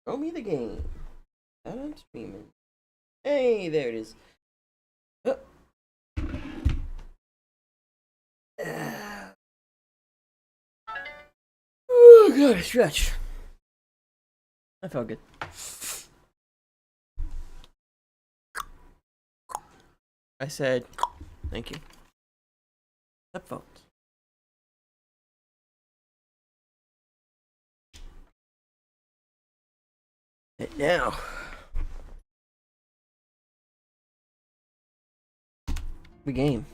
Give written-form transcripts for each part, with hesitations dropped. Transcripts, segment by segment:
Show me the game. I'm streaming. Hey, there it is. Oh, oh god, stretch. That felt good. I said, thank you. That felt. And now, the game.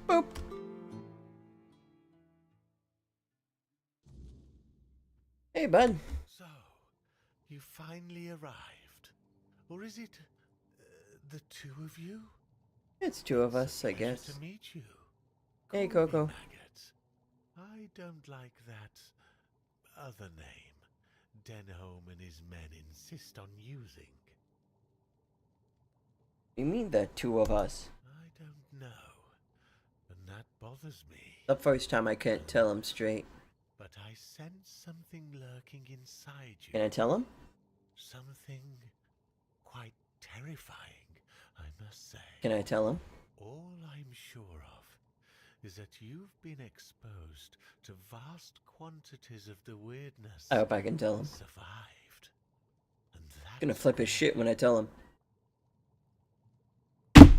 Boop. Hey, bud. So, you finally arrived. Or is it the two of you? It's two of It's us, a I pleasure guess. to meet you. Hey, Call me Coco. Maggot. I don't like that other name Denholm and his men insist on using. You mean the two of us? I don't know, and that bothers me. The first time I couldn't tell him straight. But I sense something lurking inside you. Can I tell him? Something quite terrifying, I must say. Can I tell him? All I'm sure of is that you've been exposed to vast quantities of the weirdness. I hope I can tell him. Survived. And that's Gonna flip his where shit when I tell him.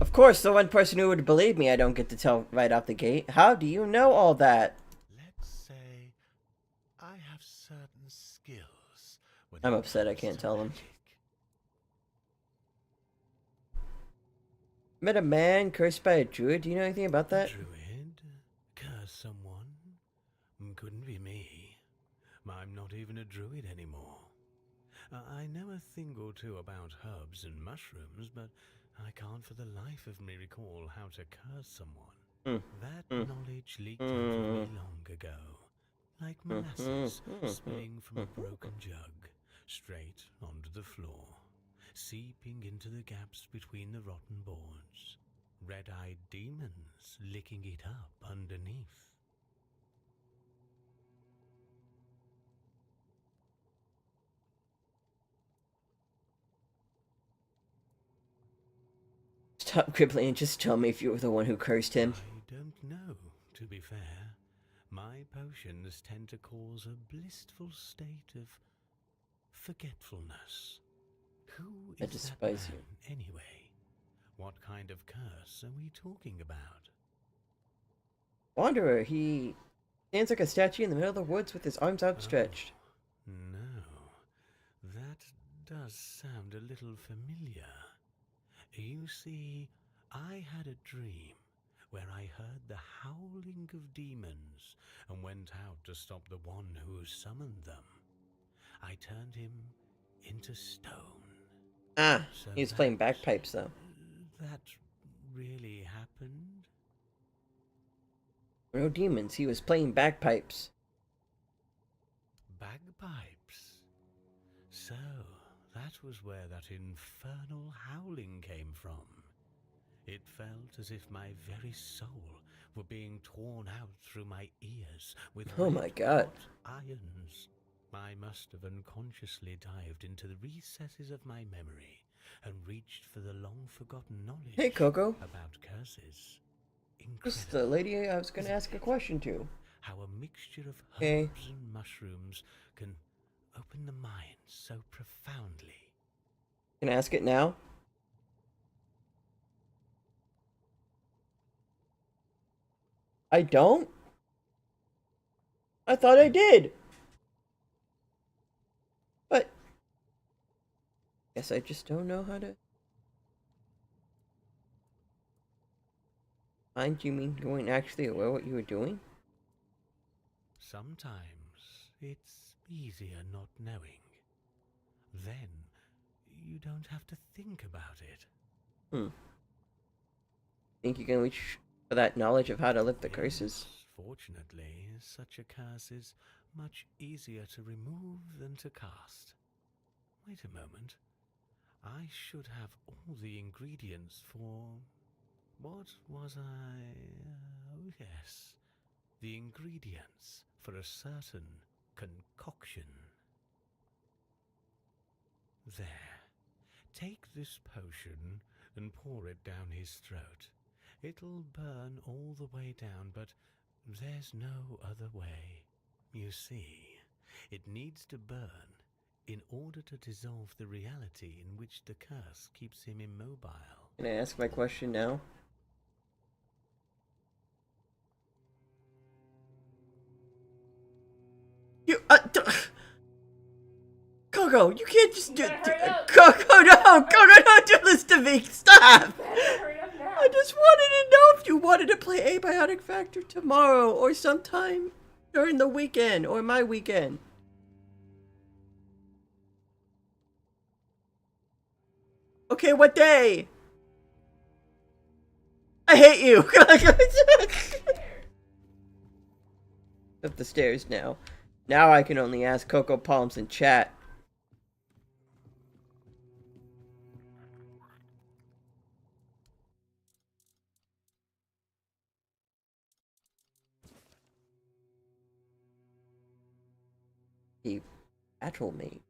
Of course, the one person who would believe me I don't get to tell right off the gate. How do you know all that? Let's say I have certain skills when I'm it upset I comes can't to tell him. magic. Met a man cursed by a druid. Do you know anything about that? Druid? Curse someone? Couldn't be me. I'm not even a druid anymore. I know a thing or two about herbs and mushrooms, but I can't for the life of me recall how to curse someone. That knowledge leaked out of me long ago, like molasses spilling from a broken jug, straight onto the floor, seeping into the gaps between the rotten boards. Red-eyed demons licking it up underneath. Stop crippling and just tell me if you were the one who cursed him. I don't know, to be fair. My potions tend to cause a blissful state of forgetfulness. Who I is that despise man, you. anyway? What kind of curse are we talking about? Wanderer, he stands like a statue in the middle of the woods with his arms outstretched. Oh, no. That does sound a little familiar. You see, I had a dream where I heard the howling of demons and went out to stop the one who summoned them. I turned him into stone. Ah, So he was playing bagpipes though. that really happened? No demons, he was playing bagpipes. Bagpipes. So, that was where that infernal howling came from. It felt as if my very soul were being torn out through my ears with Oh my God. red-hot irons. I must have unconsciously dived into the recesses of my memory and reached for the long-forgotten knowledge Hey, Coco. about curses. This is the Incredible, lady I was gonna isn't ask a it? question to. How a mixture of Okay. herbs and mushrooms can open the mind so profoundly. Can I ask it now? I don't? I thought I did. But guess I just don't know how to find. You mean you weren't actually aware what you were doing? Sometimes it's easier not knowing. Then you don't have to think about it. Hmm. Think you can reach for that knowledge of how to lift the curses? Yes, fortunately, such a curse is much easier to remove than to cast. Wait a moment. I should have all the ingredients for... What was I... Oh, yes. the ingredients for a certain concoction. There. Take this potion and pour it down his throat. It'll burn all the way down, but there's no other way. You see, it needs to burn in order to dissolve the reality in which the curse keeps him immobile. Can I ask my question now? You, Coco, you can't just do. Coco, no! Coco, don't do this to me! Stop! I just wanted to know if you wanted to play Abiotic Factor tomorrow or sometime during the weekend or my weekend. Okay, what day? I hate you! Up the stairs now. Now I can only ask Coco Palms in chat. He battle me.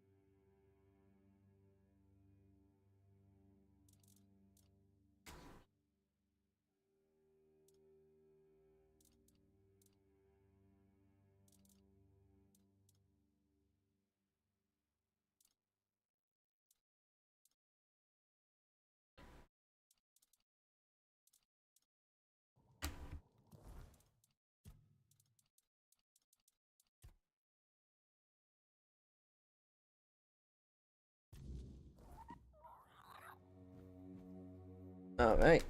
Alright.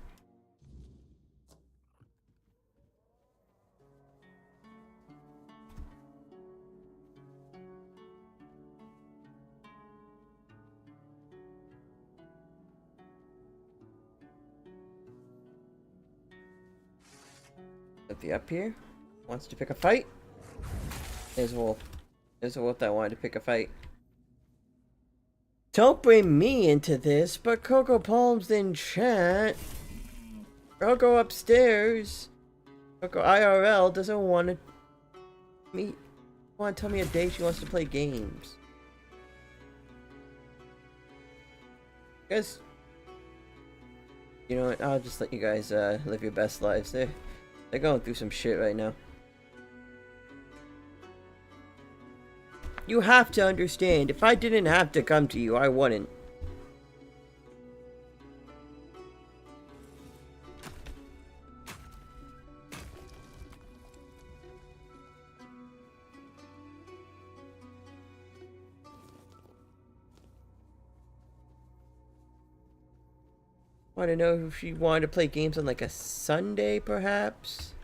Something up here? Wants to pick a fight? There's a wolf. There's a wolf that wanted to pick a fight. Don't bring me into this, but Coco Palms in chat. I'll go upstairs. Coco IRL doesn't want to tell me a day she wants to play games. Guys, you know what? I'll just let you guys live your best lives. They're going through some shit right now. You have to understand, if I didn't have to come to you, I wouldn't. Want to know if she wanted to play games on like a Sunday, perhaps?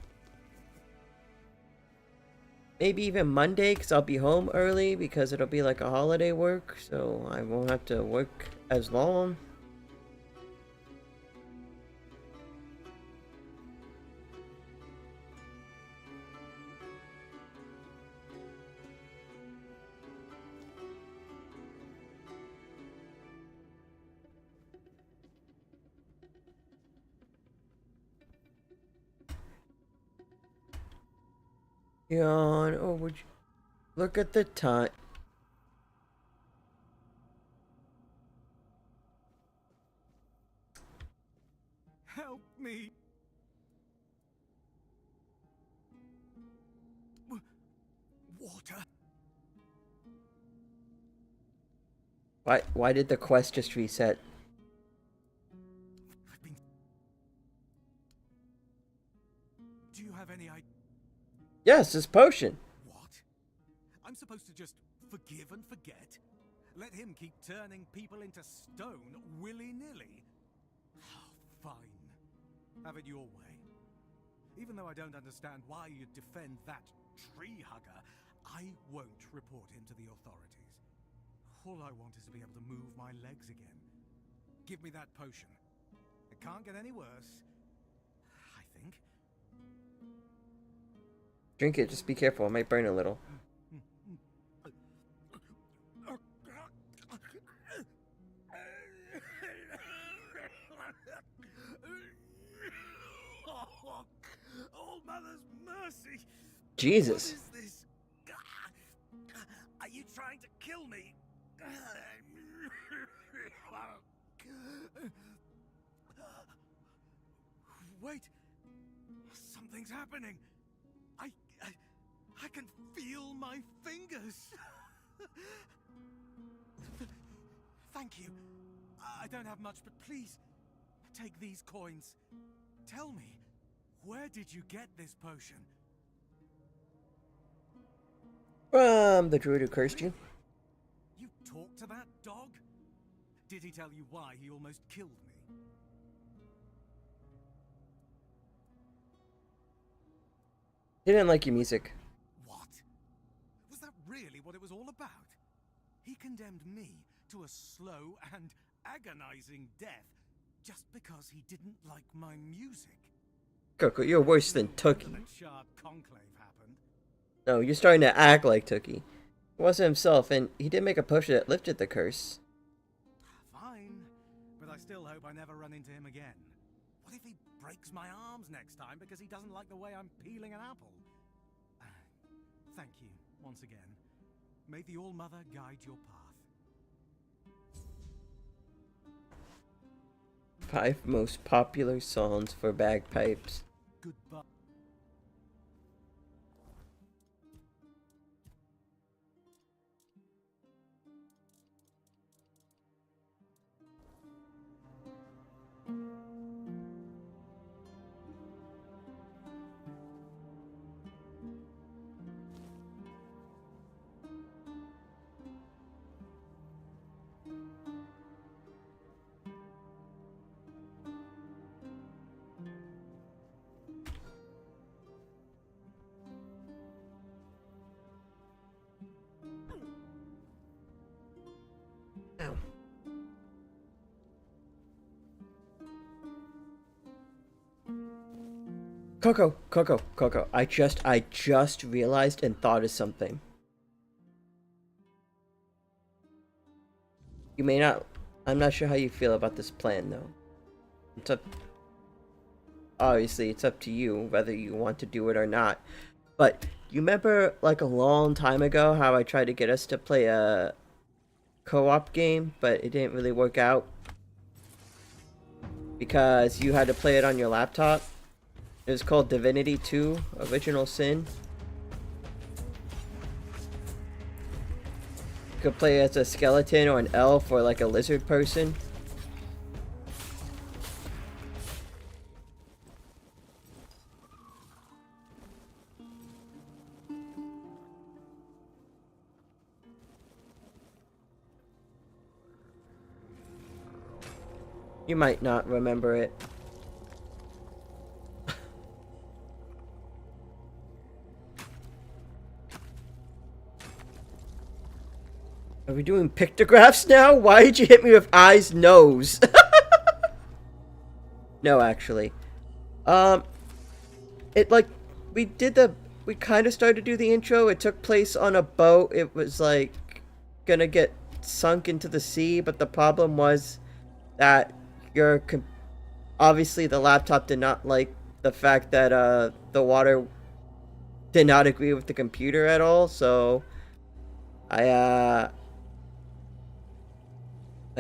Maybe even Monday, because I'll be home early, because it'll be like a holiday work, so I won't have to work as long. Yawn. Oh, would you look at the time? Help me! Water. Why did the quest just reset? Do you have any idea? Yes, this potion. What? I'm supposed to just forgive and forget? Let him keep turning people into stone willy-nilly? Oh, fine. Have it your way. Even though I don't understand why you'd defend that tree hugger, I won't report him to the authorities. All I want is to be able to move my legs again. Give me that potion. It can't get any worse, I think. Drink it, just be careful, it might burn a little. Oh, Mother's mercy! Jesus. What is this? Are you trying to kill me? Wait. Something's happening. I, I, I can feel my fingers. Thank you. I don't have much, but please, take these coins. Tell me, where did you get this potion? From the druid who cursed you. You talked to that dog? Did he tell you why he almost killed me? He didn't like your music. What? Was that really what it was all about? He condemned me to a slow and agonizing death just because he didn't like my music. Coco, you're worse than Tookie. That sharp conclave happened. No, you're starting to act like Tookie. He wasn't himself, and he did make a potion that lifted the curse. Fine, but I still hope I never run into him again. What if he breaks my arms next time because he doesn't like the way I'm peeling an apple? Thank you, once again. May the All-Mother guide your path. 5 most popular songs for bagpipes. Goodbye. Ow. Coco. I just realized and thought of something. You may not. I'm not sure how you feel about this plan, though. It's up. Obviously, it's up to you whether you want to do it or not. But you remember, like a long time ago, how I tried to get us to play a co-op game, but it didn't really work out because you had to play it on your laptop. It was called Divinity 2: Original Sin. You could play as a skeleton or an elf or like a lizard person. You might not remember it. Are we doing pictographs now? Why did you hit me with eyes, nose? No, actually. It like, we kind of started to do the intro. It took place on a boat. It was like gonna get sunk into the sea, but the problem was that obviously the laptop did not like the fact that the water did not agree with the computer at all, so I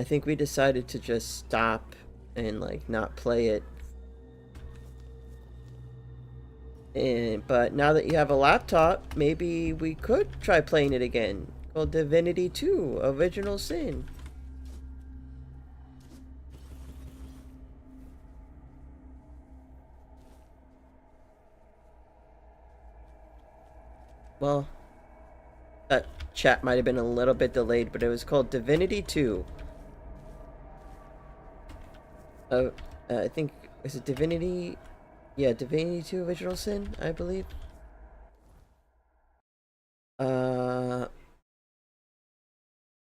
think we decided to just stop and like not play it. But now that you have a laptop, maybe we could try playing it again. Called Divinity 2: Original Sin. Well, that chat might have been a little bit delayed, but it was called Divinity 2. I think, is it Divinity? Yeah, Divinity 2: Original Sin, I believe. I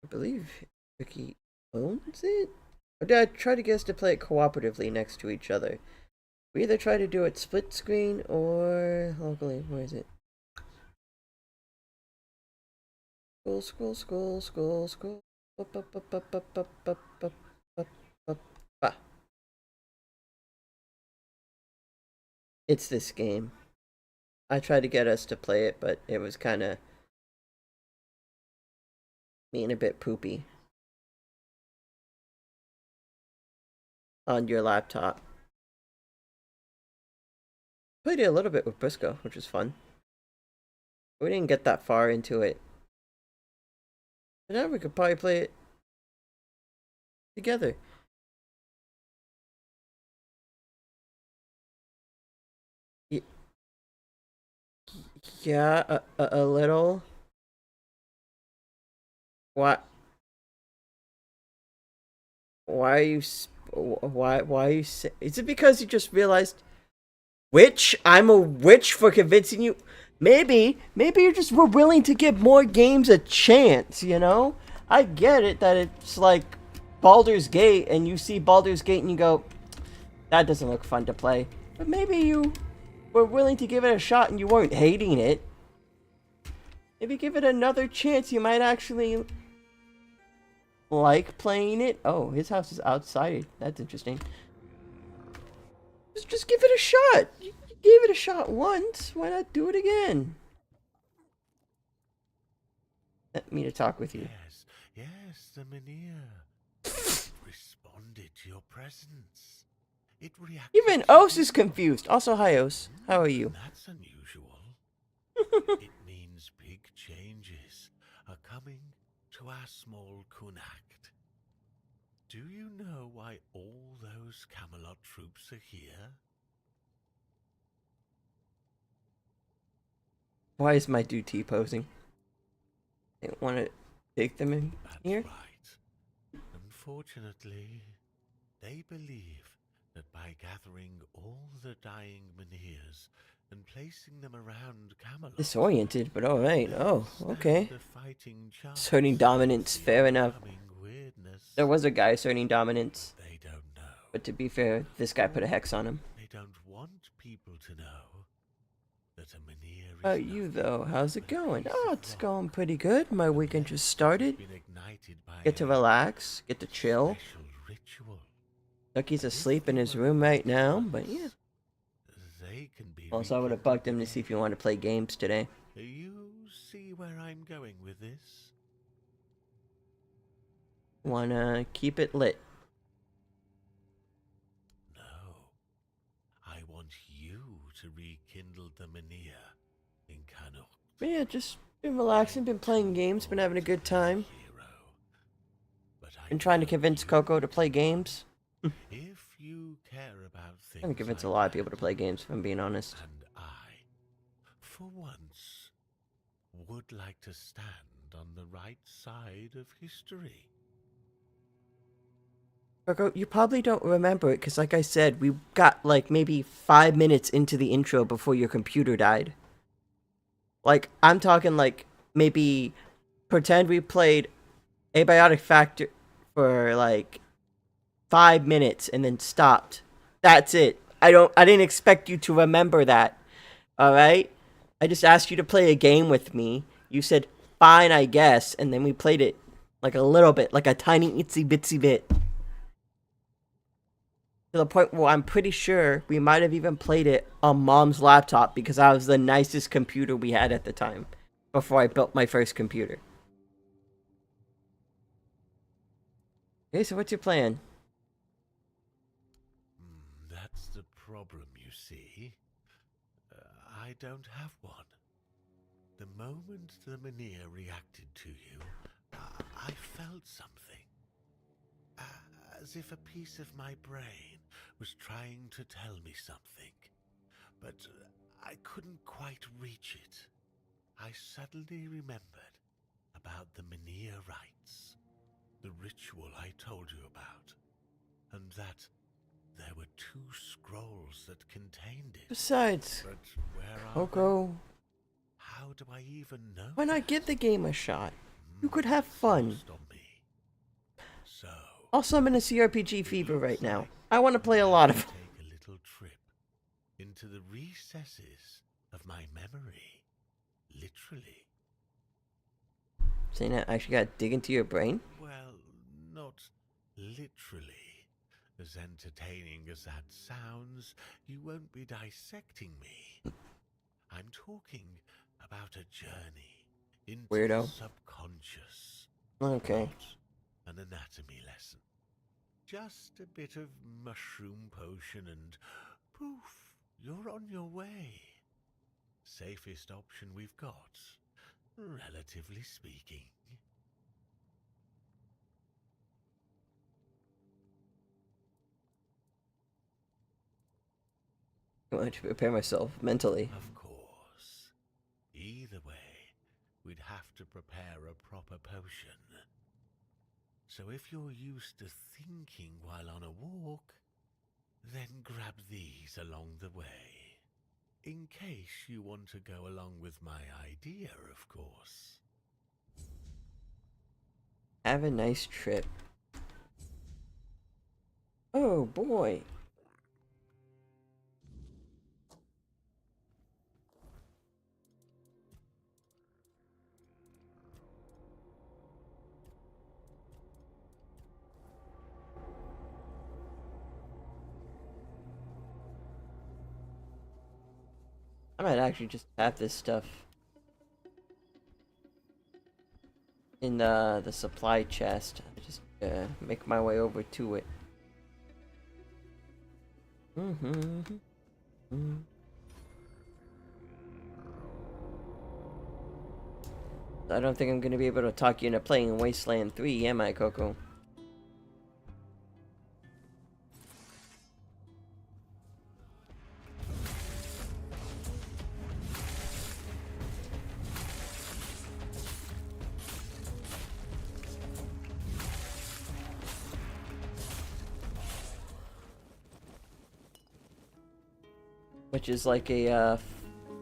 believe Ricky owns it? Or did I try to get us to play it cooperatively next to each other? We either try to do it split screen or locally. Where is it? Scroll. It's this game. I tried to get us to play it, but it was kind of being a bit poopy on your laptop. Played it a little bit with Briscoe, which was fun. We didn't get that far into it. But now we could probably play it together. Yeah, a little. What? Why are you? Why are you? Is it because you just realized? Witch? I'm a witch for convincing you. Maybe you just were willing to give more games a chance, you know? I get it that it's like Baldur's Gate and you see Baldur's Gate and you go, that doesn't look fun to play. But maybe you were willing to give it a shot and you weren't hating it. Maybe give it another chance, you might actually like playing it. Oh, his house is outside. That's interesting. Just give it a shot. You gave it a shot once. Why not do it again? Let me to talk with you. Yes, the Menhir. Responded to your presence. It reacted. Even Os is confused. Also, hi Os. How are you? That's unusual. It means big changes are coming to our small Kunacht. Do you know why all those Camelot troops are here? Why is my dude T-posing? They want to take them in here? That's right. Unfortunately, they believe that by gathering all the dying Menhirs and placing them around Camelot... Disoriented, but alright. Oh, okay. the fighting chance Asserting dominance, of fair enough. incoming weirdness. There was a guy asserting dominance. They don't know. But to be fair, this guy put a hex on him. They don't want people to know that a Menhir is How about you, nothing though? How's it but a going? piece Oh, of it's rock going pretty good. My weekend just started. been ignited by Get to a relax, get to chill. special ritual. Ducky's asleep in his room right now, but yeah. They can be Also, I would have bugged him to see if he wanted to play games today. You see where I'm going with this? Wanna keep it lit. No. I want you to rekindle the Menhir in Canok. But yeah, just been relaxing, been playing games, been having a good time. Been trying to convince Coco to play games. If you care about things, I'm convinced a lot of people to play games, if I'm being honest. And I, for once, would like to stand on the right side of history. Coco, you probably don't remember it, because like I said, we got like maybe 5 minutes into the intro before your computer died. Like, I'm talking like maybe pretend we played Abiotic Factor for like 5 minutes and then stopped. That's it. I didn't expect you to remember that. Alright? I just asked you to play a game with me. You said, fine, I guess. And then we played it like a little bit, like a tiny itsy bitsy bit. To the point where I'm pretty sure we might have even played it on Mom's laptop because that was the nicest computer we had at the time. Before I built my first computer. Okay, so what's your plan? That's the problem, you see. I don't have one. The moment the Menhir reacted to you, I felt something. As if a piece of my brain was trying to tell me something. But I couldn't quite reach it. I suddenly remembered about the Menhir rites. The ritual I told you about. And that there were 2 scrolls that contained it. Besides, But where are Coco, they? How do I even know? why not give the game a shot? You could have fun. Forced on me. So Also, I'm in a CRPG fever right now. I want to play a lot of them. take a little trip into the recesses of my memory. Literally. Saying that I actually gotta dig into your brain? Well, not literally. As entertaining as that sounds, you won't be dissecting me. I'm talking about a journey into Weirdo. the subconscious. Okay. Not an anatomy lesson. Just a bit of mushroom potion and poof, you're on your way. Safest option we've got, relatively speaking. I want to prepare myself mentally. Of course. Either way, we'd have to prepare a proper potion. So if you're used to thinking while on a walk, then grab these along the way. In case you want to go along with my idea, of course. Have a nice trip. Oh boy. I might actually just have this stuff in the supply chest. Just make my way over to it. I don't think I'm gonna be able to talk you into playing Wasteland 3, am I, Coco? Which is like a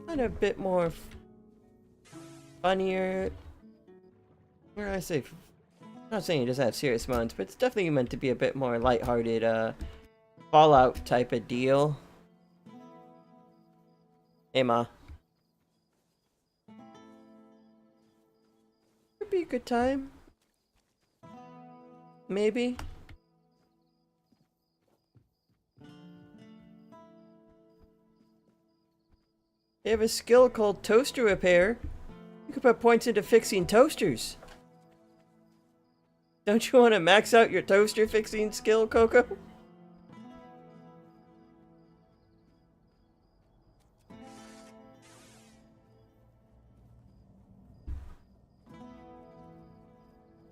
kind of bit more funnier. Where I say, I'm not saying it doesn't have serious moments, but it's definitely meant to be a bit more lighthearted, Fallout type of deal. Hey, Ma. Could be a good time. Maybe. They have a skill called Toaster Repair. You can put points into fixing toasters. Don't you want to max out your toaster fixing skill, Coco?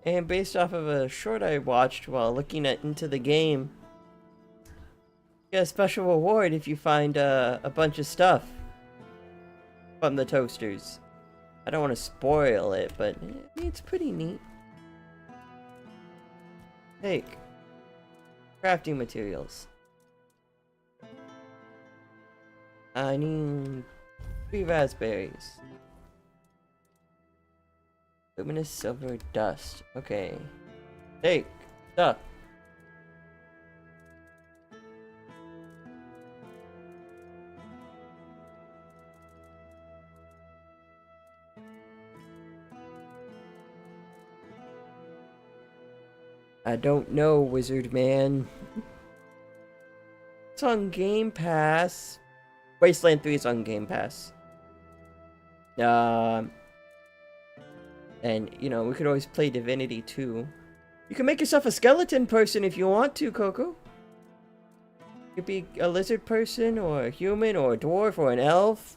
And based off of a short I watched while looking into the game, you get a special reward if you find a bunch of stuff from the toasters. I don't want to spoil it, but it's pretty neat. Take crafting materials. I need 3 raspberries. Luminous silver dust. Okay. Take stuff. I don't know, Wizard Man. It's on Game Pass. Wasteland 3 is on Game Pass. And, you know, we could always play Divinity 2. You can make yourself a skeleton person if you want to, Coco. You could be a lizard person, or a human, or a dwarf, or an elf.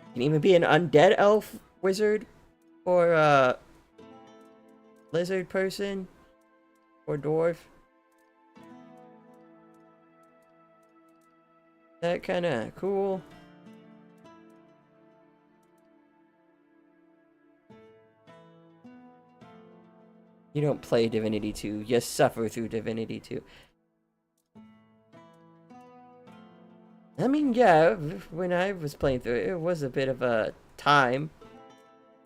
You can even be an undead elf wizard, or lizard person, or dwarf. That kinda cool. You don't play Divinity 2, you suffer through Divinity 2. I mean, yeah, when I was playing through it, it was a bit of a time.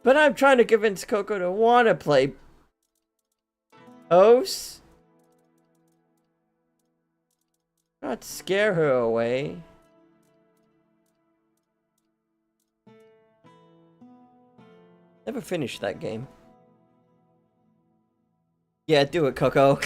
But I'm trying to convince Coco to want to play OS. Not scare her away. Never finished that game. Yeah, do it, Coco.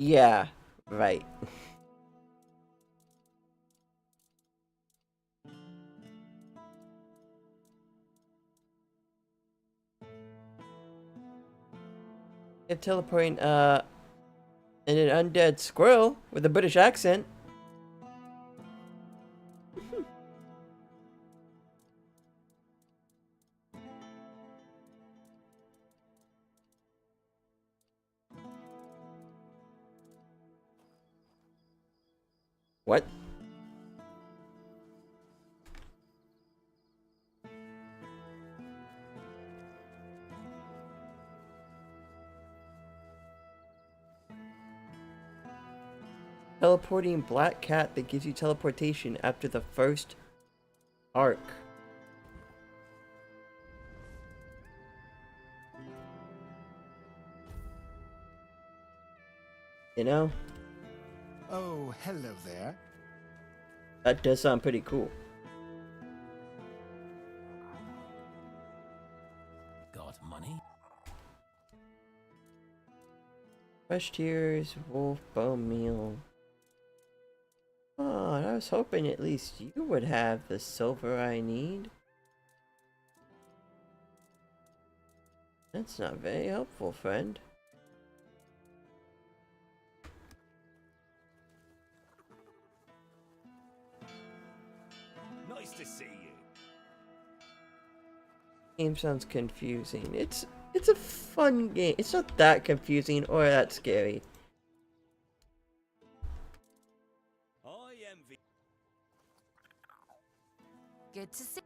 Yeah, right. If teleporting, and an undead squirrel with a British accent. What? Teleporting black cat that gives you teleportation after the first arc. You know? Oh, hello there. That does sound pretty cool. Got money? Fresh tears, wolf, bone meal. Oh, I was hoping at least you would have the silver I need. That's not very helpful, friend. Nice to see you. Game sounds confusing. It's a fun game. It's not that confusing or that scary. I envy. Good to see.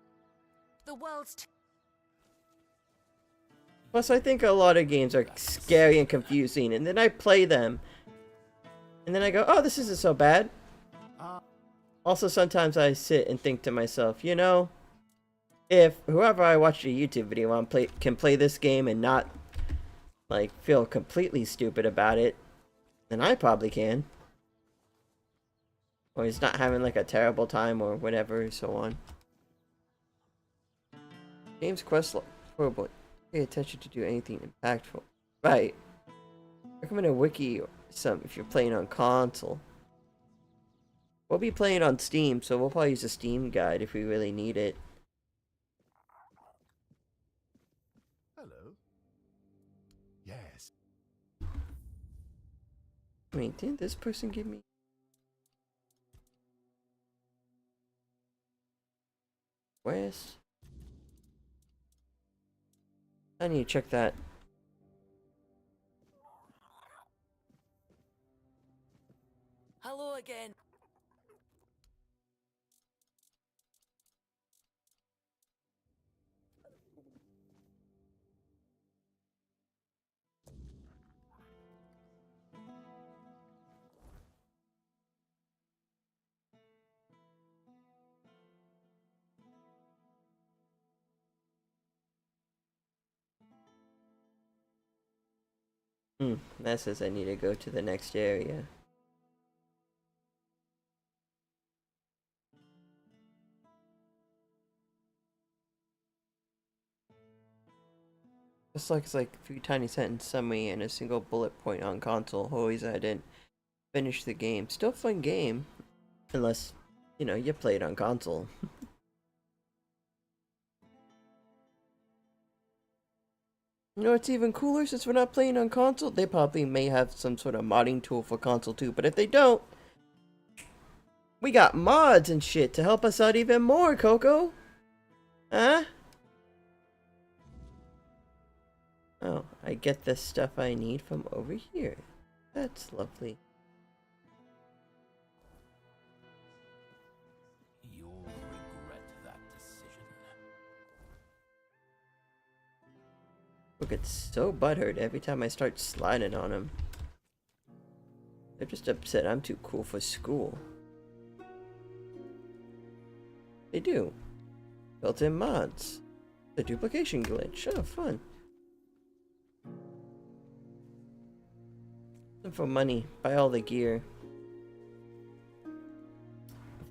The world's Plus, I think a lot of games are scary and confusing, and then I play them, and then I go, "Oh, this isn't so bad." Also, sometimes I sit and think to myself, you know, if whoever I watch a YouTube video on can play this game and not, like, feel completely stupid about it, then I probably can. Or he's not having, like, a terrible time or whatever, so on. Games quest horrible. Pay attention to do anything impactful. Right. Recommend a wiki or some if you're playing on console. We'll be playing on Steam, so we'll probably use a Steam guide if we really need it. Hello. Yes. Wait, didn't this person give me... West? I need to check that. hello again. That says I need to go to the next area. Just like it's like 3 tiny sentence summary and a single bullet point on console. Always I didn't finish the game. Still fun game. Unless, you know, you play it on console. You know what's even cooler, since we're not playing on console? They probably may have some sort of modding tool for console too, but if they don't, we got mods and shit to help us out even more, Coco. Huh? Oh, I get the stuff I need from over here. That's lovely. You'll regret that decision. Look, it's so butthurt every time I start sliding on them. They're just upset I'm too cool for school. They do. Built-in mods. The duplication glitch. Oh, fun. For money. Buy all the gear.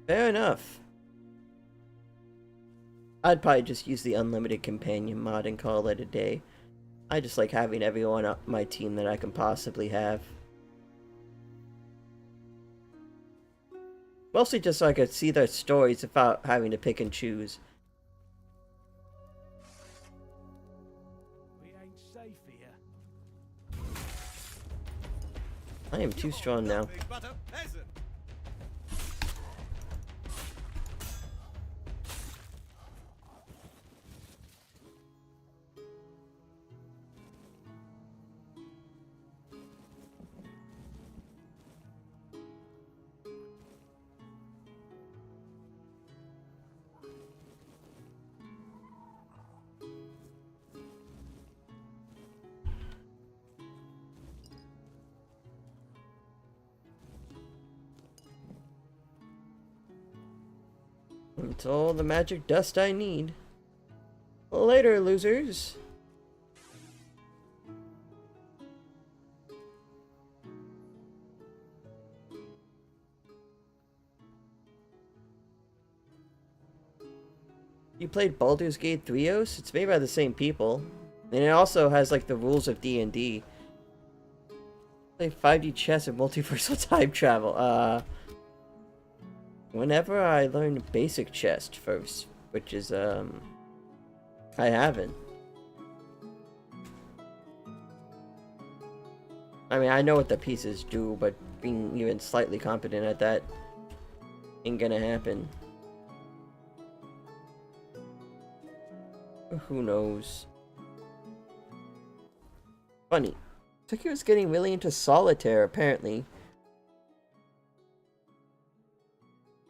Fair enough. I'd probably just use the unlimited companion mod and call it a day. I just like having everyone on my team that I can possibly have. Mostly just so I could see their stories without having to pick and choose. We ain't safe here. I am too strong now. But a peasant. It's all the magic dust I need. Later, losers. You played Baldur's Gate 3os? It's made by the same people. And it also has like the rules of D&D. Play 5D chess and multiversal time travel. Whenever I learned basic chess first, which is, I haven't. I mean, I know what the pieces do, but being even slightly competent at that ain't gonna happen. Who knows? Funny. Tuki was getting really into solitaire, apparently.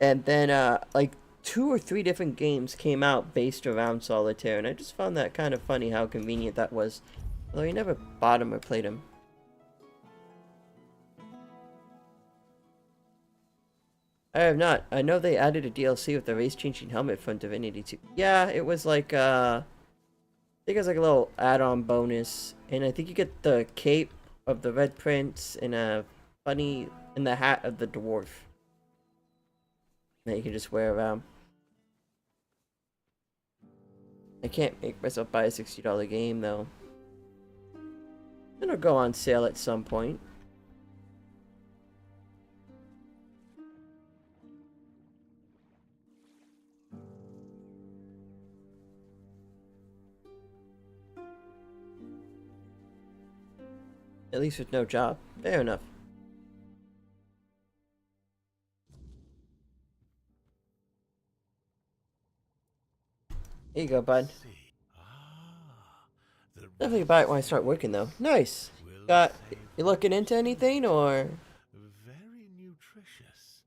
And then, like, 2 or 3 different games came out based around solitaire, and I just found that kind of funny how convenient that was. Although he never bought them or played them. I have not. I know they added a DLC with the race-changing helmet from Divinity 2. Yeah, it was like, I think it was like a little add-on bonus. And I think you get the cape of the Red Prince and a funny, and the hat of the dwarf that you can just wear around. I can't make myself buy a $60 game though. It'll go on sale at some point. At least with no job. Fair enough. Here you go, bud. Definitely buy it when I start working, though. Nice. You looking into anything, or? Very nutritious.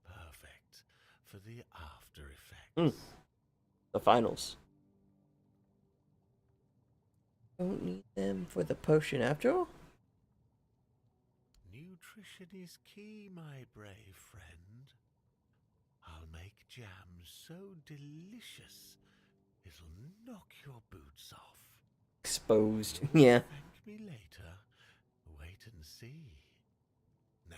Perfect for the after effects. The finals. Don't need them for the potion after all? Nutrition is key, my brave friend. I'll make jam so delicious it'll knock your boots off. Exposed. Yeah. Thank me later. Wait and see. Now,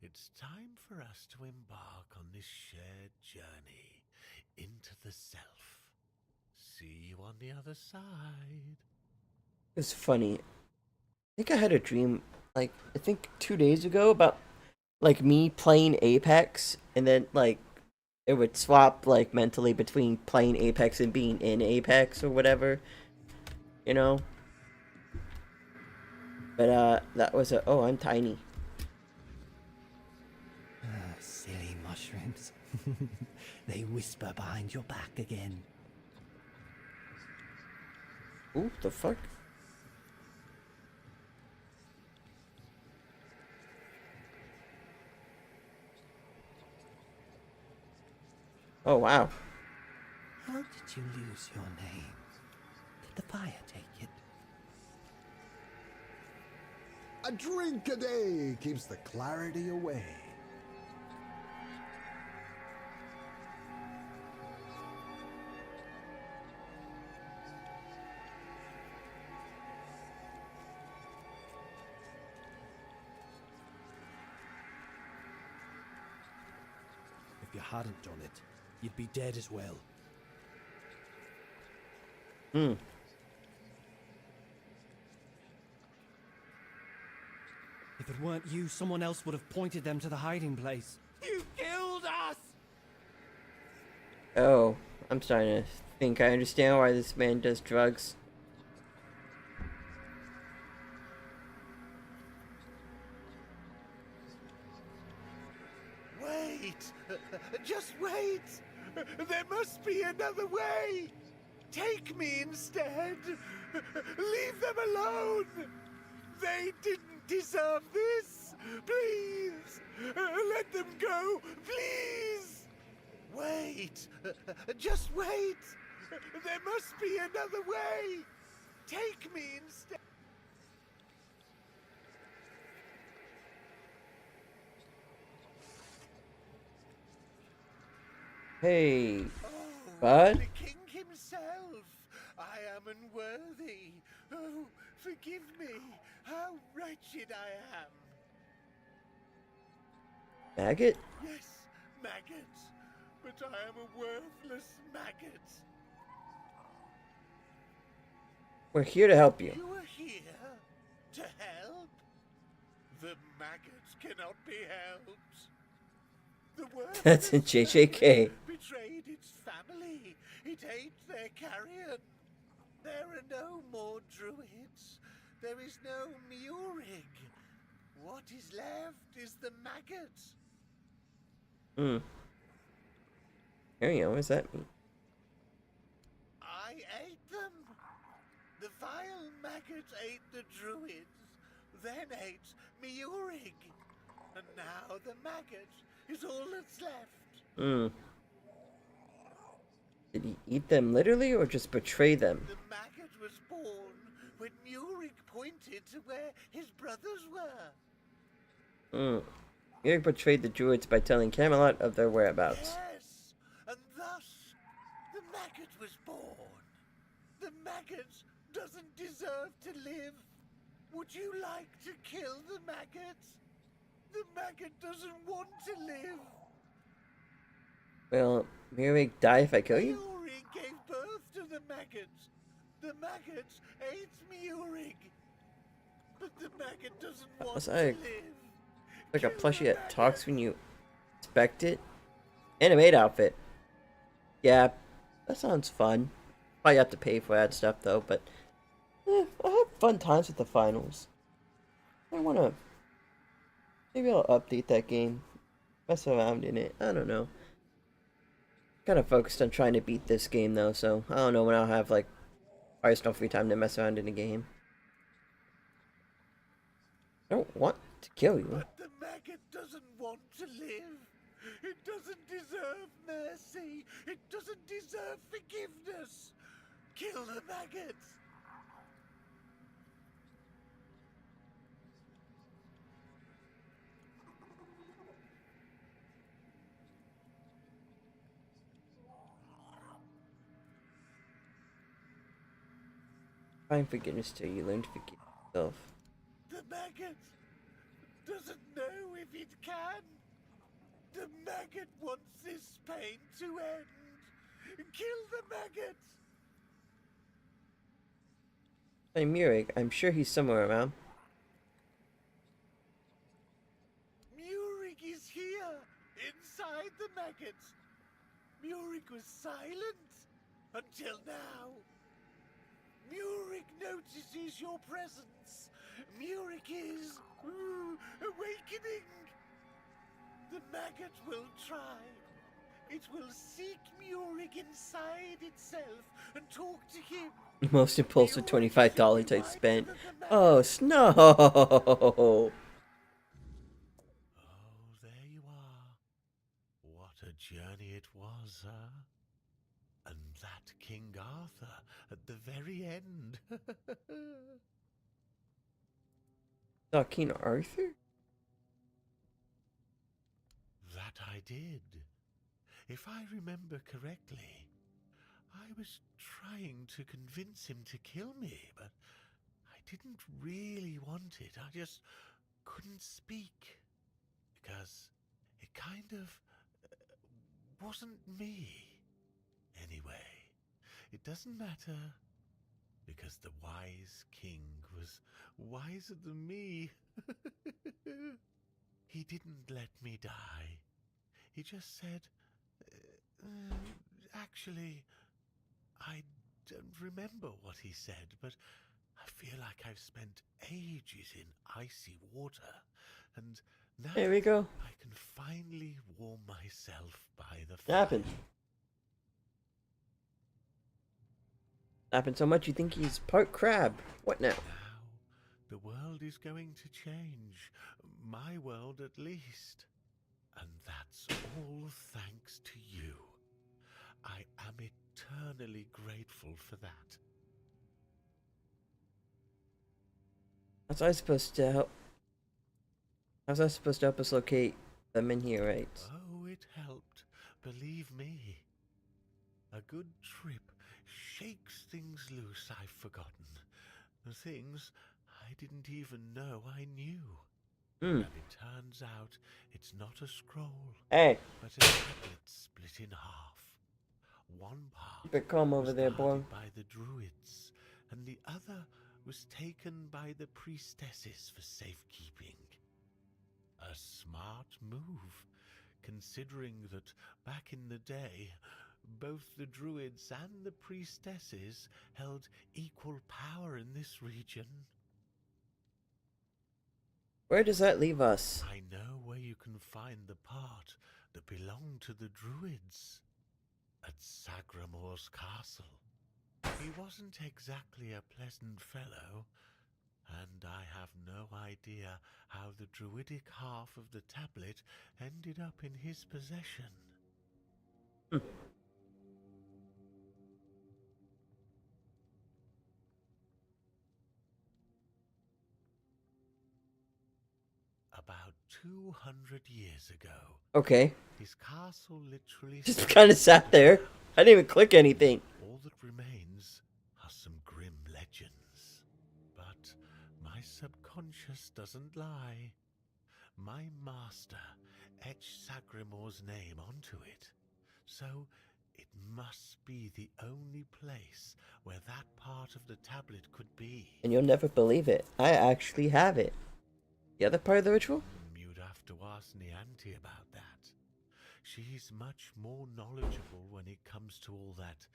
it's time for us to embark on this shared journey into the self. See you on the other side. It's funny. I think I had a dream, like, I think 2 days ago about, like, me playing Apex, and then, like, it would swap, like, mentally between playing Apex and being in Apex or whatever. You know? But, that was a... Oh, I'm tiny. Silly mushrooms. They whisper behind your back again. Ooh, the fuck? Oh, wow. How did you lose your name? Did the fire take it? A drink a day keeps the clarity away. If you hadn't done it, you'd be dead as well. If it weren't you, someone else would have pointed them to the hiding place. You killed I'm starting to think I understand why this man does drugs. Wait! Just wait! There must be another way! Take me instead! Leave them alone! They didn't deserve this! Please! Let them go! Please! Wait! Just wait! There must be another way! Take me instead! Hey, Oh, bud. the king himself! I am unworthy! Oh, forgive me! How wretched I am! Maggot? Yes, maggot! But I am a worthless maggot! We're here to help you. You are here to help? The maggot cannot be helped! The That's in worthless JJK. maggot betrayed its family! It ate their carrion! There are no more druids! There is no Murig! What is left is the maggot! Carry-on, what does that mean? I ate them! The vile maggot ate the druids, then ate Murig! And now the maggot is all that's left! Did he eat them literally or just betray them? The maggot was born when Murig pointed to where his brothers were. Eric betrayed the druids by telling Camelot of their whereabouts. Yes, and thus the maggot was born. The maggot doesn't deserve to live. Would you like to kill the maggot? The maggot doesn't want to live. Will Mirik die if I kill you? Murig gave birth to the maggot. The maggot ate Murig. But the maggot doesn't want Was to I- live. Like a Kill the plushie that maggot. talks when you inspect it. Animate outfit. Yeah, that sounds fun. Probably have to pay for that stuff though, but I have fun times with the finals. I wanna maybe I'll update that game. Mess around in it. I don't know. Kind of focused on trying to beat this game though, so I don't know when I'll have like no free time to mess around in the game. I don't want to kill you. But the maggot doesn't want to live. It doesn't deserve mercy. It doesn't deserve forgiveness. Kill the maggot. Find forgiveness till you learn to forgive yourself. The maggot doesn't know if it can. The maggot wants this pain to end. Kill the maggot. Hey Mirik, I'm sure he's somewhere around. Murig is here, inside the maggot. Murig was silent until now. Murig notices your presence. Murig is awakening. The maggot will try. It will seek Murig inside itself and talk to him. Most impulsive $25 I spent. Oh, Oh, Snow! Oh, there you are. What a journey it was, huh? And that King Arthur at the very end. Saw King Arthur? That I did. If I remember correctly, I was trying to convince him to kill me, but I didn't really want it. I just couldn't speak because it kind of wasn't me. Anyway, it doesn't matter because the wise king was wiser than me. He didn't let me die. He just said, actually, I don't remember what he said, but I feel like I've spent ages in icy water, and now There we go. I can finally warm myself by the What fire. happened? Happened so much you think he's part crab. What now? Now, the world is going to change. My world, at least. And that's all thanks to you. I am eternally grateful for that. How's I supposed to help? How's that supposed to help us locate them in here, right? Oh, it helped. Believe me. A good trip shakes things loose I've forgotten. Things I didn't even know I knew. Hmm. And it turns out it's not a scroll, Hey, but a tablet split in half. One part keep it calm over was there, boy. guarded by the druids, and the other was taken by the priestesses for safekeeping. A smart move, considering that back in the day, both the druids and the priestesses held equal power in this region. Where does that leave us? I know where you can find the part that belonged to the druids. At Sagramor's castle. He wasn't exactly a pleasant fellow, and I have no idea how the druidic half of the tablet ended up in his possession. About 200 years ago, Okay. his castle literally Just stood kind of sat there. I didn't even click anything. All that remains are some grim legends. But my subconscious doesn't lie. My master etched Sagramor's name onto it. So it must be the only place where that part of the tablet could be. And you'll never believe it. I actually have it. The other part of the ritual? You'd have to ask Nianti about that. She's much more knowledgeable when it comes to all that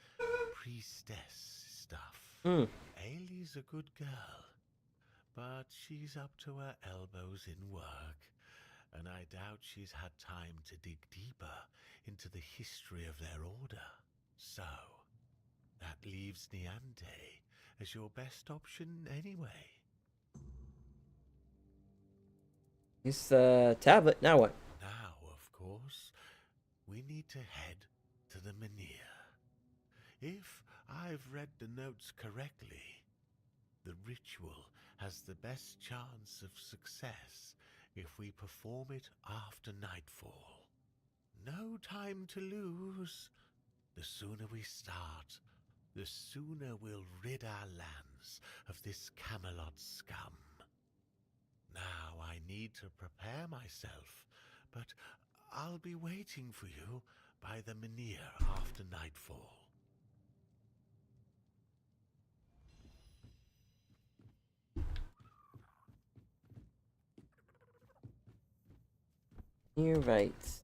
priestess stuff. Ailey's a good girl, but she's up to her elbows in work, and I doubt she's had time to dig deeper into the history of their order. So, that leaves Niante as your best option anyway. Use the tablet. Now what? Now, of course, we need to head to the Menhir. If I've read the notes correctly, the ritual has the best chance of success if we perform it after nightfall. No time to lose. The sooner we start, the sooner we'll rid our lands of this Camelot scum. Now I need to prepare myself, but I'll be waiting for you by the Menhir after nightfall. You're right.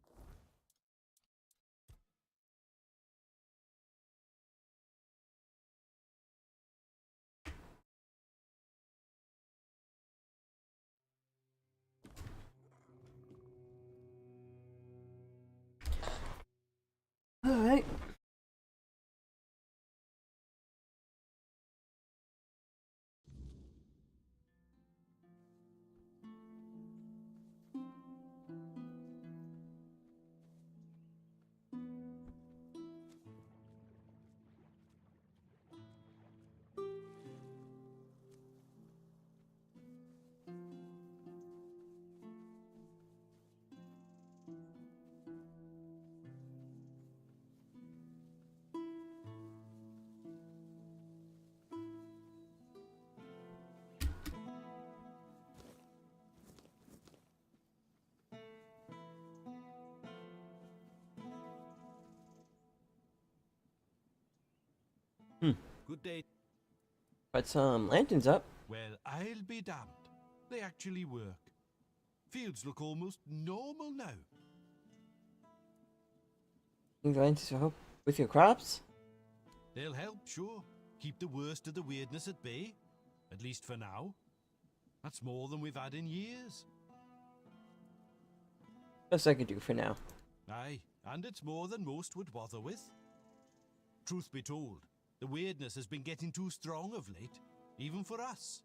Alright. Good day. Got some lanterns up. Well, I'll be damned. They actually work. Fields look almost normal now. Lanterns, I hope With your crops? They'll help, sure. Keep the worst of the weirdness at bay. At least for now. That's more than we've had in years. Best I can do for now. Aye, and it's more than most would bother with. Truth be told, the weirdness has been getting too strong of late, even for us.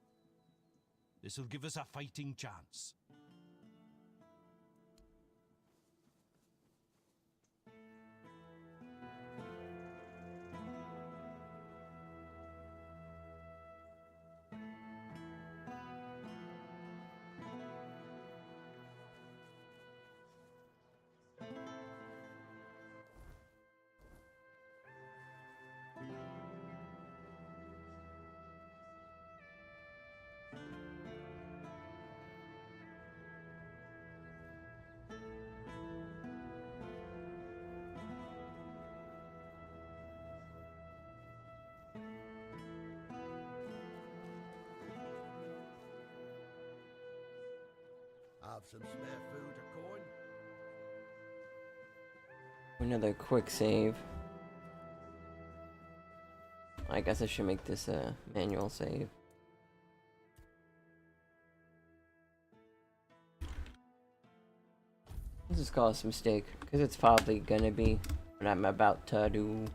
This'll give us a fighting chance. Have some spare food or coin? Another quick save. I guess I should make this a manual save. This is called a mistake, because it's probably gonna be what I'm about to do.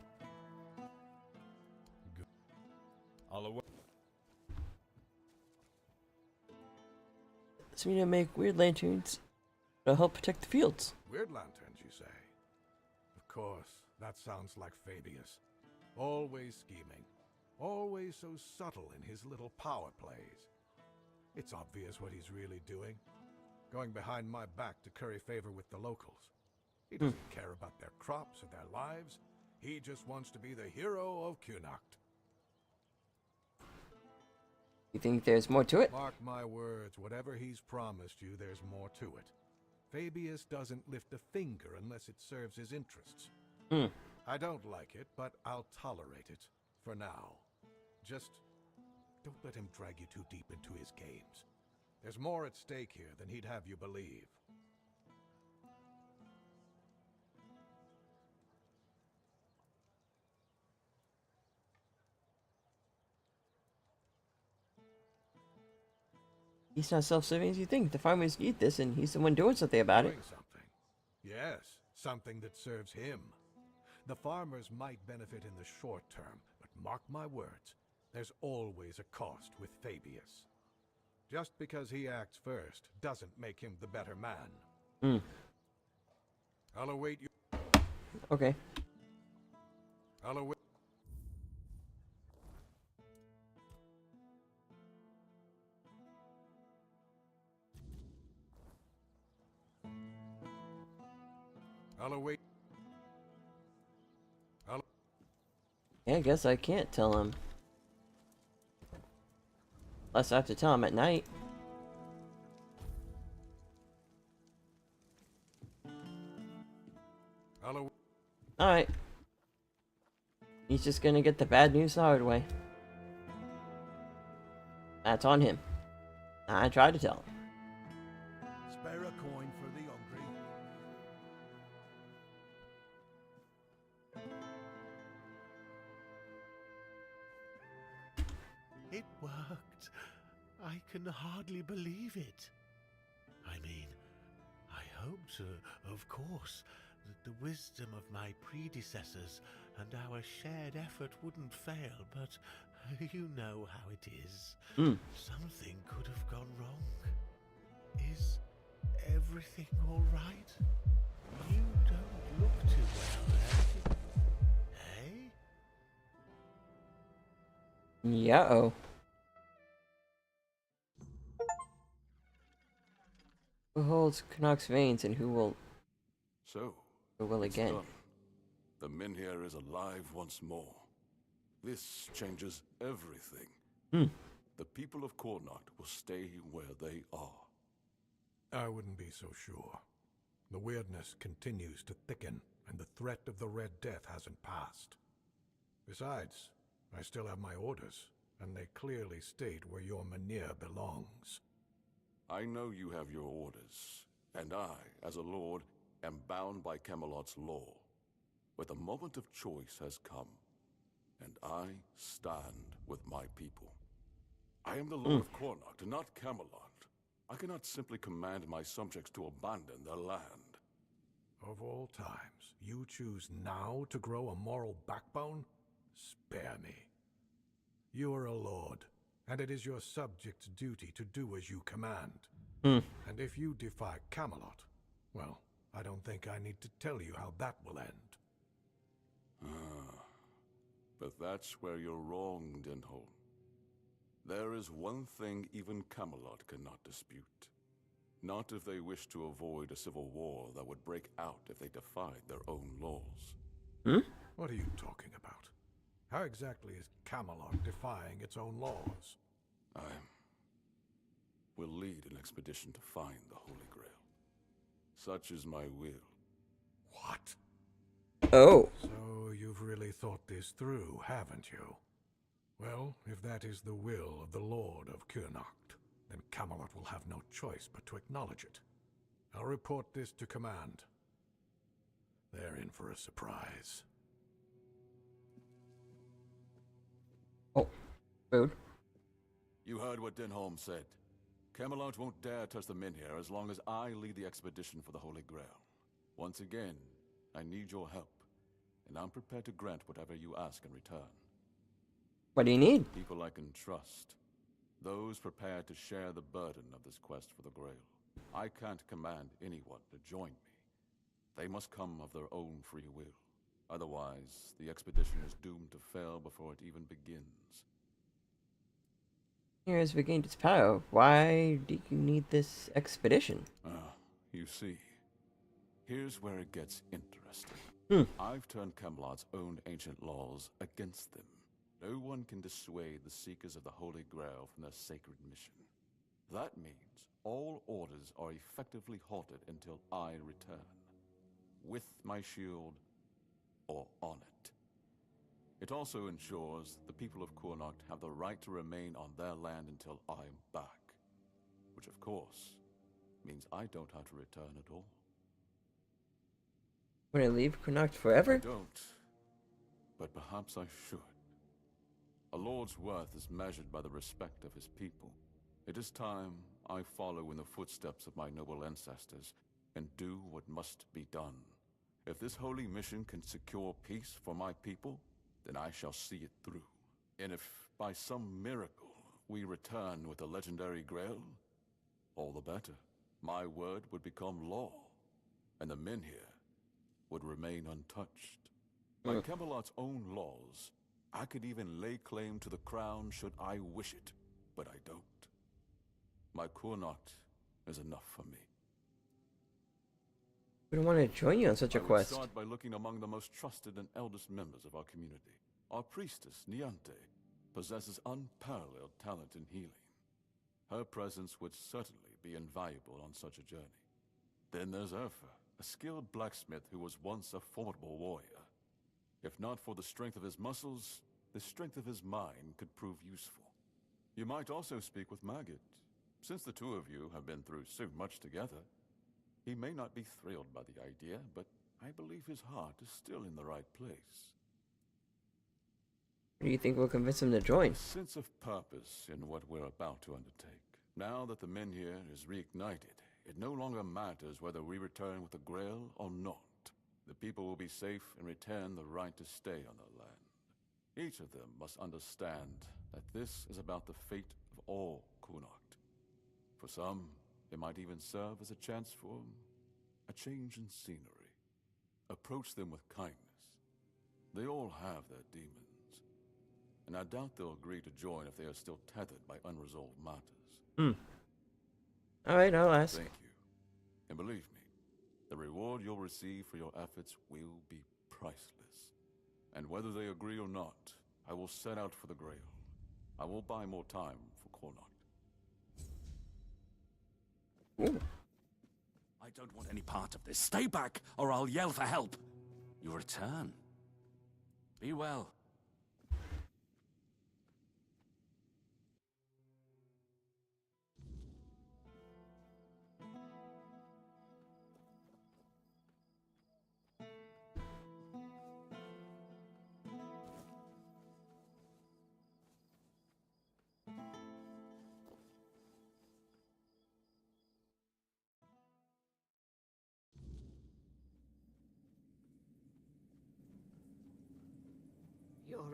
So we need to make weird lanterns to help protect the fields. Weird lanterns, you say? Of course, that sounds like Fabius. Always scheming. Always so subtle in his little power plays. It's obvious what he's really doing. Going behind my back to curry favor with the locals. He doesn't care about their crops or their lives. He just wants to be the hero of Cunacht. You think there's more to it? Mark my words, whatever he's promised you, there's more to it. Fabius doesn't lift a finger unless it serves his interests. I don't like it, but I'll tolerate it. For now. Just don't let him drag you too deep into his games. There's more at stake here than he'd have you believe. He's not self-serving as you think. The farmers need this, and he's the one doing something about it. Doing something. Yes, something that serves him. The farmers might benefit in the short term, but mark my words, there's always a cost with Fabius. Just because he acts first doesn't make him the better man. I'll await you. Okay. I'll await. I'll await. Yeah, I guess I can't tell him. Unless I have to tell him at night. Alright. He's just gonna get the bad news the hard way. That's on him. I tried to tell him. Spare a coin for the hungry. It worked. I can hardly believe it. I mean, I hoped, of course, that the wisdom of my predecessors and our shared effort wouldn't fail, but you know how it is. Something could have gone wrong. Is everything all right? You don't look too well, eh? Yeah-oh. Who holds Knox veins and who will It's again? done. The Minhir is alive once more. This changes everything. The people of Cornacht will stay where they are. I wouldn't be so sure. The weirdness continues to thicken, and the threat of the Red Death hasn't passed. Besides, I still have my orders, and they clearly state where your Mynheer belongs. I know you have your orders, and I, as a lord, am bound by Camelot's law. but the moment of choice has come, and I stand with my people. I am the Lord of Cornoct, and not Camelot. I cannot simply command my subjects to abandon their land. Of all times, you choose now to grow a moral backbone? Spare me. You are a lord, and it is your subjects' duty to do as you command. And if you defy Camelot, well, I don't think I need to tell you how that will end. But that's where you're wrong, Denholm. There is one thing even Camelot cannot dispute. Not if they wish to avoid a civil war that would break out if they defied their own laws. What are you talking about? How exactly is Camelot defying its own laws? I will lead an expedition to find the Holy Grail. Such is my will. What? Oh. So you've really thought this through, haven't you? Well, if that is the will of the Lord of Cornoct, then Camelot will have no choice but to acknowledge it. I'll report this to command. They're in for a surprise. Oh. Rude. You heard what Denholm said. Camelot won't dare touch the Minhir as long as I lead the expedition for the Holy Grail. Once again, I need your help, and I'm prepared to grant whatever you ask in return. What do you need? People I can trust. Those prepared to share the burden of this quest for the Grail. I can't command anyone to join me. They must come of their own free will. Otherwise, the expedition is doomed to fail before it even begins. Here has regained its power. Why do you need this expedition? You see, here's where it gets interesting. I've turned Camelot's own ancient laws against them. No one can dissuade the seekers of the Holy Grail from their sacred mission. That means all orders are effectively halted until I return. With my shield, or on it. It also ensures the people of Cornoct have the right to remain on their land until I'm back. Which, of course, means I don't have to return at all. Would I leave Cornoct forever? I don't, but perhaps I should. A lord's worth is measured by the respect of his people. It is time I follow in the footsteps of my noble ancestors and do what must be done. If this holy mission can secure peace for my people, then I shall see it through. And if by some miracle we return with the legendary Grail, all the better. My word would become law, and the Minhir would remain untouched. By Camelot's own laws, I could even lay claim to the crown should I wish it, but I don't. My Cornoct is enough for me. We don't want to join you on such a I would quest. start by looking among the most trusted and eldest members of our community. Our priestess, Niante, possesses unparalleled talent in healing. Her presence would certainly be invaluable on such a journey. Then there's Urfa, a skilled blacksmith who was once a formidable warrior. If not for the strength of his muscles, the strength of his mind could prove useful. You might also speak with Maggot. Since the two of you have been through so much together, he may not be thrilled by the idea, but I believe his heart is still in the right place. What do you think will convince him to join? A sense of purpose in what we're about to undertake. Now that the Minhir is reignited, it no longer matters whether we return with the Grail or not. The people will be safe and retain the right to stay on their land. Each of them must understand that this is about the fate of all Cornoct. For some, it might even serve as a chance for a change in scenery. Approach them with kindness. They all have their demons, and I doubt they'll agree to join if they are still tethered by unresolved matters. Alright, I'll ask. Thank you. And believe me, the reward you'll receive for your efforts will be priceless. And whether they agree or not, I will set out for the Grail. I will buy more time for Cornoct. I don't want any part of this. Stay back, or I'll yell for help. You return. Be well.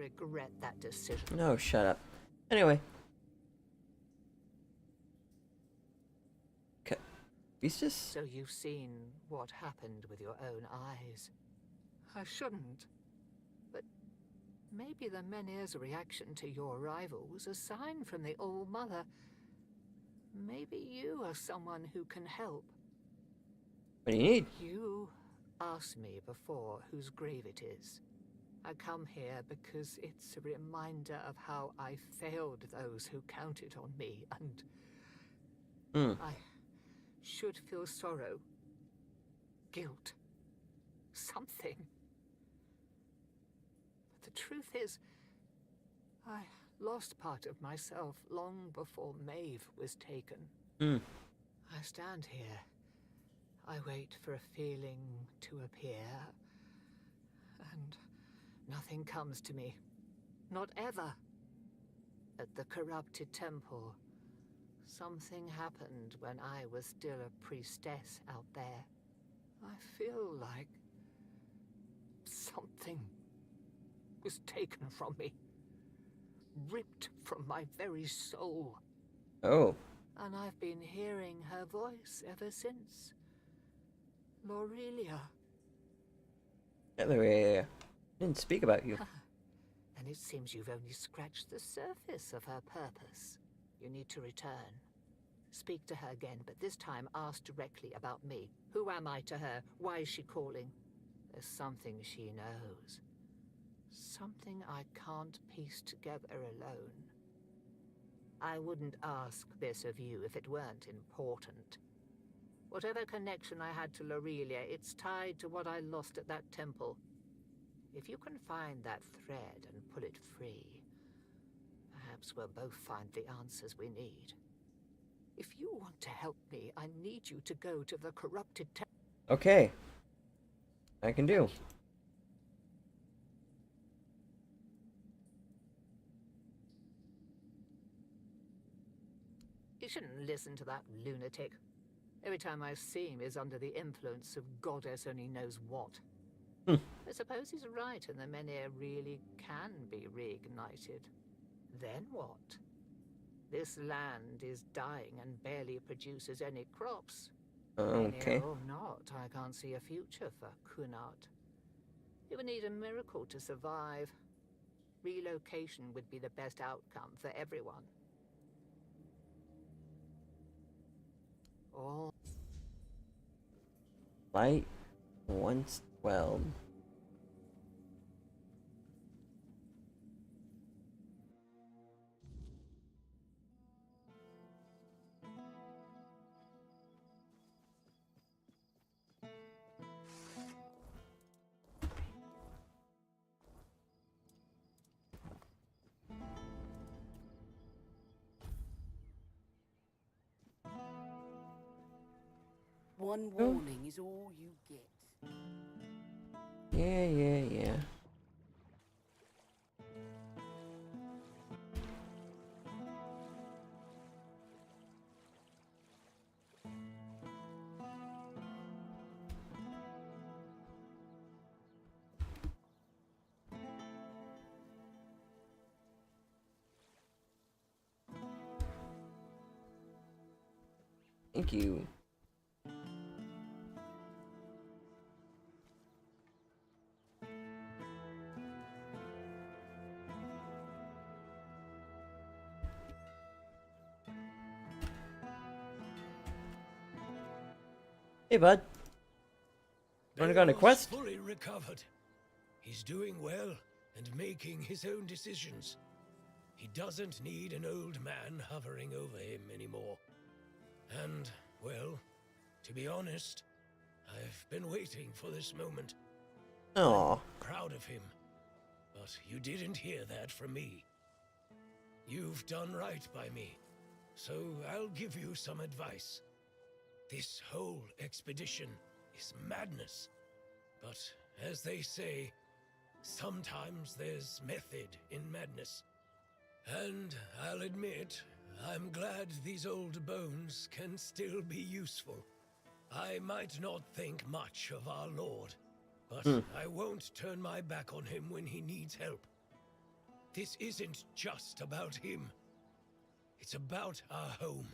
regret that decision. No, shut up. Anyway. Beastus? So you've seen what happened with your own eyes. I shouldn't. But maybe the Menhir's reaction to your arrival was a sign from the All-Mother. Maybe you are someone who can help. What do you need? You asked me before whose grave it is. I come here because it's a reminder of how I failed those who counted on me, and I should feel sorrow, guilt, something. But the truth is, I lost part of myself long before Maeve was taken. I stand here. I wait for a feeling to appear, and nothing comes to me. Not ever. At the corrupted temple, something happened when I was still a priestess out there. I feel like something was taken from me. Ripped from my very soul. Oh. And I've been hearing her voice ever since. Lorelia. Yeah. Didn't speak about you. And it seems you've only scratched the surface of her purpose. You need to return. Speak to her again, but this time ask directly about me. Who am I to her? Why is she calling? There's something she knows. Something I can't piece together alone. I wouldn't ask this of you if it weren't important. Whatever connection I had to Lorelia, it's tied to what I lost at that temple. If you can find that thread and pull it free, perhaps we'll both find the answers we need. If you want to help me, I need you to go to the corrupted temple. Okay. I can do. You shouldn't listen to that lunatic. Every time I see him is under the influence of goddess only knows what. I suppose he's right and the Menhir really can be reignited. Then what? This land is dying and barely produces any crops. Okay. Menhir or not, I can't see a future for Kunart. It would need a miracle to survive. Relocation would be the best outcome for everyone. Oh. Light once quelled. One warning is all you get. Yeah. Thank you. Hey, bud. Wanna go on a quest? Fully recovered. He's doing well and making his own decisions. He doesn't need an old man hovering over him anymore. And, well, to be honest, I've been waiting for this moment. Aww. Proud of him. But you didn't hear that from me. You've done right by me, so I'll give you some advice. This whole expedition is madness. But, as they say, sometimes there's method in madness. And I'll admit, I'm glad these old bones can still be useful. I might not think much of our Lord, but I won't turn my back on him when he needs help. this isn't just about him. It's about our home.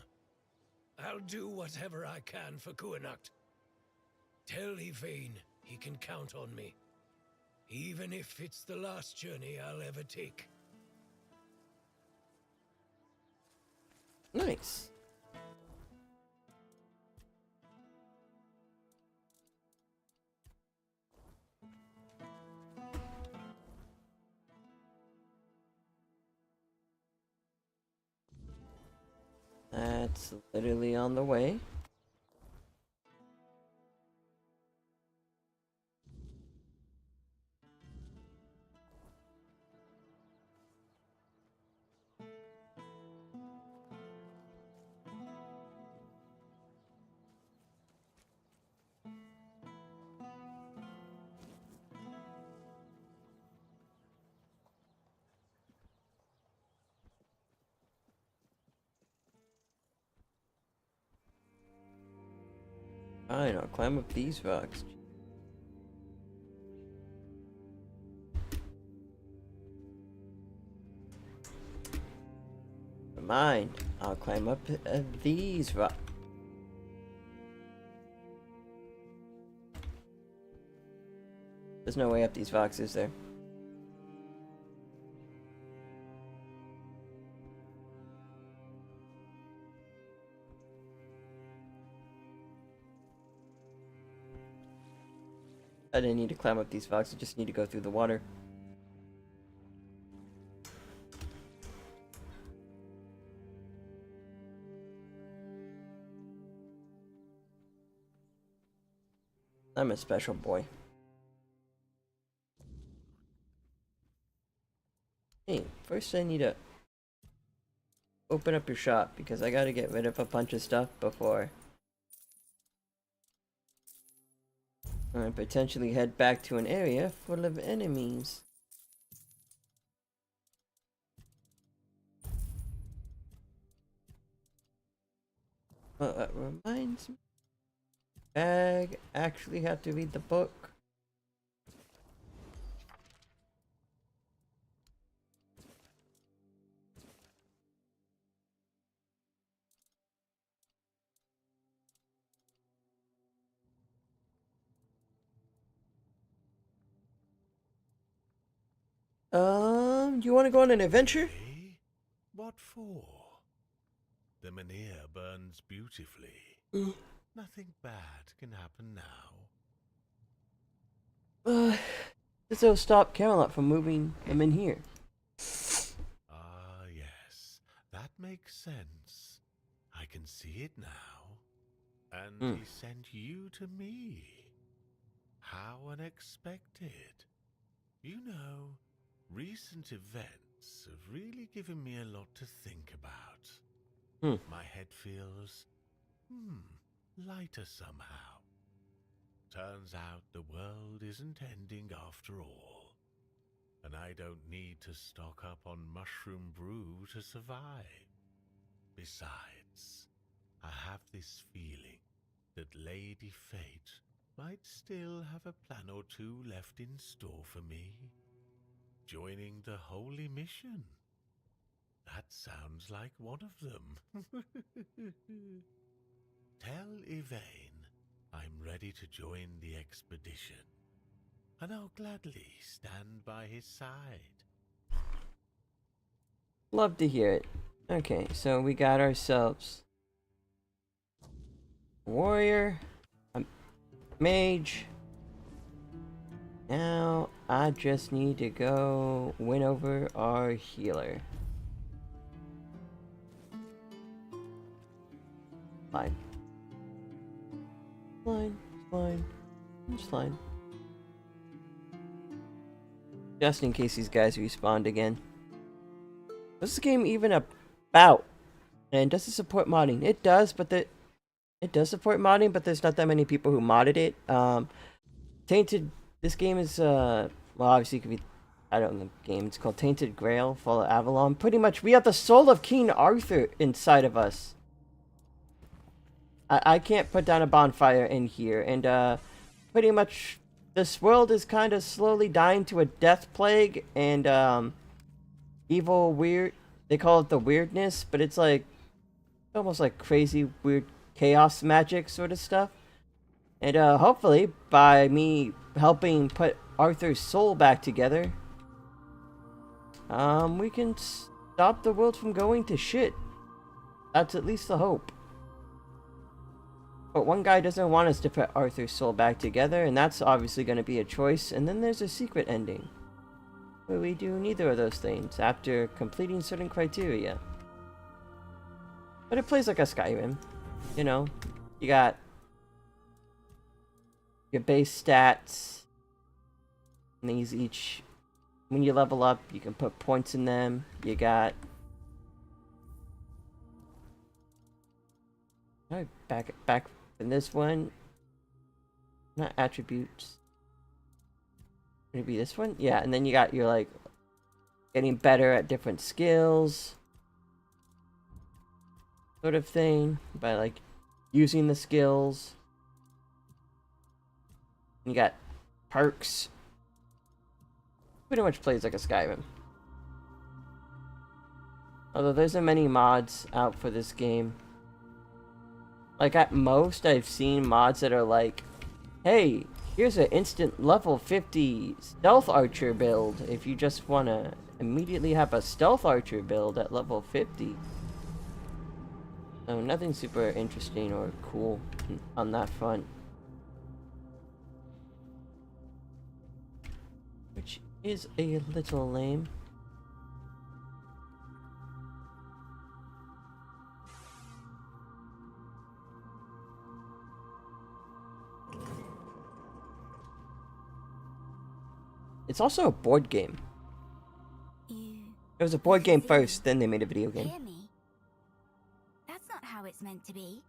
I'll do whatever I can for Kuanacht. Tell Yvain he can count on me, even if it's the last journey I'll ever take. Nice. That's literally on the way. Fine, I'll climb up these rocks. Never mind, I'll climb up these rocks. There's no way up these rocks, is there? I didn't need to climb up these rocks, I just need to go through the water. I'm a special boy. Hey, first I need to open up your shop because I gotta get rid of a bunch of stuff before I potentially head back to an area full of enemies. Well, that reminds me. Bag, actually have to read the book. Do you want to go on an adventure? What for? The Menhir burns beautifully. Nothing bad can happen now. This will stop Camelot from moving them in here. Ah, yes. That makes sense. I can see it now. And he sent you to me. How unexpected. You know, recent events have really given me a lot to think about. My head feels, lighter somehow. Turns out the world isn't ending after all. And I don't need to stock up on mushroom brew to survive. Besides, I have this feeling that Lady Fate might still have a plan or two left in store for me. Joining the Holy Mission. That sounds like one of them. Tell Yvain I'm ready to join the expedition, and I'll gladly stand by his side. Love to hear it. Okay, so we got ourselves a warrior, a mage. Now I just need to go win over our healer. Fine. It's fine. Just in case these guys respawned again. What's this game even about? And does it support modding? It does, but it does support modding, but there's not that many people who modded it. Tainted. This game is well, obviously it could be. I don't know the game. It's called Tainted Grail, Fall of Avalon. Pretty much, we have the soul of King Arthur inside of us. I can't put down a bonfire in here, and pretty much this world is kind of slowly dying to a death plague, and evil, weird. They call it the weirdness, but it's like almost like crazy, weird chaos magic sort of stuff. And hopefully, by me helping put Arthur's soul back together, we can stop the world from going to shit. That's at least the hope. But one guy doesn't want us to put Arthur's soul back together, and that's obviously going to be a choice. And then there's a secret ending, where we do neither of those things after completing certain criteria. But it plays like a Skyrim. You know, you got your base stats, and these each, when you level up, you can put points in them. You got back in this one, not attributes. Maybe this one, yeah. And then you got your like getting better at different skills, sort of thing, by like using the skills. You got perks. Pretty much plays like a Skyrim. Although there's not many mods out for this game. Like at most, I've seen mods that are like, hey, here's an instant level 50 stealth archer build if you just want to immediately have a stealth archer build at level 50. So nothing super interesting or cool on that front. Which is a little lame. It's also a board game. It was a board game first, then they made a video game. Hear me? That's not how it's meant to be.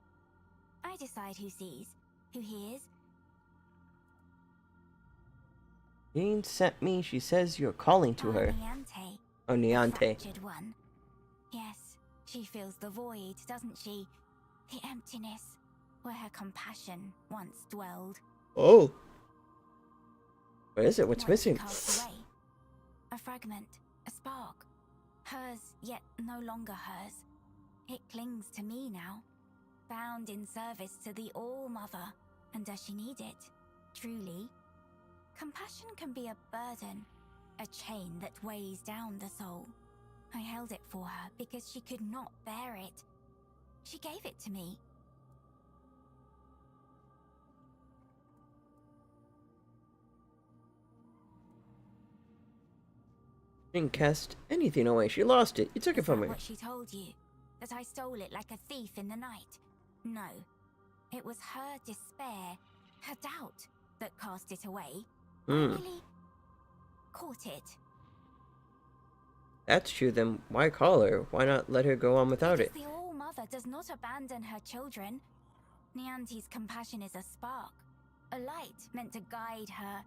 I decide who sees, who hears. Jane sent me. She says you're calling to her. Niante. Oh, Niante. Fractured one. Yes, she feels the void, doesn't she? The emptiness, where her compassion once dwelled. Oh. What is it? What's missing? Cast away. A fragment, a spark. Hers, yet no longer hers. It clings to me now, bound in service to the All-Mother. And does she need it? Truly? Compassion can be a burden, a chain that weighs down the soul. I held it for her because she could not bear it. She gave it to me. Didn't cast anything away. She lost it. You took it from her. What she told you? That I stole it like a thief in the night? No. It was her despair, her doubt, that cast it away. I really caught it. That's true, then why call her? Why not let her go on without it? The All-Mother does not abandon her children. Niante's compassion is a spark, a light meant to guide her.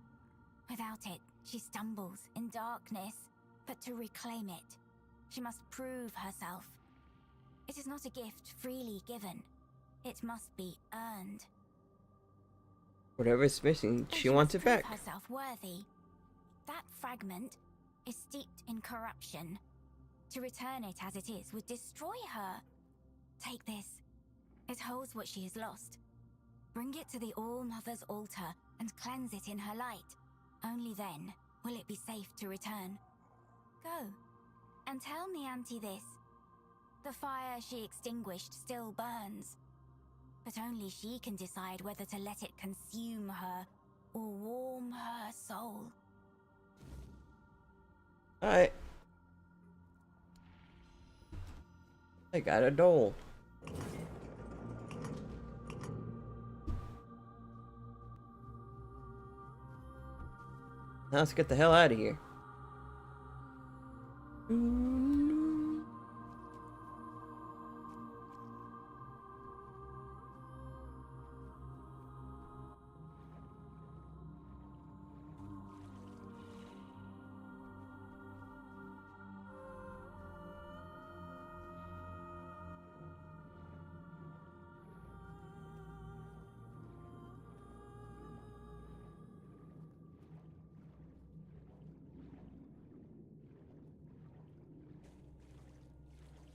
Without it, she stumbles in darkness. But to reclaim it, she must prove herself. It is not a gift freely given. It must be earned. Whatever's missing, she wants it back. Prove herself worthy. That fragment is steeped in corruption. To return it as it is would destroy her. Take this. It holds what she has lost. Bring it to the All-Mother's altar and cleanse it in her light. Only then will it be safe to return. Go, and tell Niante this. The fire she extinguished still burns. But only she can decide whether to let it consume her or warm her soul. Alright. I got a dole. Now let's get the hell out of here.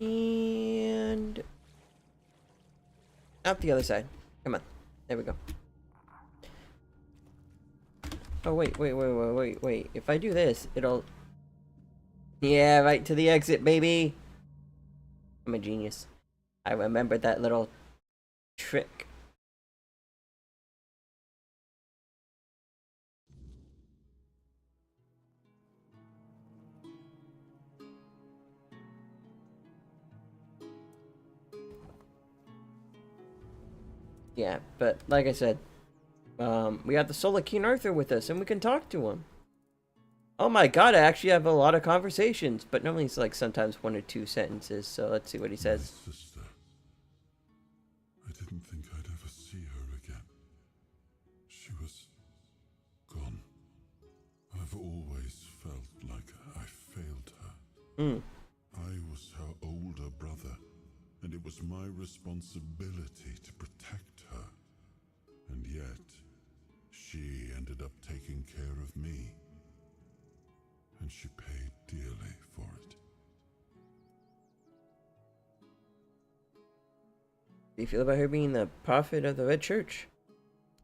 And out the other side. Come on. There we go. Oh, wait. If I do this, it'll... Yeah, right to the exit, baby. I'm a genius. I remembered that little trick. Yeah, but like I said, we have the Solar King Arthur with us, and we can talk to him. Oh my god, I actually have a lot of conversations, but normally it's like sometimes 1 or 2 sentences, so let's see what he says. My sister. I didn't think I'd ever see her again. She was gone. I've always felt like I failed her. I was her older brother, and it was my responsibility to protect her. And yet, she ended up taking care of me. And she paid dearly for it. Do you feel about her being the prophet of the Red Church?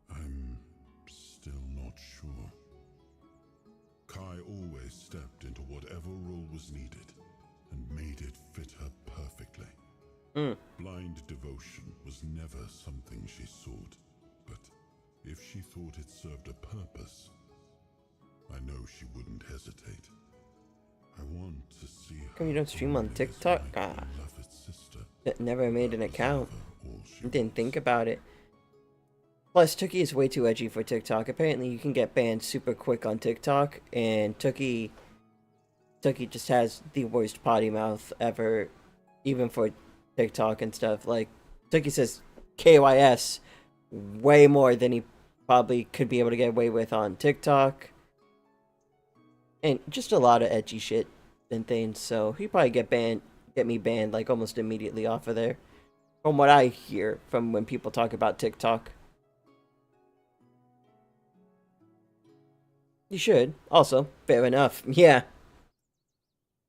I'm still not sure. Kai always stepped into whatever role was needed and made it fit her perfectly. Blind devotion was never something she sought, but if she thought it served a purpose, I know she wouldn't hesitate. I want to see her. How come you don't stream on TikTok? Never made an account. Didn't think about it. Plus, Tookie is way too edgy for TikTok. Apparently, you can get banned super quick on TikTok, and Tookie just has the worst potty mouth ever, even for TikTok and stuff. Like, Tookie says KYS way more than he probably could be able to get away with on TikTok. And just a lot of edgy shit and things, so he'd probably get me banned like almost immediately off of there. From what I hear from when people talk about TikTok. You should. Also, fair enough. Yeah.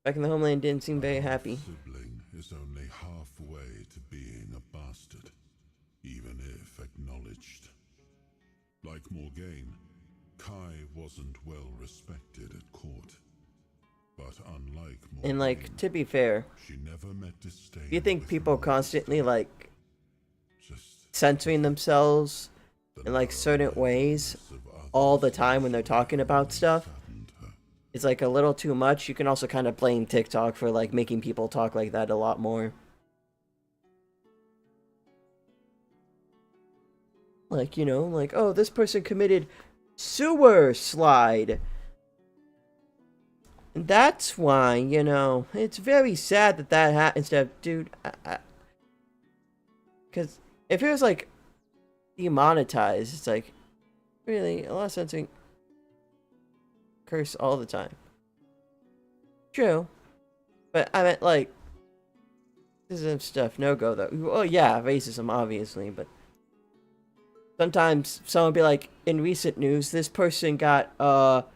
Back in the homeland didn't seem very happy. Sibling is only halfway to being a bastard, even if acknowledged. Like Morgaine, Kai wasn't well respected at court. But unlike Morgaine, And like, to be fair, she never met disdain. you think people constantly like censoring themselves in like certain ways all the time when they're talking about stuff? It's like a little too much. You can also kind of blame TikTok for like making people talk like that a lot more. Like, you know, like, oh, this person committed sewer slide. And that's why, you know, it's very sad that that happened. Instead of, dude, because if it was like demonetized, it's like, really, a lot of censoring curse all the time. True. But I meant like, this is stuff, no go though. Oh yeah, racism obviously, but sometimes someone will be like, in recent news, this person got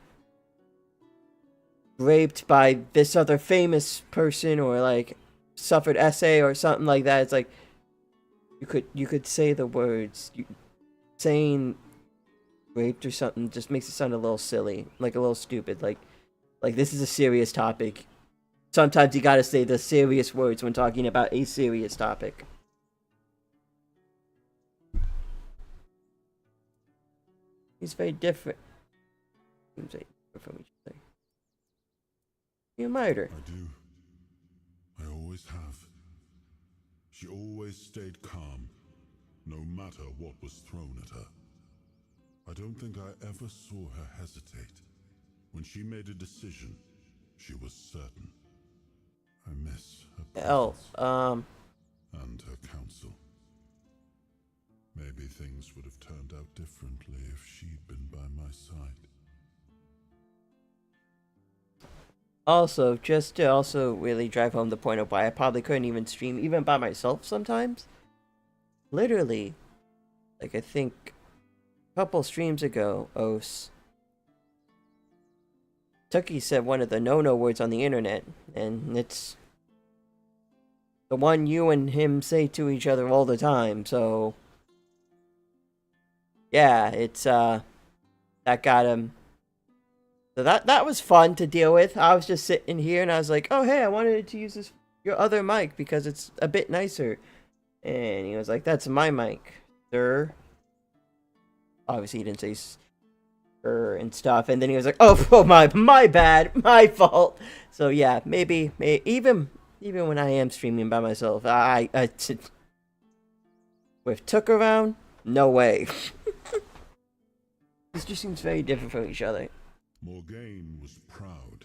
raped by this other famous person, or like suffered SA or something like that. It's like, you could say the words. Saying raped or something just makes it sound a little silly, like a little stupid. Like this is a serious topic. Sometimes you gotta say the serious words when talking about a serious topic. He's very different. Seems very different from each other. You admired her. I do. I always have. She always stayed calm, no matter what was thrown at her. I don't think I ever saw her hesitate. When she made a decision, she was certain. I miss her presence and her counsel. Maybe things would have turned out differently if she'd been by my side. Also, just to also really drive home the point of why I probably couldn't even stream even by myself sometimes. Literally, like I think a couple streams ago, Tookie said one of the no-no words on the internet, and it's the one you and him say to each other all the time. So yeah, it's that got him. So that was fun to deal with. I was just sitting here and I was like, oh hey, I wanted to use your other mic because it's a bit nicer. And he was like, that's my mic, sir. Obviously he didn't say sir and stuff. And then he was like, oh my bad, my fault. So yeah, maybe even when I am streaming by myself, I with Took around, no way. This just seems very different from each other. Morgaine was proud,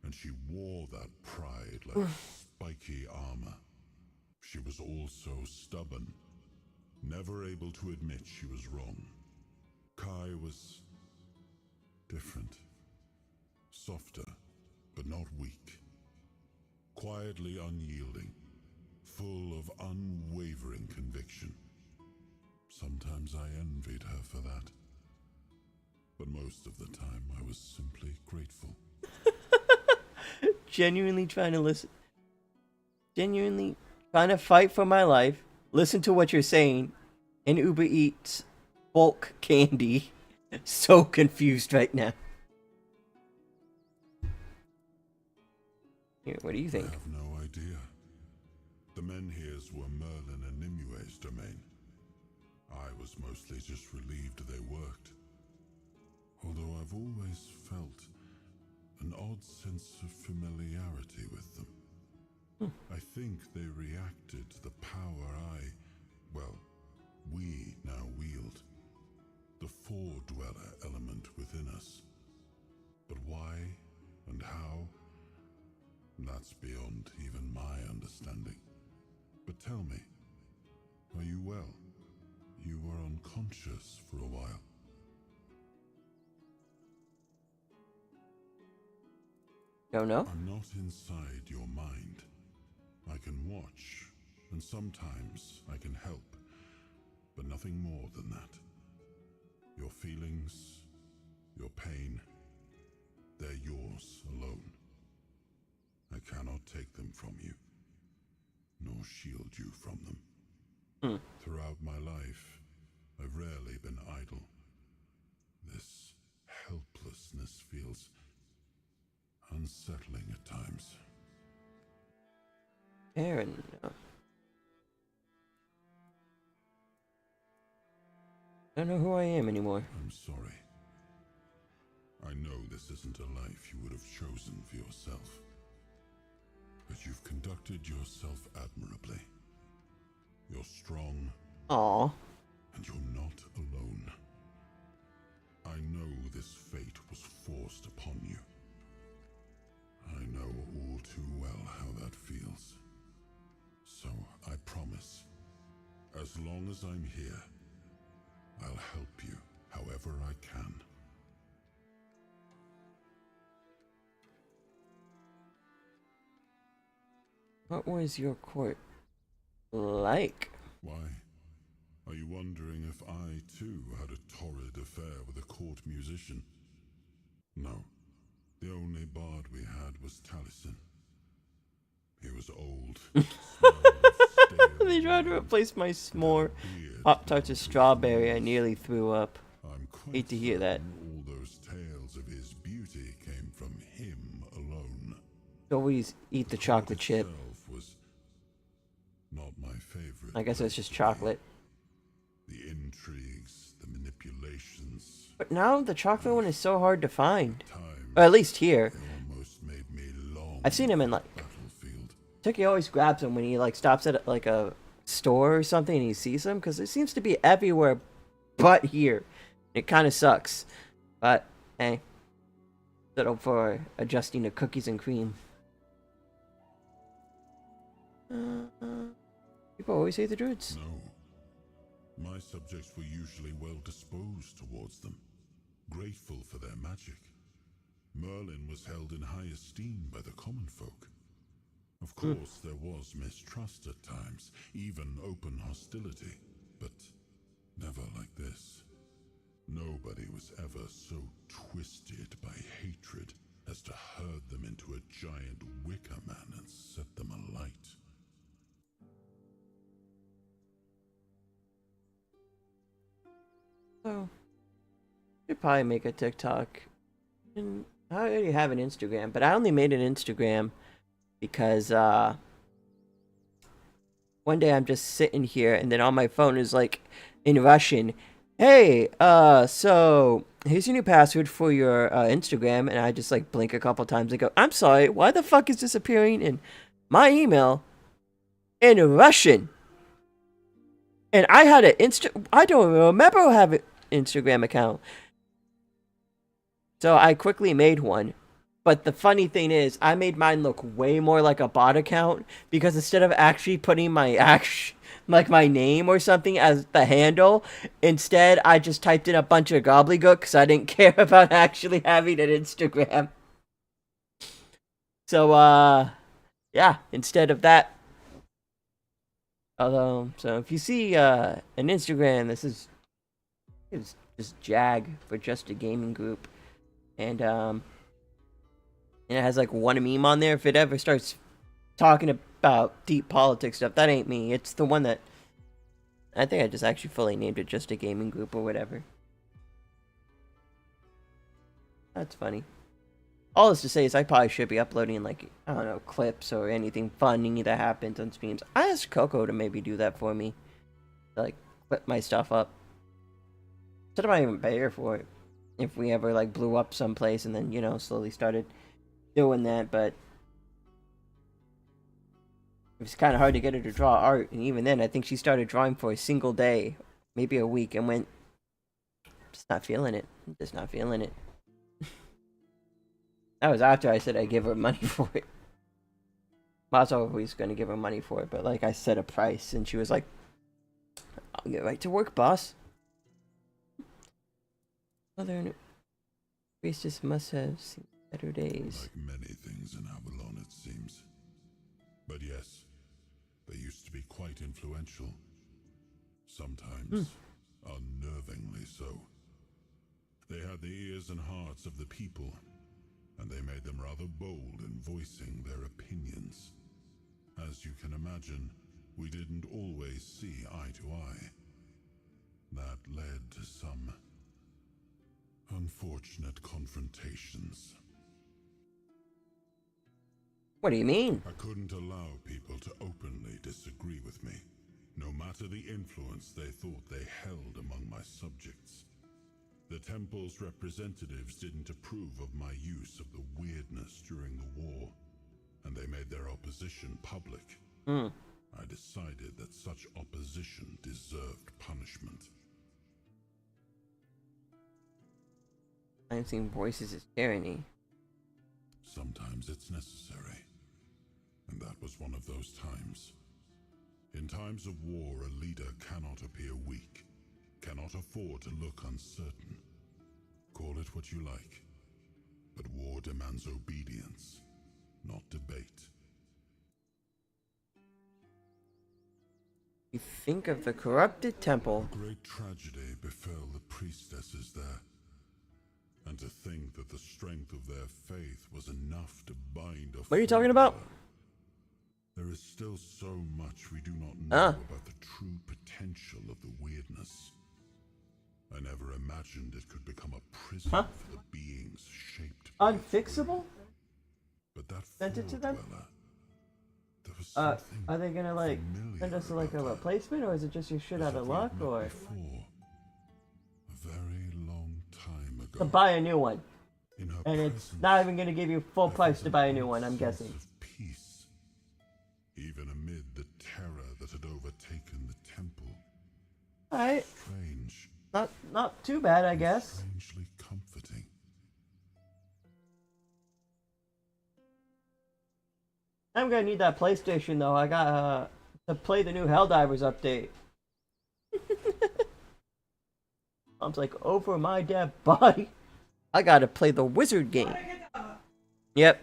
and she wore that pride like spiky armor. She was also stubborn, never able to admit she was wrong. Kai was different, softer, but not weak, quietly unyielding, full of unwavering conviction. Sometimes I envied her for that. But most of the time, I was simply grateful. Genuinely trying to listen. Genuinely trying to fight for my life. Listen to what you're saying. And Uber Eats bulk candy. So confused right now. Here, what do you think? I have no idea. The Menhirs were Merlin and Nimue's domain. I was mostly just relieved they worked. Although I've always felt an odd sense of familiarity with them. I think they reacted to the power we now wield. The Four-Dweller element within us. But why and how? That's beyond even my understanding. But tell me, are you well? You were unconscious for a while. Don't know. I'm not inside your mind. I can watch, and sometimes I can help, but nothing more than that. Your feelings, your pain, they're yours alone. I cannot take them from you, nor shield you from them. Throughout my life, I've rarely been idle. This helplessness feels unsettling at times. Aaron. I don't know who I am anymore. I'm sorry. I know this isn't a life you would have chosen for yourself. But you've conducted yourself admirably. You're strong. Aww. And you're not alone. I know this fate was forced upon you. I know all too well how that feels. So I promise, as long as I'm here, I'll help you however I can. What was your court like? Why? Are you wondering if I, too, had a torrid affair with a court musician? No. The only bard we had was Taliesin. He was old. They tried to replace my s'more Pop-Tarts with strawberry. I nearly threw up. Hate to hear that. All those tales of his beauty came from him alone. Always eat the chocolate chip. Was not my favorite. I guess it's just chocolate. The intrigues, the manipulations. But now the chocolate one is so hard to find. Or at least here. I've seen him in like Tucky always grabs him when he like stops at like a store or something and he sees him because it seems to be everywhere but here. It kind of sucks. But hey, settle for adjusting to cookies and cream. People always hate the druids. No. My subjects were usually well disposed towards them, grateful for their magic. Merlin was held in high esteem by the common folk. Of course, there was mistrust at times, even open hostility, but never like this. Nobody was ever so twisted by hatred as to herd them into a giant wicker man and set them alight. So, should probably make a TikTok. And I already have an Instagram, but I only made an Instagram because one day I'm just sitting here and then on my phone is like in Russian, hey, so here's your new password for your Instagram, and I just like blink a couple times and go, I'm sorry, why the fuck is this appearing in my email in Russian? And I had an I don't remember having an Instagram account. So I quickly made one. But the funny thing is, I made mine look way more like a bot account because instead of actually putting my like my name or something as the handle, instead I just typed in a bunch of gobbledygook because I didn't care about actually having an Instagram. So yeah, instead of that. Although, so if you see an Instagram, this is just Jag for Just a Gaming Group, and it has like one meme on there. If it ever starts talking about deep politics stuff, that ain't me. It's the one that I think I just actually fully named it Just a Gaming Group or whatever. That's funny. All this to say is I probably should be uploading, like, I don't know, clips or anything funny that happens on streams. I asked Coco to maybe do that for me. Like, clip my stuff up. Instead of I even pay her for it. If we ever, like, blew up someplace and then, you know, slowly started doing that, but it was kind of hard to get her to draw art. And even then, I think she started drawing for a single day, maybe a week, and went, just not feeling it. Just not feeling it. That was after I said I'd give her money for it. Well, I was always going to give her money for it, but like I set a price, and she was like, I'll get right to work, boss. Mother priestess must have seen better days. Like many things in Avalon, it seems. But yes, they used to be quite influential. Sometimes, unnervingly so. They had the ears and hearts of the people, and they made them rather bold in voicing their opinions. As you can imagine, we didn't always see eye to eye. That led to some unfortunate confrontations. What do you mean? I couldn't allow people to openly disagree with me, no matter the influence they thought they held among my subjects. The temple's representatives didn't approve of my use of the weirdness during the war, and they made their opposition public. I decided that such opposition deserved punishment. Silencing voices is tyranny. Sometimes it's necessary, and that was one of those times. In times of war, a leader cannot appear weak, cannot afford to look uncertain. Call it what you like, but war demands obedience, not debate. You think of the corrupted temple. A great tragedy befell the priestesses there, and to think that the strength of their faith was enough to bind a What are you talking about? There is still so much we do not know about the true potential of the weirdness. I never imagined it could become a prison for the beings shaped Unfixable? But that sent it to them? There was something are they gonna like send us like a replacement, or is it just your shit out of luck, or a very long time ago. to buy a new one? And it's not even gonna give you full price to buy a new one, I'm guessing. Peace, even amid the terror that had overtaken the temple. Alright. Strange. Not too bad, I guess. Strangely comforting. I'm gonna need that PlayStation though. I got to play the new Helldivers update. Mom's like, over my dead body. I gotta play the wizard game. Yep.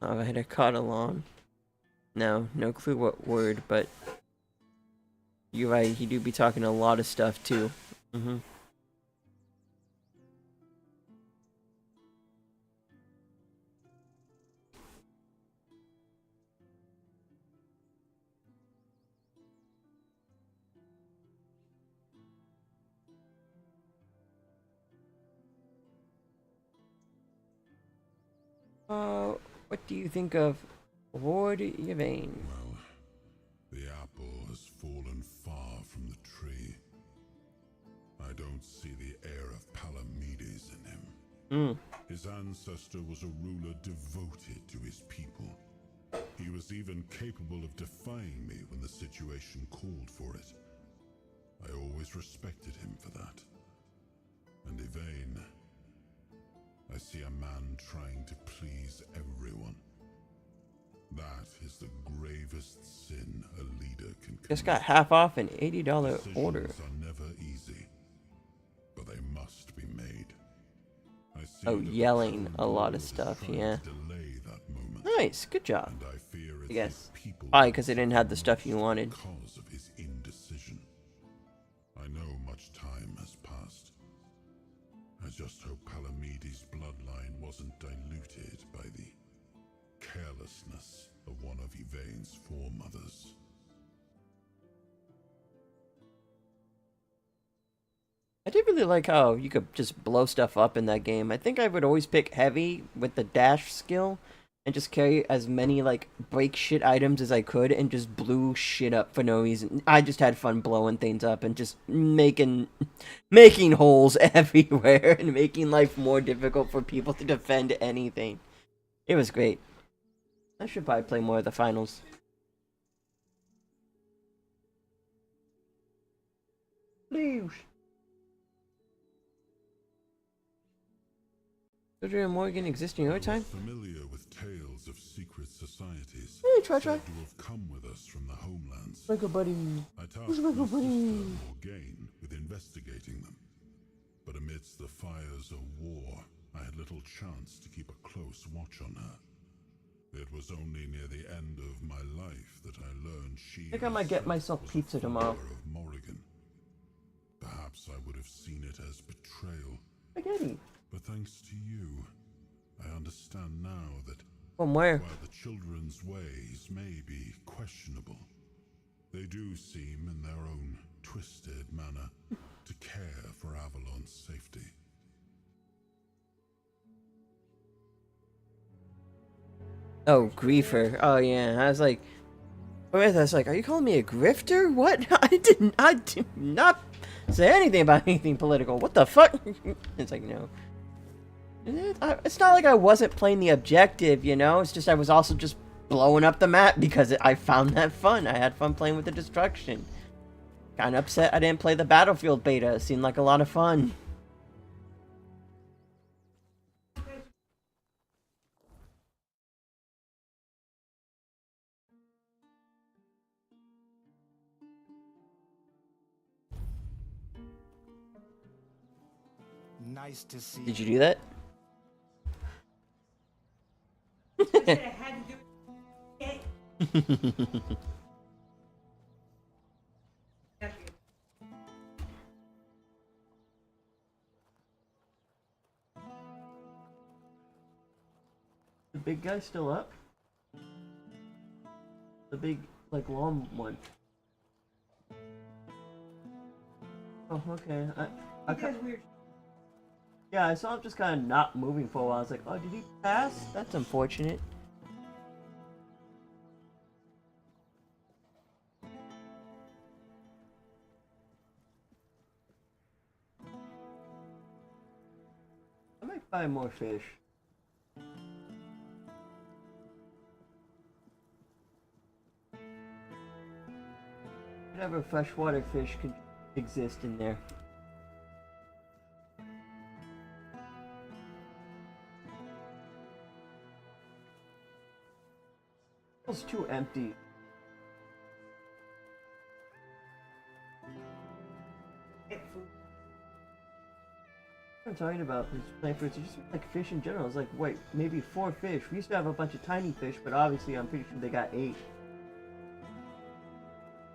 Alright, I caught along. No clue what word, but you're right, he do be talking a lot of stuff too. Mm-hmm. What do you think of Lord Yvain? Well, the apple has fallen far from the tree. I don't see the heir of Palamedes in him. His ancestor was a ruler devoted to his people. He was even capable of defying me when the situation called for it. I always respected him for that. And Yvain, I see a man trying to please everyone. That is the gravest sin a leader can commit. Just got half off an $80 order. Decisions are never easy, but they must be made. I see Oh, that the yelling current a lot lord of is stuff, trying yeah. to delay that moment, Nice, good job. and I fear I it's guess. his people Probably because they didn't have the stuff you wanted. because of his indecision. I know much time has passed. I just hope Palamedes' bloodline wasn't diluted by the carelessness of one of Yvain's foremothers. I did really like how you could just blow stuff up in that game. I think I would always pick heavy with the dash skill and just carry as many like break shit items as I could and just blew shit up for no reason. I just had fun blowing things up and just making holes everywhere and making life more difficult for people to defend anything. It was great. I should probably play more of the finals. Please. Surgery and Morgan exist in your time? Familiar with tales of secret societies. Hey, try. Said to have come with us from the homelands. Like a buddy. I tasked my sister Morgaine with investigating them. But amidst the fires of war, I had little chance to keep a close watch on her. It was only near the end of my life that I learned she I think I might get myself pizza tomorrow. of Morrigan. Perhaps I would have seen it as betrayal. Spaghetti. But thanks to you, I understand now that From where? while the children's ways may be questionable, they do seem in their own twisted manner to care for Avalon's safety. Oh, griefer. Oh yeah, I was like, are you calling me a grifter? What? I did not say anything about anything political. What the fuck? It's like, no. It's not like I wasn't playing the objective, you know? It's just I was also just blowing up the map because I found that fun. I had fun playing with the destruction. Kinda upset I didn't play the Battlefield beta. It seemed like a lot of fun. Nice to see Did you do that? The big guy's still up? The big, like, long one. Oh, okay. Yeah, I saw him just kind of not moving for a while. I was like, oh, did he pass? That's unfortunate. I might buy more fish. Whatever freshwater fish could exist in there. It's too empty. I'm talking about this plant fruits, it's just like fish in general. It's like, wait, maybe 4 fish. We used to have a bunch of tiny fish, but obviously I'm pretty sure they got 8.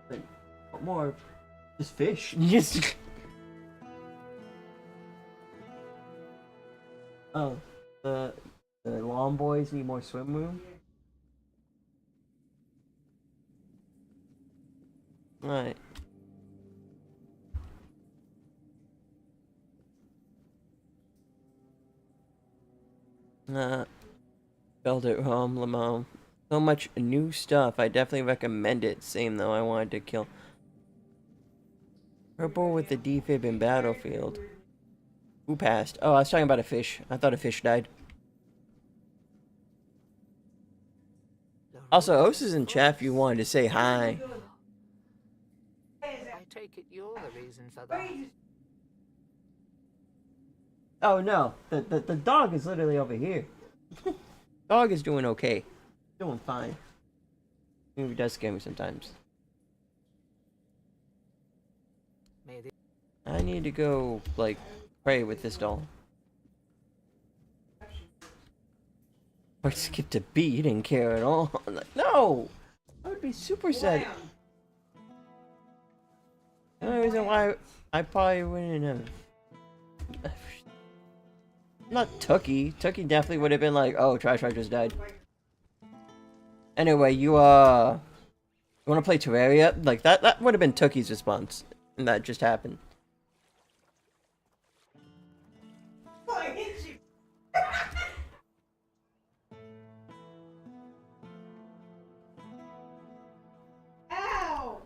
Like, what more? Just fish. Just Oh, the lawn boys need more swim room? Right. Nah. Spelled it wrong, Lamont. So much new stuff. I definitely recommend it. Same though, I wanted to kill. Purple with the defib in Battlefield. Who passed? Oh, I was talking about a fish. I thought a fish died. Also, Os is in chat if you wanted to say hi. I take it you're the reason for that. Oh no, the dog is literally over here. Dog is doing okay. Doing fine. Maybe does scare me sometimes. Maybe. I need to go, like, pray with this doll. Or skipped a beat, you didn't care at all. I'm like, no! I would be super sad. The only reason why I probably wouldn't have... Not Tookie. Tookie definitely would have been like, oh, Trash just died. Anyway, you wanna play Terraria? Like, that would have been Tookie's response. And that just happened. Ow!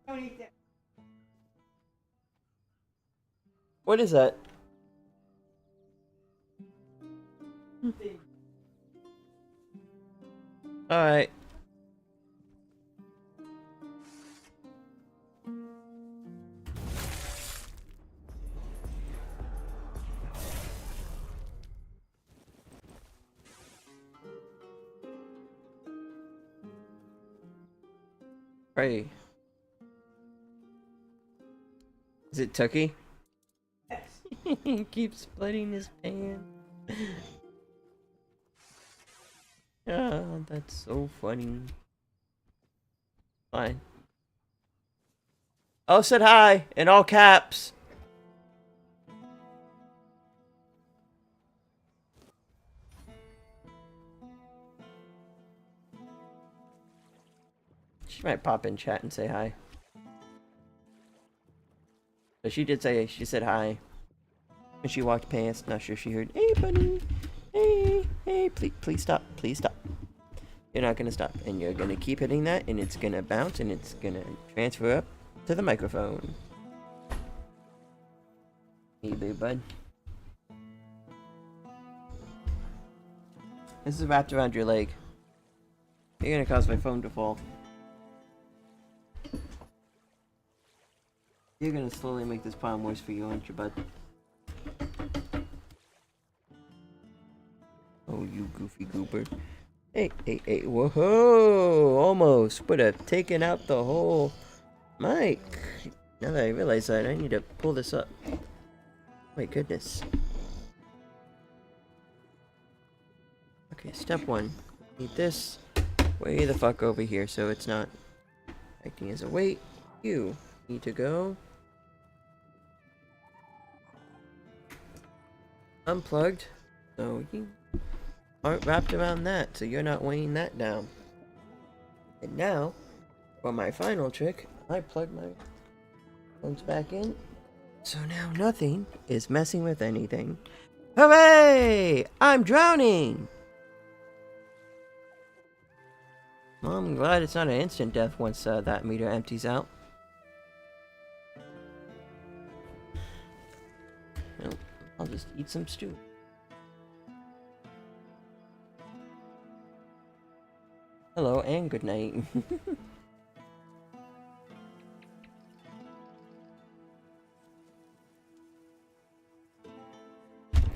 Don't eat that. What is that? Alright. Pray. Is it Tookie? Yes. He keeps splitting his pants. Oh, that's so funny. Fine. Oh, said hi in all caps. She might pop in chat and say hi. But she did say, she said hi. And she walked past, not sure she heard, hey buddy, hey, please stop, please stop. You're not gonna stop, and you're gonna keep hitting that, and it's gonna bounce, and it's gonna transfer up to the microphone. Hey there, bud. This is wrapped around your leg. You're gonna cause my phone to fall. You're gonna slowly make this problem worse for you, aren't you, bud? Oh, you goofy goober. Hey, whoa, almost would have taken out the whole mic. Now that I realize that, I need to pull this up. My goodness. Okay, step one. Need this way the fuck over here so it's not acting as a weight. You need to go unplugged. So you aren't wrapped around that, so you're not weighing that down. And now, for my final trick, I plug my phones back in. So now nothing is messing with anything. Hooray! I'm drowning! Well, I'm glad it's not an instant death once that meter empties out. Well, I'll just eat some stew. Hello and good night.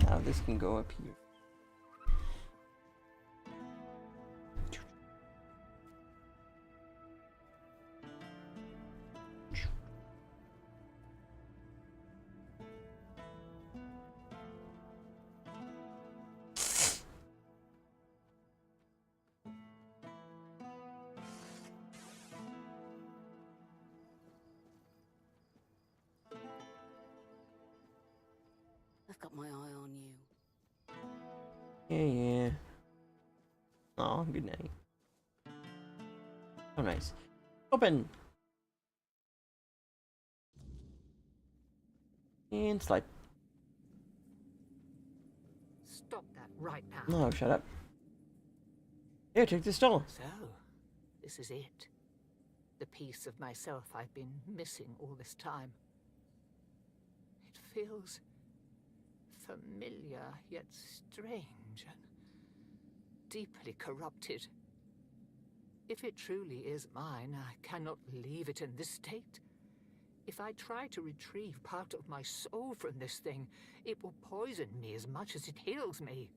Now this can go up here. I've got my eye on you. Yeah. Oh, good night. Oh, nice. Open. And slide. Stop that right now. No, shut up. Here, take this stone. So, this is it. The piece of myself I've been missing all this time. It feels familiar, yet strange and deeply corrupted. If it truly is mine, I cannot leave it in this state. If I try to retrieve part of my soul from this thing, it will poison me as much as it heals me.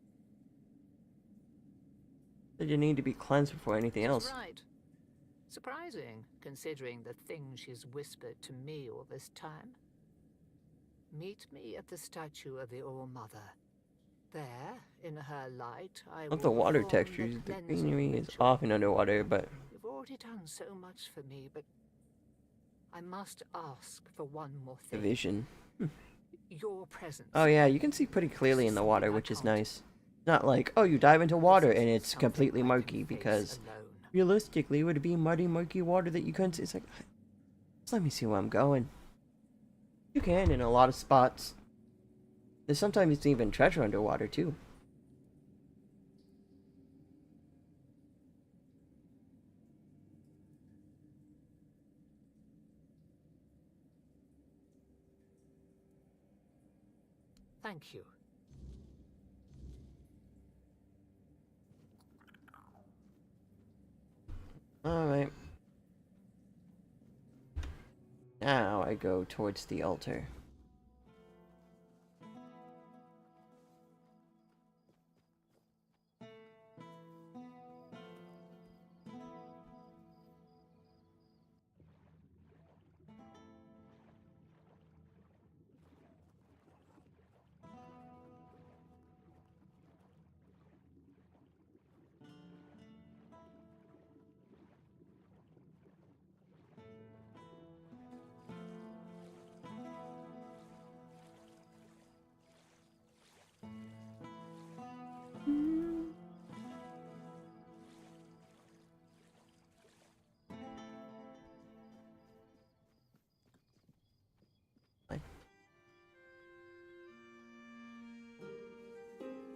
Said you need to be cleansed before anything else. That's right. Surprising, considering the things she's whispered to me all this time. Meet me at the statue of the All-Mother. There, in her light, I Of the will water perform textures, the cleansing greenery is ritual. often underwater, but You've already done so much for me, but I must ask for one more the thing. vision. Your presence. Oh yeah, you can see pretty clearly in the water, which is nice. Not like, oh, you dive into water and it's completely murky, because realistically, would it be muddy, murky water that you couldn't see? It's like, just let me see where I'm going. You can in a lot of spots. There's sometimes even treasure underwater too. Thank you. Alright. Now I go towards the altar.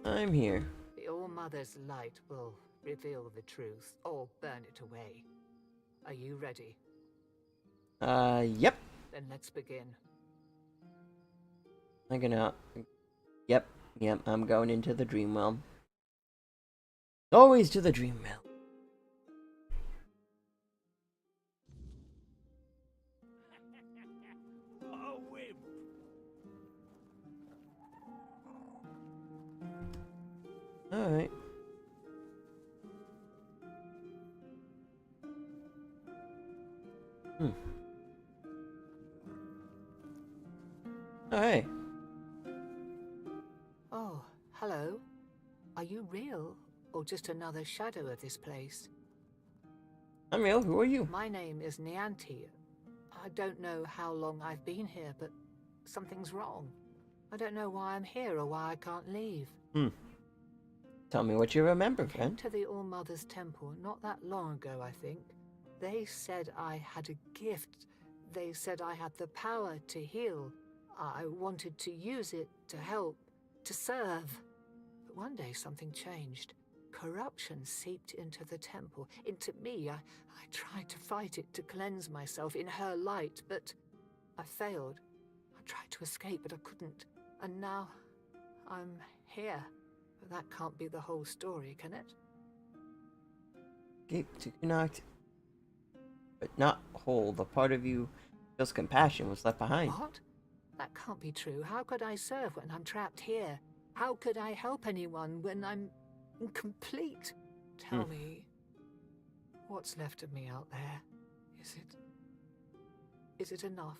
I'm here. The All-Mother's light will reveal the truth, or burn it away. Are you ready? Yep. Then let's begin. I'm gonna... Yep, I'm going into the dream realm. Always to the dream realm. Alright. Alright. Oh, hello. Are you real, or just another shadow of this place? I'm real. Who are you? My name is Nianti. I don't know how long I've been here, but something's wrong. I don't know why I'm here or why I can't leave. Tell me what you remember, friend. To the All-Mother's temple not that long ago, I think. They said I had a gift. They said I had the power to heal. I wanted to use it to help, to serve. But one day something changed. Corruption seeped into the temple, into me. I tried to fight it, to cleanse myself in her light, but I failed. I tried to escape, but I couldn't. And now I'm here. But that can't be the whole story, can it? Escape to connect, but not whole. The part of you feels compassion was left behind. What? That can't be true. How could I serve when I'm trapped here? How could I help anyone when I'm incomplete? Tell me, what's left of me out there? Is it enough?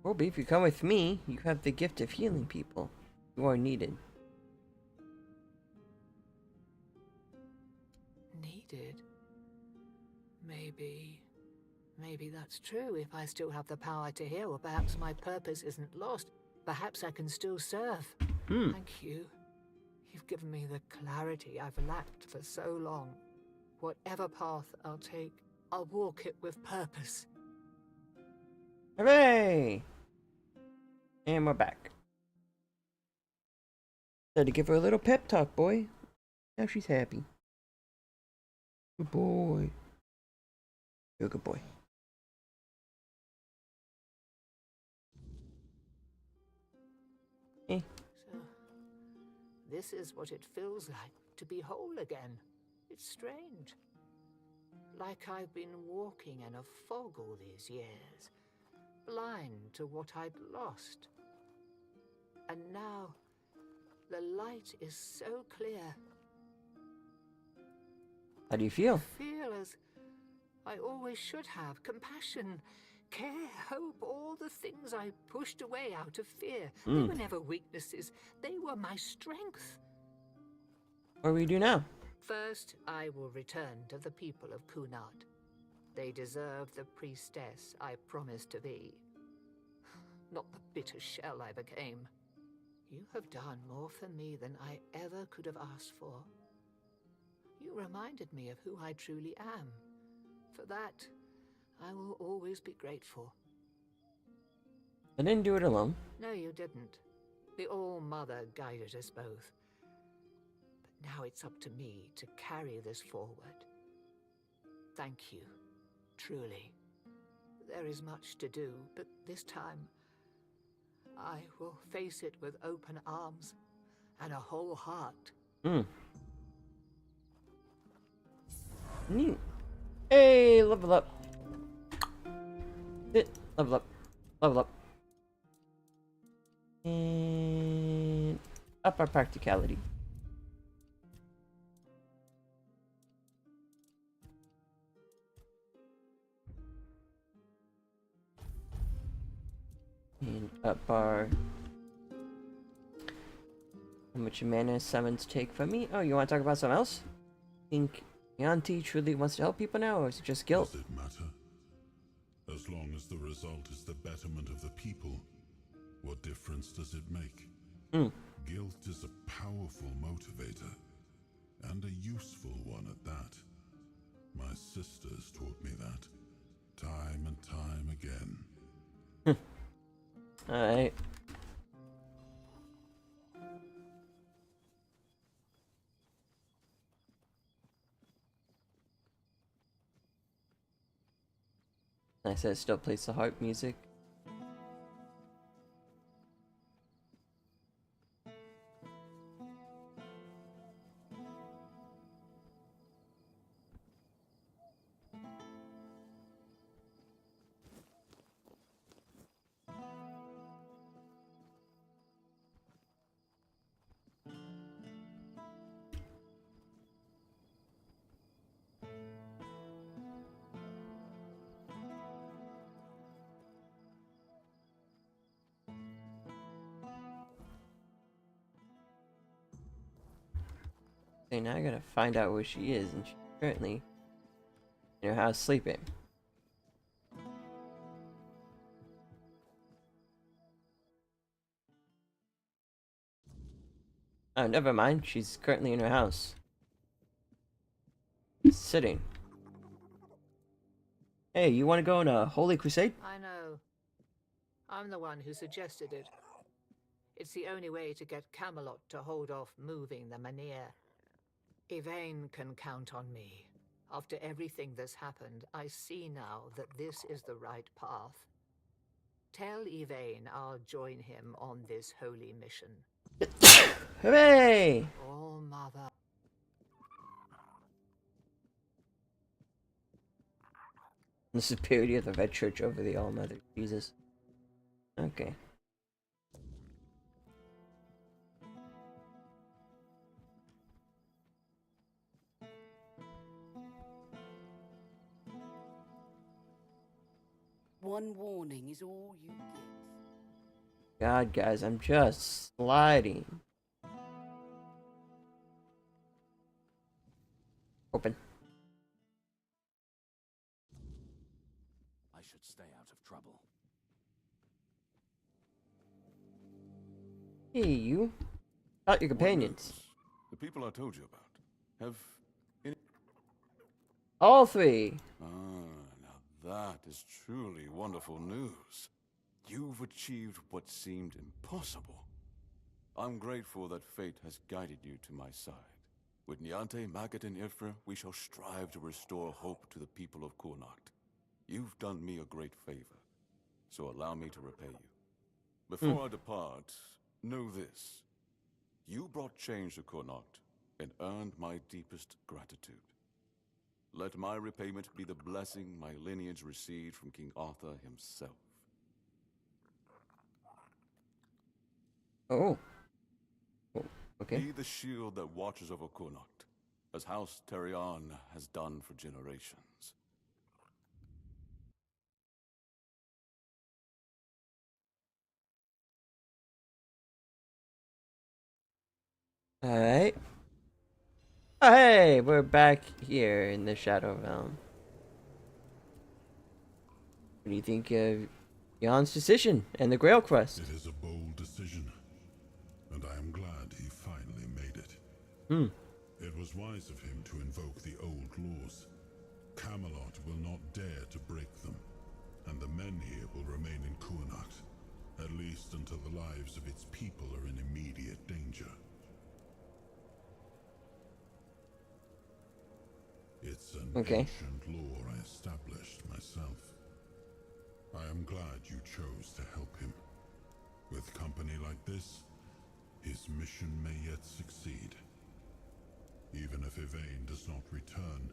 Roby, if you come with me, you have the gift of healing people. You are needed. Needed? Maybe that's true if I still have the power to heal, or perhaps my purpose isn't lost. Perhaps I can still serve. Thank you. You've given me the clarity I've lacked for so long. Whatever path I'll take, I'll walk it with purpose. Hooray! And we're back. Had to give her a little pep talk, boy. Now she's happy. Good boy. You're a good boy. So, this is what it feels like to be whole again. It's strange. Like I've been walking in a fog all these years, blind to what I'd lost. And now, the light is so clear. How do you feel? I feel as I always should have. Compassion, care, hope, all the things I pushed away out of fear. They were never weaknesses. They were my strength. What do we do now? First, I will return to the people of Kunad. They deserve the priestess I promised to be. Not the bitter shell I became. You have done more for me than I ever could have asked for. You reminded me of who I truly am. For that, I will always be grateful. I didn't do it alone. No, you didn't. The All-Mother guided us both. But now it's up to me to carry this forward. Thank you, truly. There is much to do, but this time, I will face it with open arms and a whole heart. Neat. Hey, level up. Level up. Level up. And up our practicality. And up our... How much mana summons take from me? Oh, you want to talk about something else? Think Yanti truly wants to help people now, or is it just guilt? Does it matter? As long as the result is the betterment of the people, what difference does it make? Guilt is a powerful motivator, and a useful one at that. My sisters taught me that, time and time again. Alright. Nice that it still plays the harp music. Okay, now I gotta find out where she is, and she's currently in her house sleeping. Oh, never mind. She's currently in her house. Sitting. Hey, you want to go on a holy crusade? I know. I'm the one who suggested it. It's the only way to get Camelot to hold off moving the Manir. Yvain can count on me. After everything that's happened, I see now that this is the right path. Tell Yvain I'll join him on this holy mission. Hooray! All-Mother. The superiority of the Red Church over the All-Mother. Jesus. Okay. One warning is all you get. God, guys, I'm just sliding. Open. I should stay out of trouble. Hey, you. Not your companions. people I told you about, have any... All three. Now that is truly wonderful news. You've achieved what seemed impossible. I'm grateful that fate has guided you to my side. With Niante, Magat, and Ifra, we shall strive to restore hope to the people of Kurnocht. You've done me a great favor, so allow me to repay you. Before I depart, know this. You brought change to Kurnocht and earned my deepest gratitude. Let my repayment be the blessing my lineage received from King Arthur himself. Oh. Okay. Be the shield that watches over Kurnocht, as House Terion has done for generations. Alright. Oh, hey, we're back here in the Shadow Realm. What do you think of Jan's decision and the Grail quest? It is a bold decision, and I am glad he finally made it. It was wise of him to invoke the old laws. Camelot will not dare to break them, and the men here will remain in Kurnocht, at least until the lives of its people are in immediate danger. It's an ancient law I established myself. I am glad you chose to help him. With company like this, his mission may yet succeed. Even if Yvain does not return,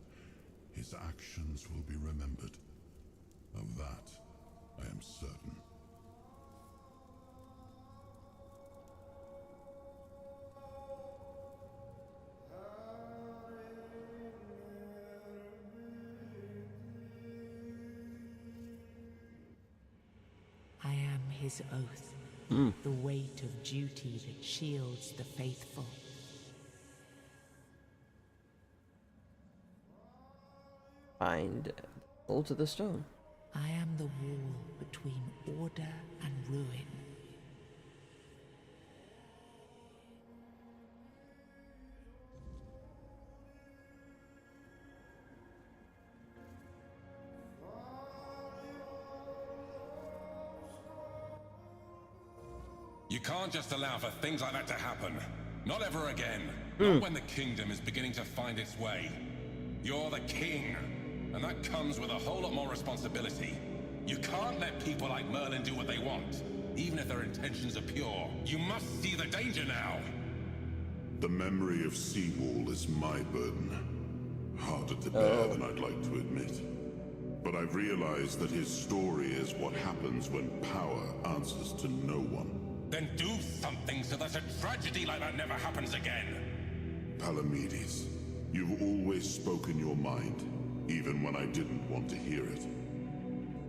his actions will be remembered. Of that, I am certain. I am his oath, the weight of duty that shields the faithful. Find hold to the stone. I am the wall between order and ruin. You can't just allow for things like that to happen. Not ever again. Not when the kingdom is beginning to find its way. You're the king, and that comes with a whole lot more responsibility. You can't let people like Merlin do what they want, even if their intentions are pure. You must see the danger now. The memory of Seawall is my burden. Harder to bear than I'd like to admit. But I've realized that his story is what happens when power answers to no one. Then do something so that a tragedy like that never happens again. Palamedes, you've always spoken your mind, even when I didn't want to hear it.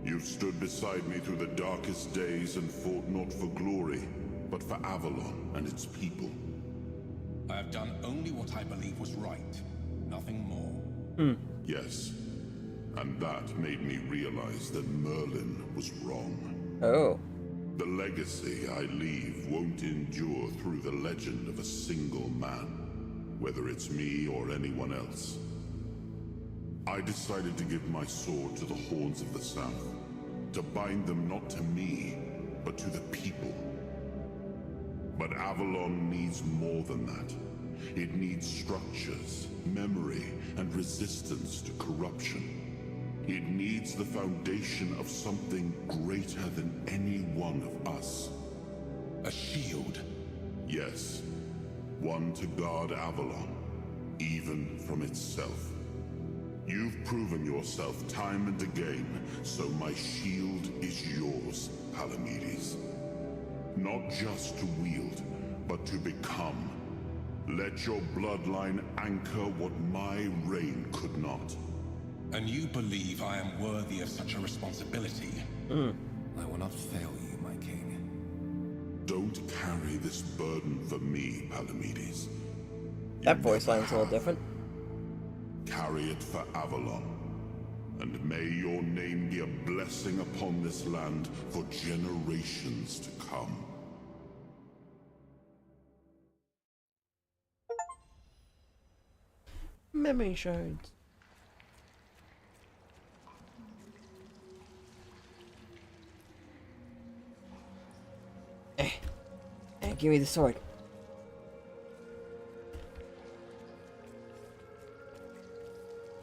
You've stood beside me through the darkest days and fought not for glory, but for Avalon and its people. I have done only what I believe was right, nothing more. Yes, and that made me realize that Merlin was wrong. Oh. The legacy I leave won't endure through the legend of a single man, whether it's me or anyone else. I decided to give my sword to the Horns of the South, to bind them not to me, but to the people. But Avalon needs more than that. It needs structures, memory, and resistance to corruption. It needs the foundation of something greater than any one of us. A shield? Yes. One to guard Avalon, even from itself. You've proven yourself time and again, so my shield is yours, Palamedes. Not just to wield, but to become. Let your bloodline anchor what my reign could not. And you believe I am worthy of such a responsibility? I will not fail you, my king. Don't carry this burden for me, Palamedes. That voice line's a little different. Carry it for Avalon. And may your name be a blessing upon this land for generations to come. Memory shards. Give me the sword.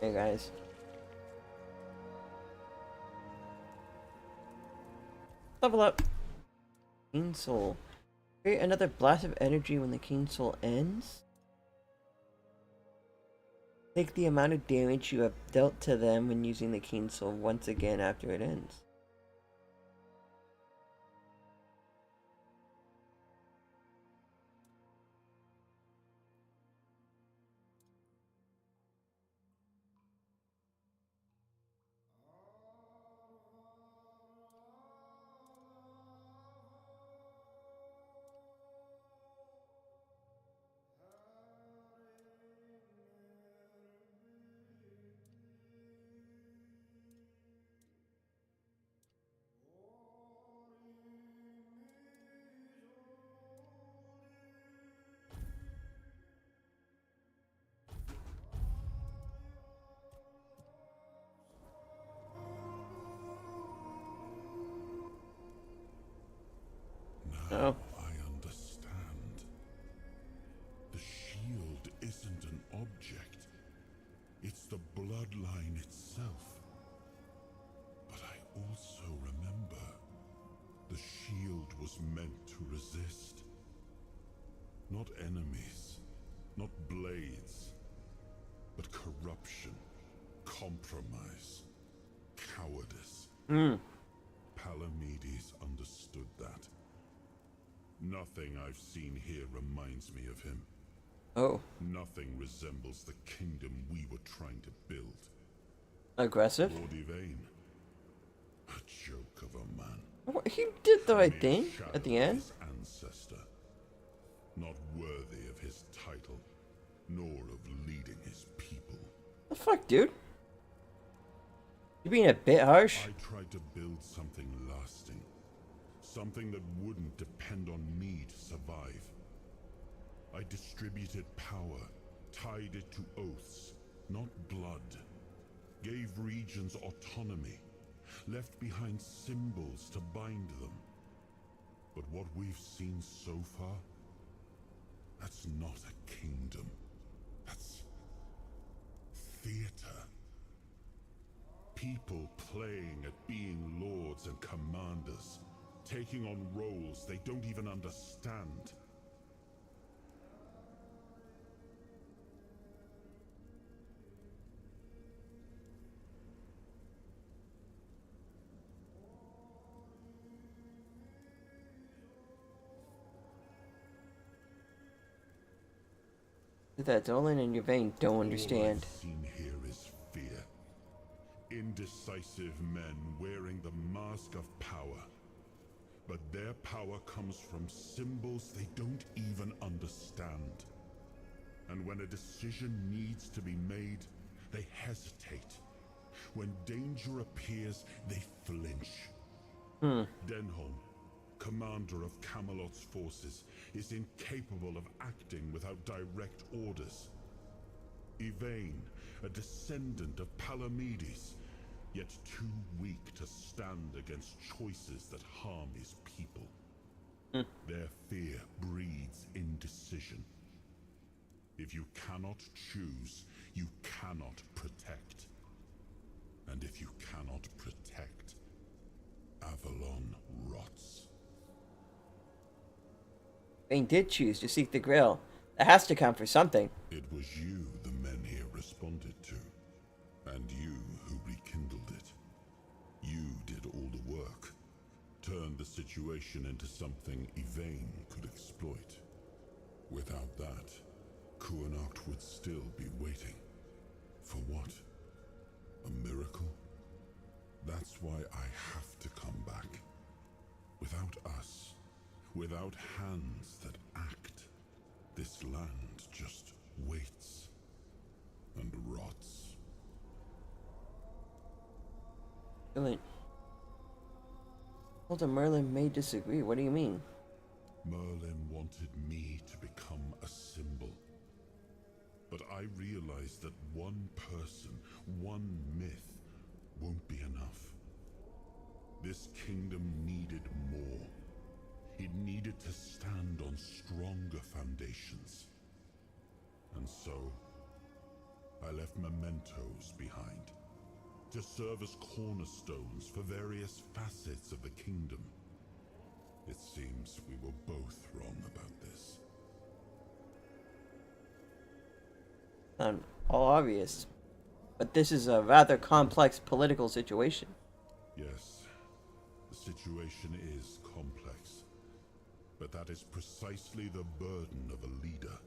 Hey guys. Level up. Keen Soul. Create another blast of energy when the Keen Soul ends. Take the amount of damage you have dealt to them when using the Keen Soul once again after it ends. Now I understand. The shield isn't an object. It's the bloodline itself. But I also remember the shield was meant to resist. Not enemies, not blades, but corruption, compromise, cowardice. Palamedes understood that. Nothing I've seen here reminds me of him. Oh. Nothing resembles the kingdom we were trying to build. Aggressive? Lord Yvain, a joke of a man. What, he did the right thing at the end. His ancestor, not worthy of his title, nor of leading his people. The fuck, dude? You're being a bit harsh. I tried to build something lasting. Something that wouldn't depend on me to survive. I distributed power, tied it to oaths, not blood. Gave regions autonomy, left behind symbols to bind them. But what we've seen so far, that's not a kingdom. That's theater. People playing at being lords and commanders, taking on roles they don't even understand. That Dolan and Yvain don't understand. All I've seen here is fear. Indecisive men wearing the mask of power. But their power comes from symbols they don't even understand. And when a decision needs to be made, they hesitate. When danger appears, they flinch. Denholm, commander of Camelot's forces, is incapable of acting without direct orders. Yvain, a descendant of Palamedes, yet too weak to stand against choices that harm his people. Their fear breeds indecision. If you cannot choose, you cannot protect. And if you cannot protect, Avalon rots. Yvain did choose to seek the Grail. That has to count for something. It was you the men here responded to, and you who rekindled it. You did all the work, turned the situation into something Yvain could exploit. Without that, Kuanacht would still be waiting. For what? A miracle? That's why I have to come back. Without us, without hands that act, this land just waits and rots. Brilliant. Hold on, Merlin may disagree. What do you mean? Merlin wanted me to become a symbol. But I realized that one person, one myth, won't be enough. This kingdom needed more. It needed to stand on stronger foundations. And so, I left mementos behind, to serve as cornerstones for various facets of the kingdom. It seems we were both wrong about this. All obvious. But this is a rather complex political situation. Yes, the situation is complex. But that is precisely the burden of a leader.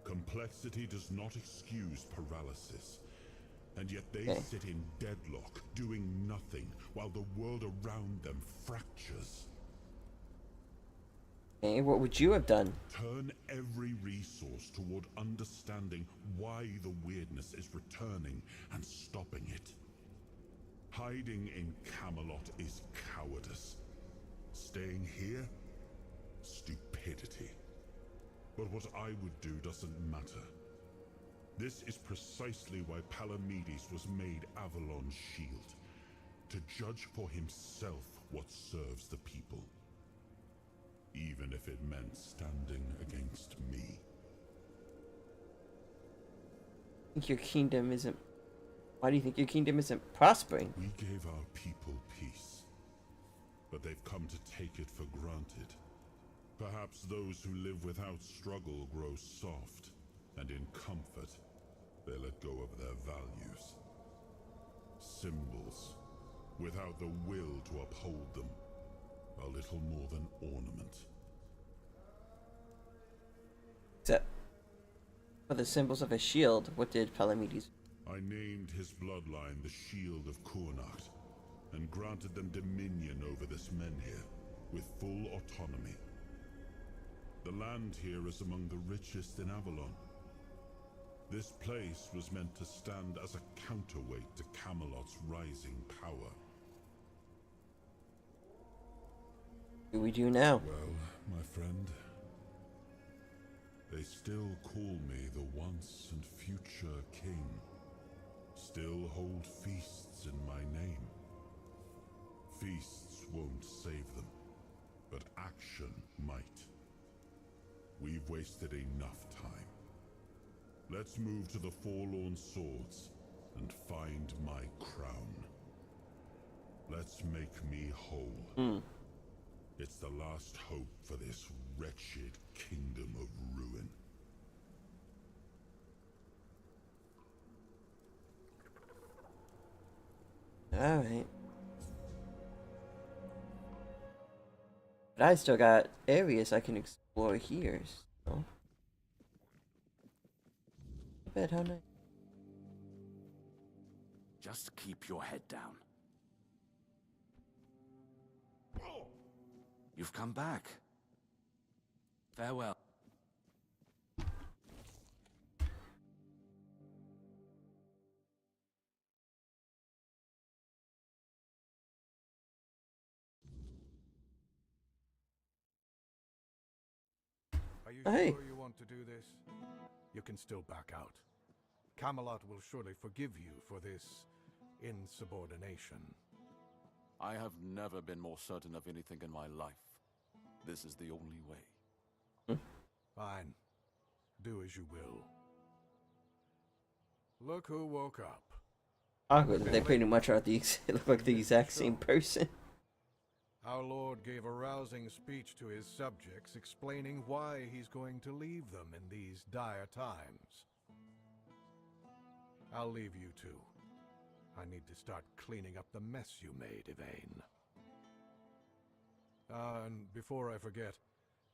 Complexity does not excuse paralysis. And yet they sit in deadlock, doing nothing, while the world around them fractures. Okay, what would you have done? Turn every resource toward understanding why the weirdness is returning and stopping it. Hiding in Camelot is cowardice. Staying here? Stupidity. But what I would do doesn't matter. This is precisely why Palamedes was made Avalon's shield. To judge for himself what serves the people. Even if it meant standing against me. Think your kingdom isn't... Why do you think your kingdom isn't prospering? We gave our people peace. But they've come to take it for granted. Perhaps those who live without struggle grow soft, and in comfort, they let go of their values. Symbols, without the will to uphold them, are little more than ornament. Except for the symbols of a shield, what did Palamedes? I named his bloodline the Shield of Kurnacht, and granted them dominion over this menhir, with full autonomy. The land here is among the richest in Avalon. This place was meant to stand as a counterweight to Camelot's rising power. What do we do now? Well, my friend, they still call me the once and future king. Still hold feasts in my name. Feasts won't save them, but action might. We've wasted enough time. Let's move to the Forlorn Swords and find my crown. Let's make me whole. It's the last hope for this wretched kingdom of ruin. Alright. But I still got areas I can explore here, so... I bet how nice. Just keep your head down. You've come back. Farewell. Are you Hey. sure you want to do this? You can still back out. Camelot will surely forgive you for this insubordination. I have never been more certain of anything in my life. This is the only way. Fine. Do as you will. Look who woke up. Awkward that they pretty much are look like the exact same person. Our Lord gave a rousing speech to his subjects explaining why he's going to leave them in these dire times. I'll leave you two. I need to start cleaning up the mess you made, Yvain. And before I forget,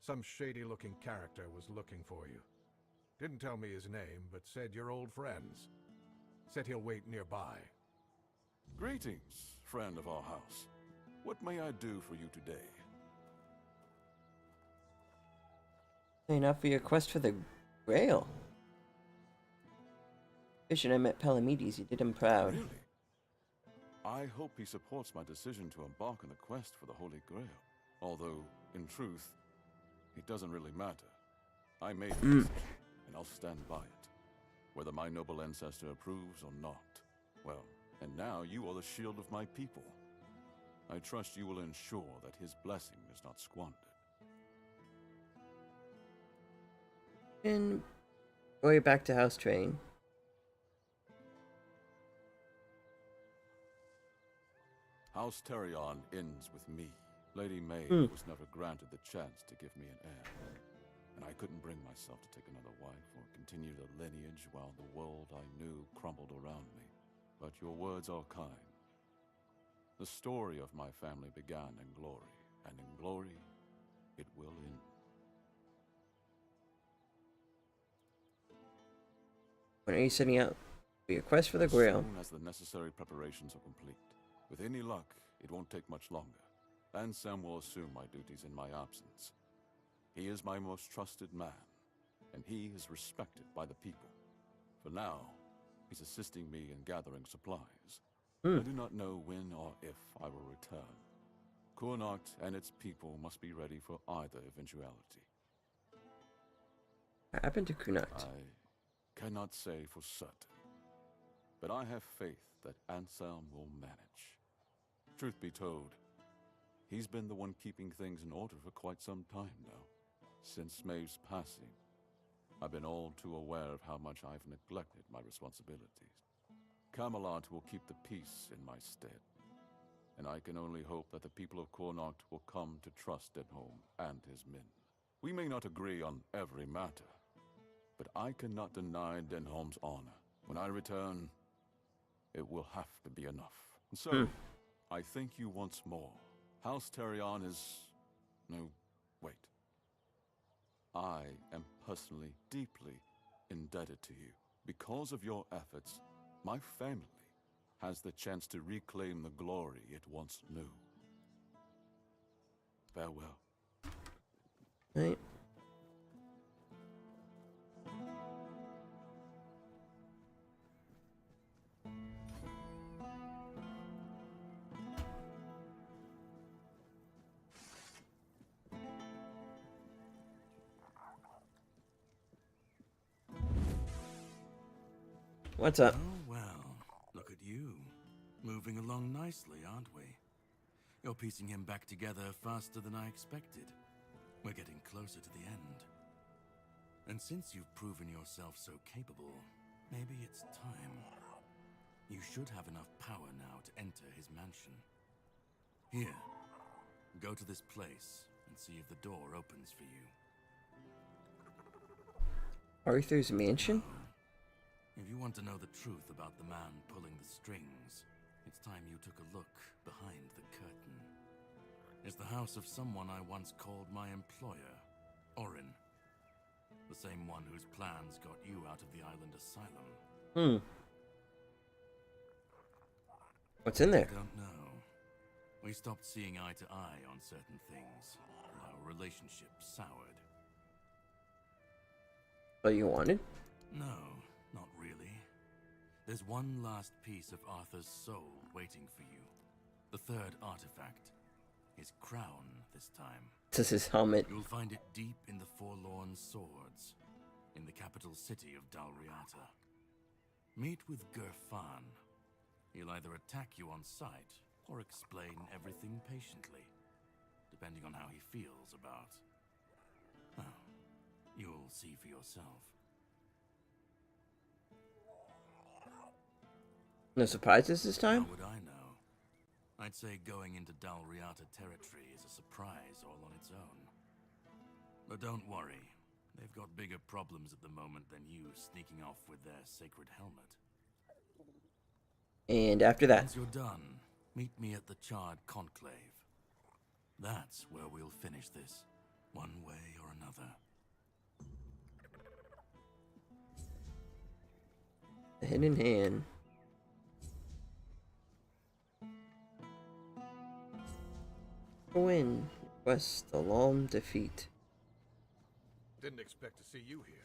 some shady-looking character was looking for you. Didn't tell me his name, but said you're old friends. Said he'll wait nearby. Greetings, friend of our house. What may I do for you today? Enough for your quest for the Grail. Vision, I met Palamedes. You did him proud. Really? I hope he supports my decision to embark on the quest for the Holy Grail. Although, in truth, it doesn't really matter. I made a decision, and I'll stand by it. whether my noble ancestor approves or not. Well, and now you are the shield of my people. I trust you will ensure that his blessing is not squandered. And way back to House Train. House Terion ends with me. Lady Maeve was never granted the chance to give me an heir. And I couldn't bring myself to take another wife or continue the lineage while the world I knew crumbled around me. But your words are kind. The story of my family began in glory, and in glory it will end. When are you setting out for your quest for the Grail? As soon as the necessary preparations are complete. With any luck, it won't take much longer. Ansem will assume my duties in my absence. He is my most trusted man, and he is respected by the people. For now, he's assisting me in gathering supplies. I do not know when or if I will return. Kurnocht and its people must be ready for either eventuality. What happened to Kurnocht? I cannot say for certain, but I have faith that Ansem will manage. Truth be told, he's been the one keeping things in order for quite some time now. Since Maeve's passing, I've been all too aware of how much I've neglected my responsibilities. Camelot will keep the peace in my stead, and I can only hope that the people of Kurnocht will come to trust Denholm and his men. We may not agree on every matter, but I cannot deny Denholm's honor. When I return, it will have to be enough. So, I thank you once more. House Terion is... no, wait. I am personally deeply indebted to you. Because of your efforts, my family has the chance to reclaim the glory it once knew. Farewell. Right. What's up? Oh, well, look at you. Moving along nicely, aren't we? You're piecing him back together faster than I expected. We're getting closer to the end. And since you've proven yourself so capable, maybe it's time. You should have enough power now to enter his mansion. Here, go to this place and see if the door opens for you. Arthur's mansion? If you want to know the truth about the man pulling the strings, it's time you took a look behind the curtain. It's the house of someone I once called my employer, Orin. The same one whose plans got you out of the island asylum. What's in there? I don't know. We stopped seeing eye to eye on certain things, and our relationship soured. What you wanted? No, not really. There's one last piece of Arthur's soul waiting for you. The third artifact. His crown, this time. This is his helmet. You'll find it deep in the Forlorn Swords, in the capital city of Dalriata. Meet with Gerfan. He'll either attack you on sight, or explain everything patiently, depending on how he feels about... well, you'll see for yourself. No surprises this time? How would I know? I'd say going into Dalriata territory is a surprise all on its own. But don't worry, they've got bigger problems at the moment than you sneaking off with their sacred helmet. And after that? Once you're done, meet me at the Charred Conclave. That's where we'll finish this, one way or another. The Hidden Hand. Win. Request the long defeat. Didn't expect to see you here.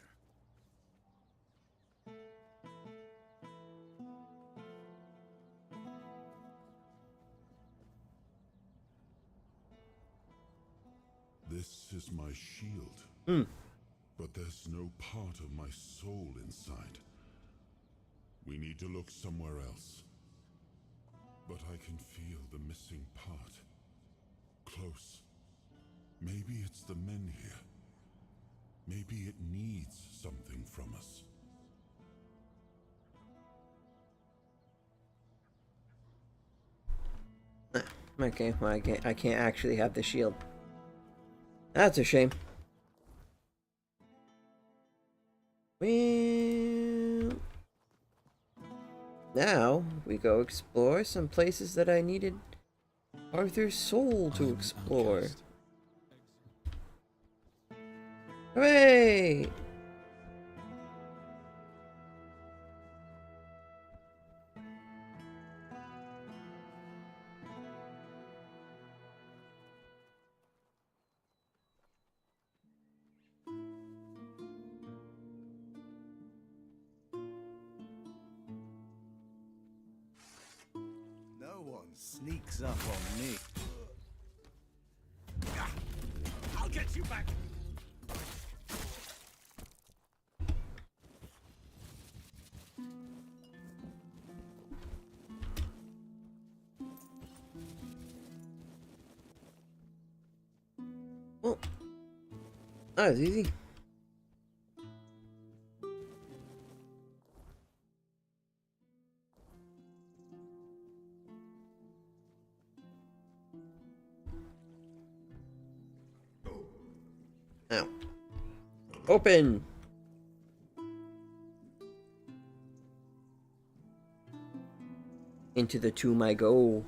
This is my shield. But there's no part of my soul inside. We need to look somewhere else. But I can feel the missing part. Close. Maybe it's the men here. Maybe it needs something from us. Okay, well, I can't actually have the shield. That's a shame. Well, now we go explore some places that I needed Arthur's soul to explore. Hooray! No one sneaks up on me. I'll get you back. Well, that was easy. Now, open. Into the tomb I go.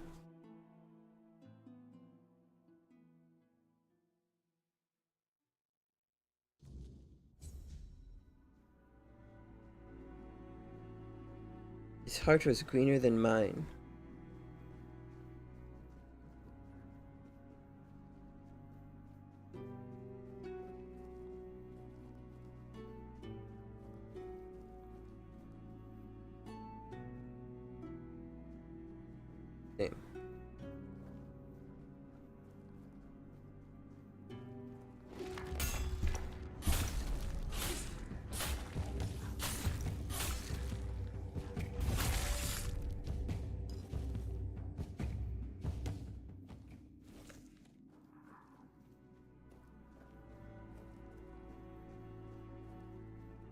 His heart was greener than mine. Damn.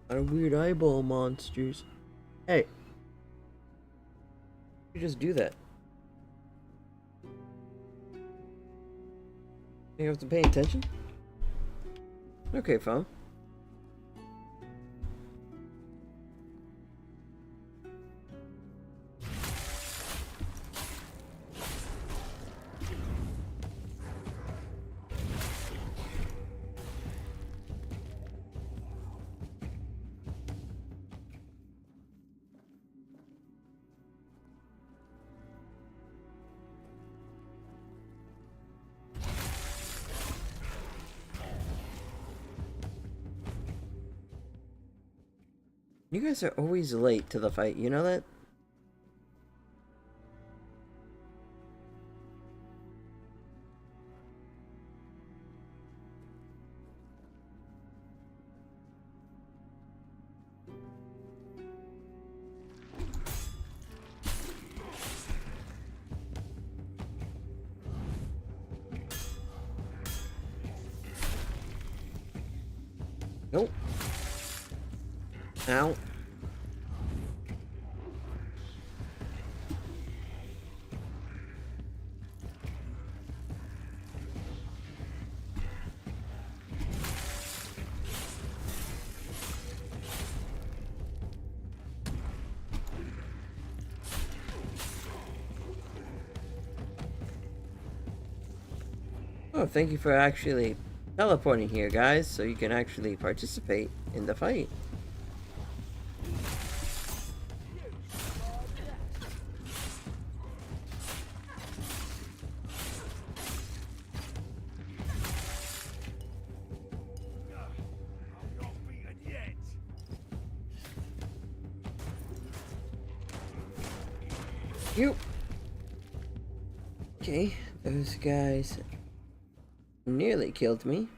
Are weird eyeball monsters. Hey. You just do that. You have to pay attention? Okay, phone. You guys are always late to the fight, you know that? Nope. Ow. Oh, thank you for actually teleporting here, guys, so you can actually participate in the fight. You. Okay, those guys nearly killed me.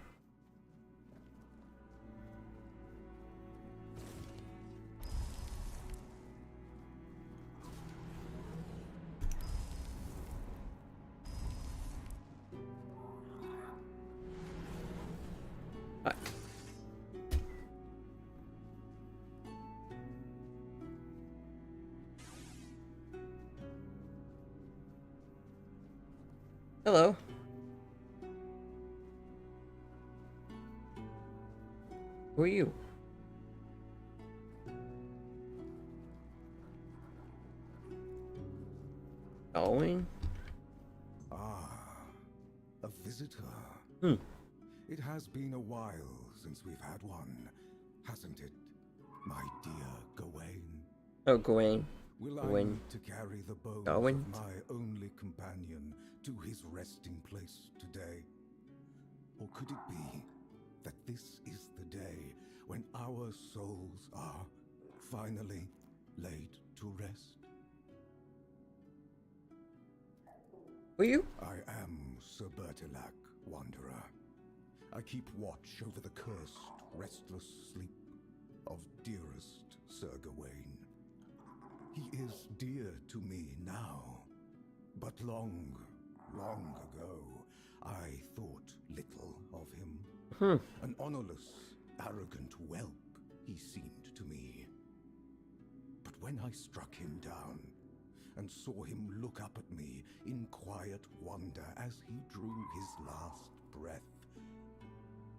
Hello. Who are you? Owen? Ah, a visitor. It has been a while since we've had one, hasn't it, my dear Gawain? Oh, Gawain. Will I Gawain. need to carry the bones Gawain. of my only companion to his resting place today? Or could it be that this is the day when our souls are finally laid to rest? Who are you? I am Sir Bertilac, Wanderer. I keep watch over the cursed, restless sleep of dearest Sir Gawain. He is dear to me now, but long, long ago, I thought little of him. An honorless, arrogant whelp he seemed to me. But when I struck him down and saw him look up at me in quiet wonder as he drew his last breath,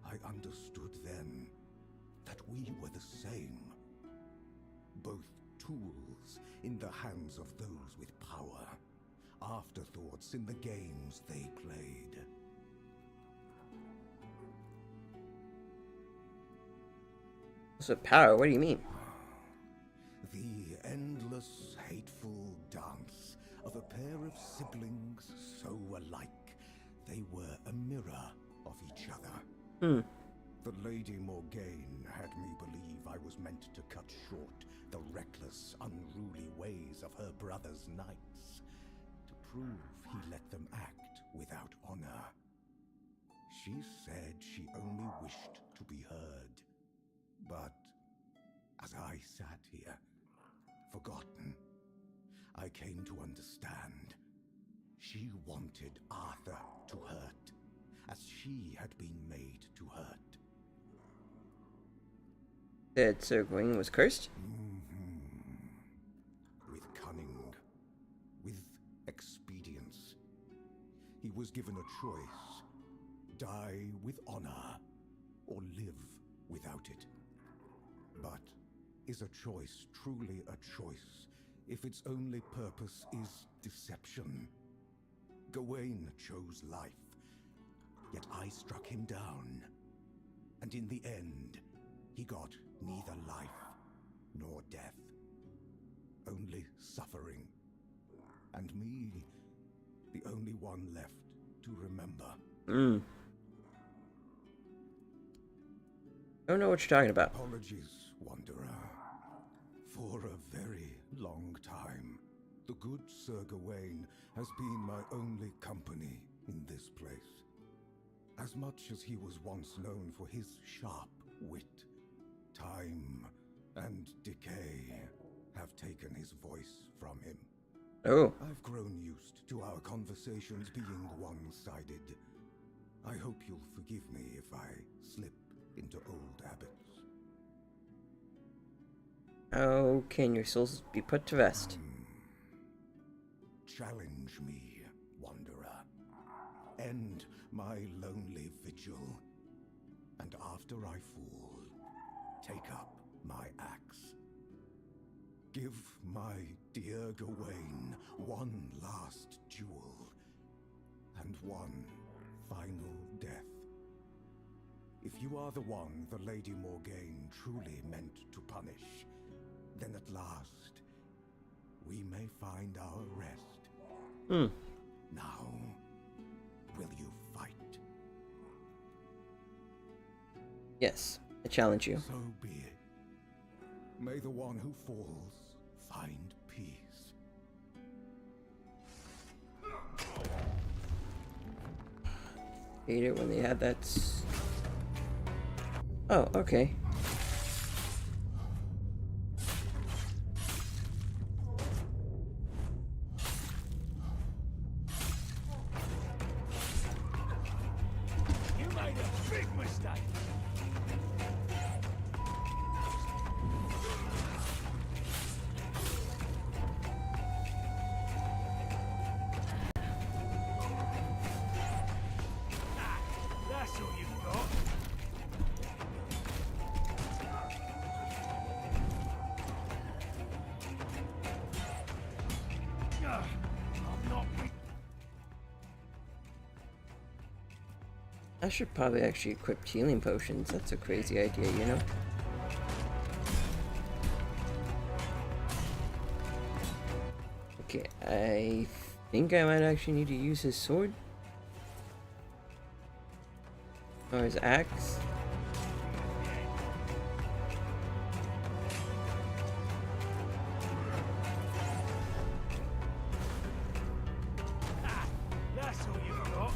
I understood then that we were the same. Both tools in the hands of those with power, afterthoughts in the games they played. What's with power? What do you mean? The endless, hateful dance of a pair of siblings so alike they were a mirror of each other. The Lady Morgaine had me believe I was meant to cut short the reckless, unruly ways of her brother's knights, to prove he let them act without honor. She said she only wished to be heard. But as I sat here, forgotten, I came to understand. She wanted Arthur to hurt, as she had been made to hurt. That Sir Gawain was cursed? With cunning, with expedience. He was given a choice: die with honor, or live without it. But is a choice truly a choice if its only purpose is deception? Gawain chose life, yet I struck him down. And in the end, he got neither life nor death. Only suffering. And me, the only one left to remember. I don't know what you're talking about. Apologies, Wanderer. For a very long time, the good Sir Gawain has been my only company in this place. As much as he was once known for his sharp wit, time and decay have taken his voice from him. Oh. I've grown used to our conversations being one-sided. I hope you'll forgive me if I slip into old habits. How can your souls be put to rest? Challenge me, Wanderer. End my lonely vigil. And after I fall, take up my axe. Give my dear Gawain one last duel, and one final death. If you are the one the Lady Morgaine truly meant to punish, then at last we may find our rest. Now, will you fight? Yes, I challenge you. So be it. May the one who falls find peace. Hate it when they have that. Oh, okay. You made a big mistake. I should probably actually equip healing potions. That's a crazy idea, you know? Okay, I think I might actually need to use his sword. Or his axe. That's all you've got.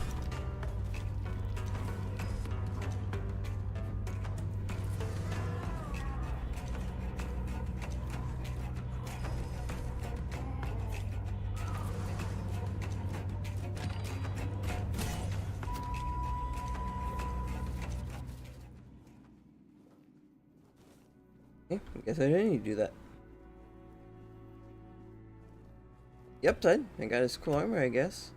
Okay, I guess I didn't need to do that. Yep, done. I got his cool armor, I guess.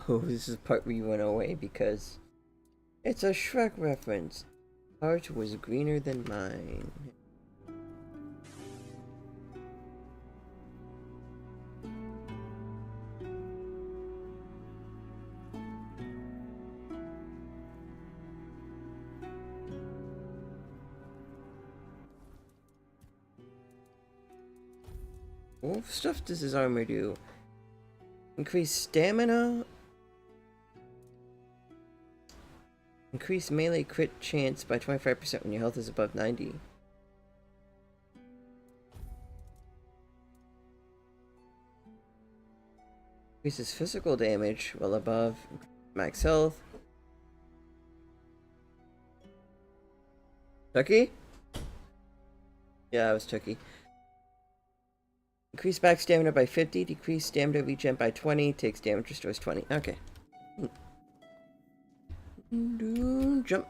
Oh, this is the part where you went away because it's a Shrek reference. Heart was greener than mine. What stuff does his armor do? Increase stamina? Increase melee crit chance by 25% when your health is above 90. Increases physical damage while above max health. Turkey? Yeah, it was Turkey. Increase back stamina by 50, decrease stamina regen by 20, takes damage, restores 20. Okay. Jump.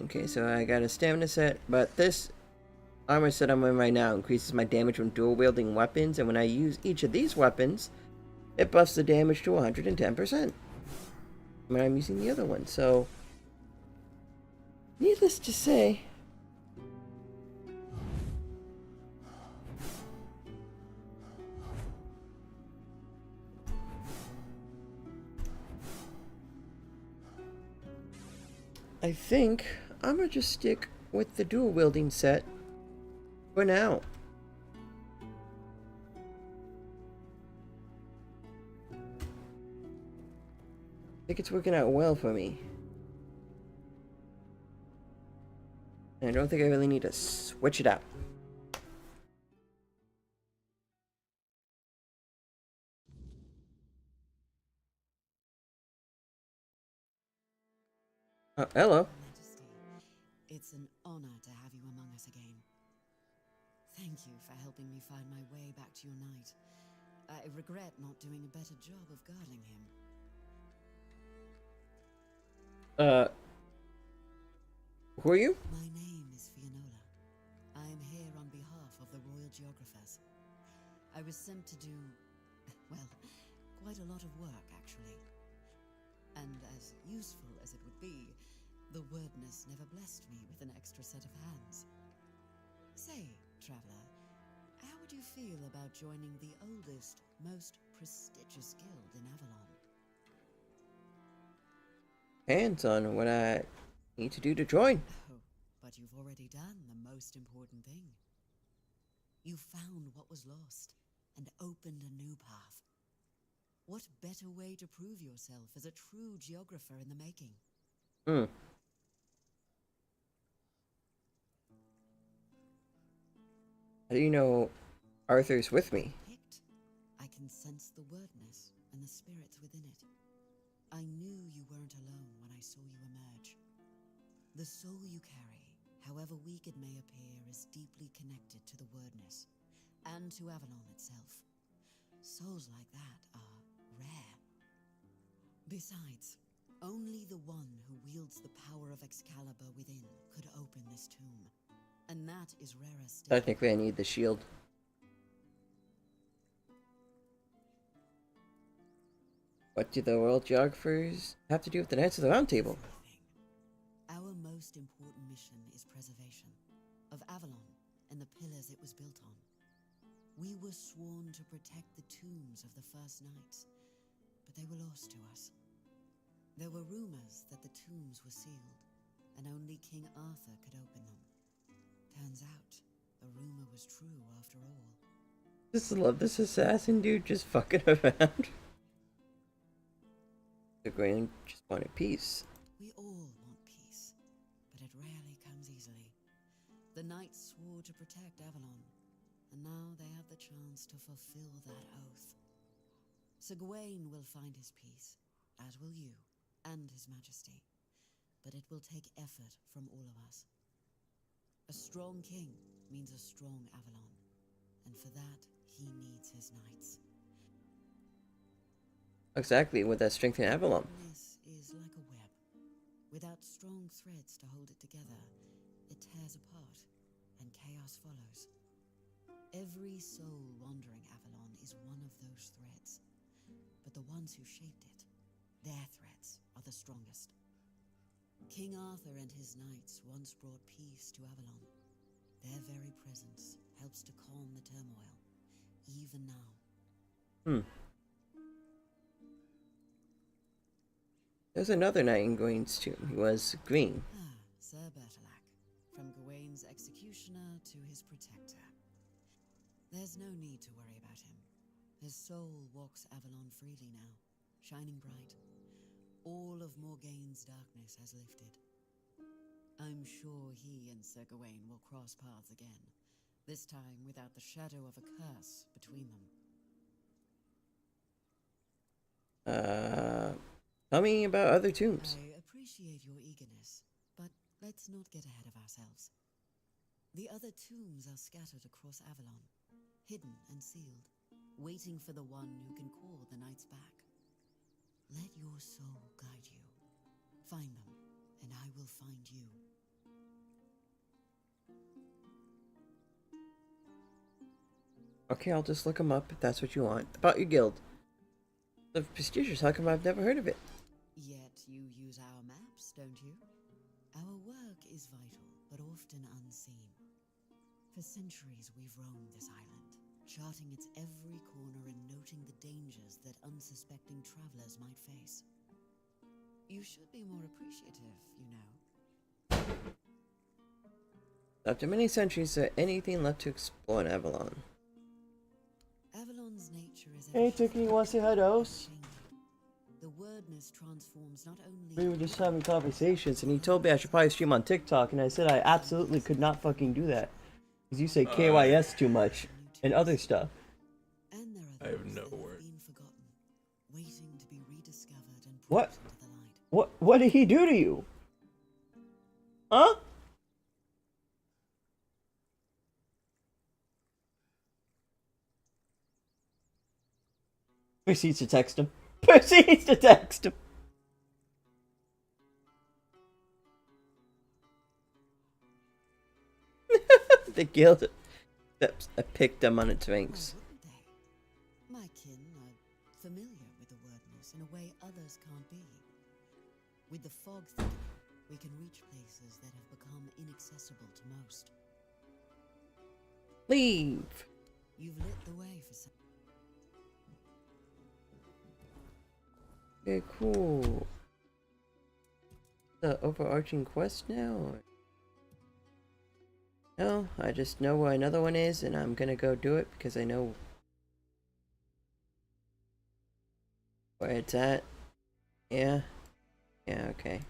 Okay, so I got a stamina set, but this armor set I'm in right now increases my damage when dual wielding weapons, and when I use each of these weapons, it buffs the damage to 110% when I'm using the other one. So, needless to say, I think I'm gonna just stick with the dual wielding set for now. I think it's working out well for me. And I don't think I really need to switch it out. Oh, hello. Majesty, it's an honor to have you among us again. Thank you for helping me find my way back to your knight. I regret not doing a better job of guarding him. Who are you? My name is Fianola. I am here on behalf of the Royal Geographers. I was sent to do, well, quite a lot of work, actually. And as useful as it would be, the wordness never blessed me with an extra set of hands. Say, you feel about joining the oldest, most prestigious guild in Avalon? Hands on what I need to do to join. Oh, but you've already done the most important thing. You found what was lost and opened a new path. What better way to prove yourself as a true geographer in the making? How do you know Arthur's with me? I can sense the wordness and the spirits within it. I knew you weren't alone when I saw you emerge. The soul you carry, however weak it may appear, is deeply connected to the wordness and to Avalon itself. Souls like that are rare. Besides, only the one who wields the power of Excalibur within could open this tomb. And that is rarer still. Technically, I need the shield. What do the world geographers have to do with the Knights of the Round Table? Our most important mission is preservation of Avalon and the pillars it was built on. We were sworn to protect the tombs of the first knights, but they were lost to us. There were rumors that the tombs were sealed, and only King Arthur could open them. Turns out, the rumor was true after all. Just love this assassin dude just fucking around. The Grail just wanted peace. We all want peace, but it rarely comes easily. The knights swore to protect Avalon, and now they have the chance to fulfill that oath. Sir Gawain will find his peace, as will you, and his majesty. But it will take effort from all of us. A strong king means a strong Avalon, and for that, he needs his knights. Exactly, with that strength in Avalon. This is like a web. Without strong threads to hold it together, it tears apart, and chaos follows. Every soul wandering Avalon is one of those threads, but the ones who shaped it, their threads are the strongest. King Arthur and his knights once brought peace to Avalon. Their very presence helps to calm the turmoil, even now. There's another knight in Gawain's tomb. He was green. Sir Bertilac, from Gawain's executioner to his protector. There's no need to worry about him. His soul walks Avalon freely now, shining bright. All of Morgaine's darkness has lifted. I'm sure he and Sir Gawain will cross paths again, this time without the shadow of a curse between them. Tell me about other tombs. I appreciate your eagerness, but let's not get ahead of ourselves. The other tombs are scattered across Avalon, hidden and sealed, waiting for the one who can call the knights back. Let your soul guide you. Find them, and I will find you. Okay, I'll just look them up if that's what you want. About your guild. The prestigious, how come I've never heard of it? Yet you use our maps, don't you? Our work is vital, but often unseen. For centuries we've roamed this island, charting its every corner and noting the dangers that unsuspecting travelers might face. You should be more appreciative, you know. After many centuries, is there anything left to explore in Avalon? Avalon's nature is Hey, Tookie, you want to say hi to us? the wordness transforms not only We were just having conversations, and he told me I should probably stream on TikTok, and I said I absolutely could not fucking do that. Because you say KYS too much, and other stuff. I have no word. waiting to be rediscovered and What? What did he do to you? Huh? Proceeds to text him. Proceeds to text him. The guild that picked them on its ranks. my kin are familiar with the wordness in a way others can't be. With the fog thickening, we can reach places that have become inaccessible to most. Leave. You've Okay, cool. The overarching quest now? Or... No, I just know where another one is and I'm gonna go do it because I know where it's at. Yeah. Yeah, okay.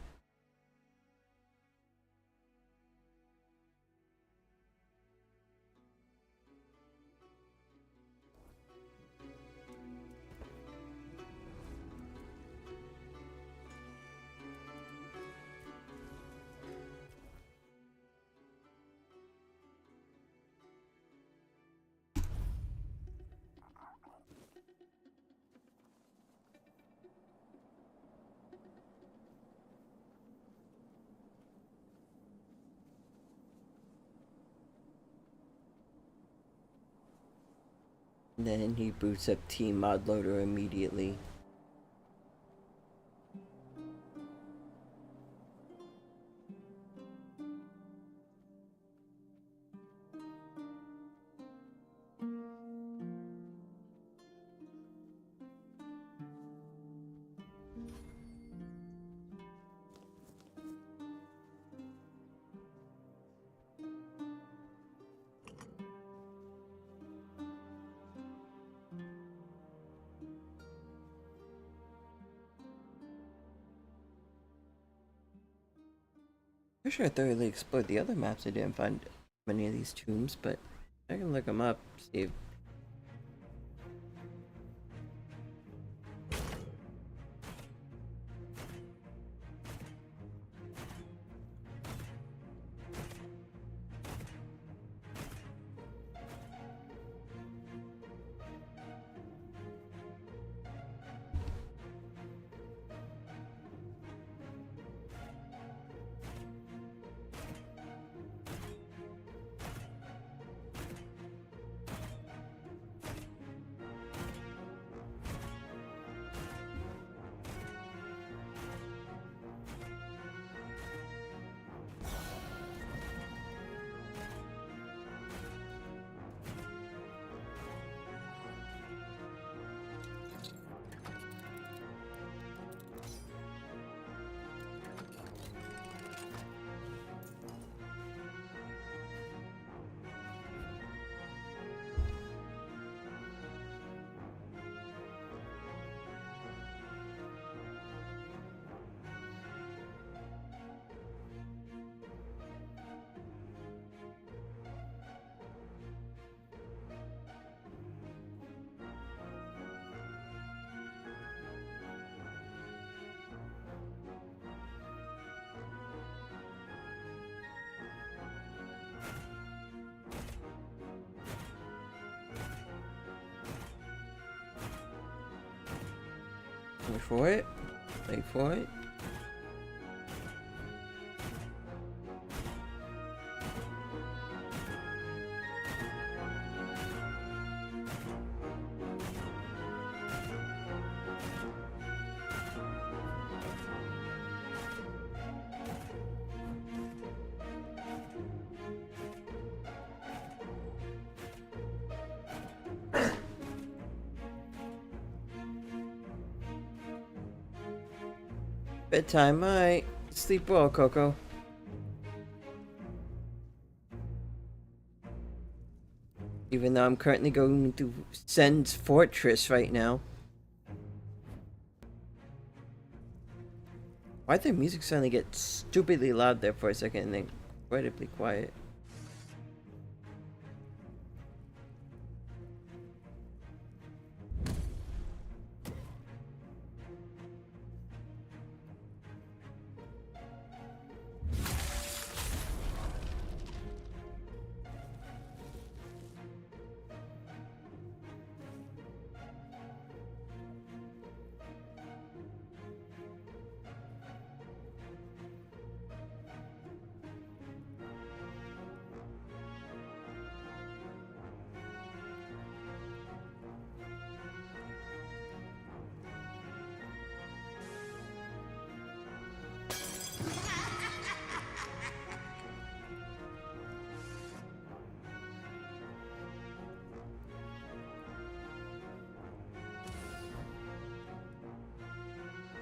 Then he boots up Team Mod Loader immediately. I'm sure I thoroughly explored the other maps. I didn't find many of these tombs, but I can look them up, see if... Wait for it. Wait for it. Bedtime, alright. Sleep well, Coco. Even though I'm currently going to Sen's Fortress right now. Why'd the music suddenly get stupidly loud there for a second and then incredibly quiet?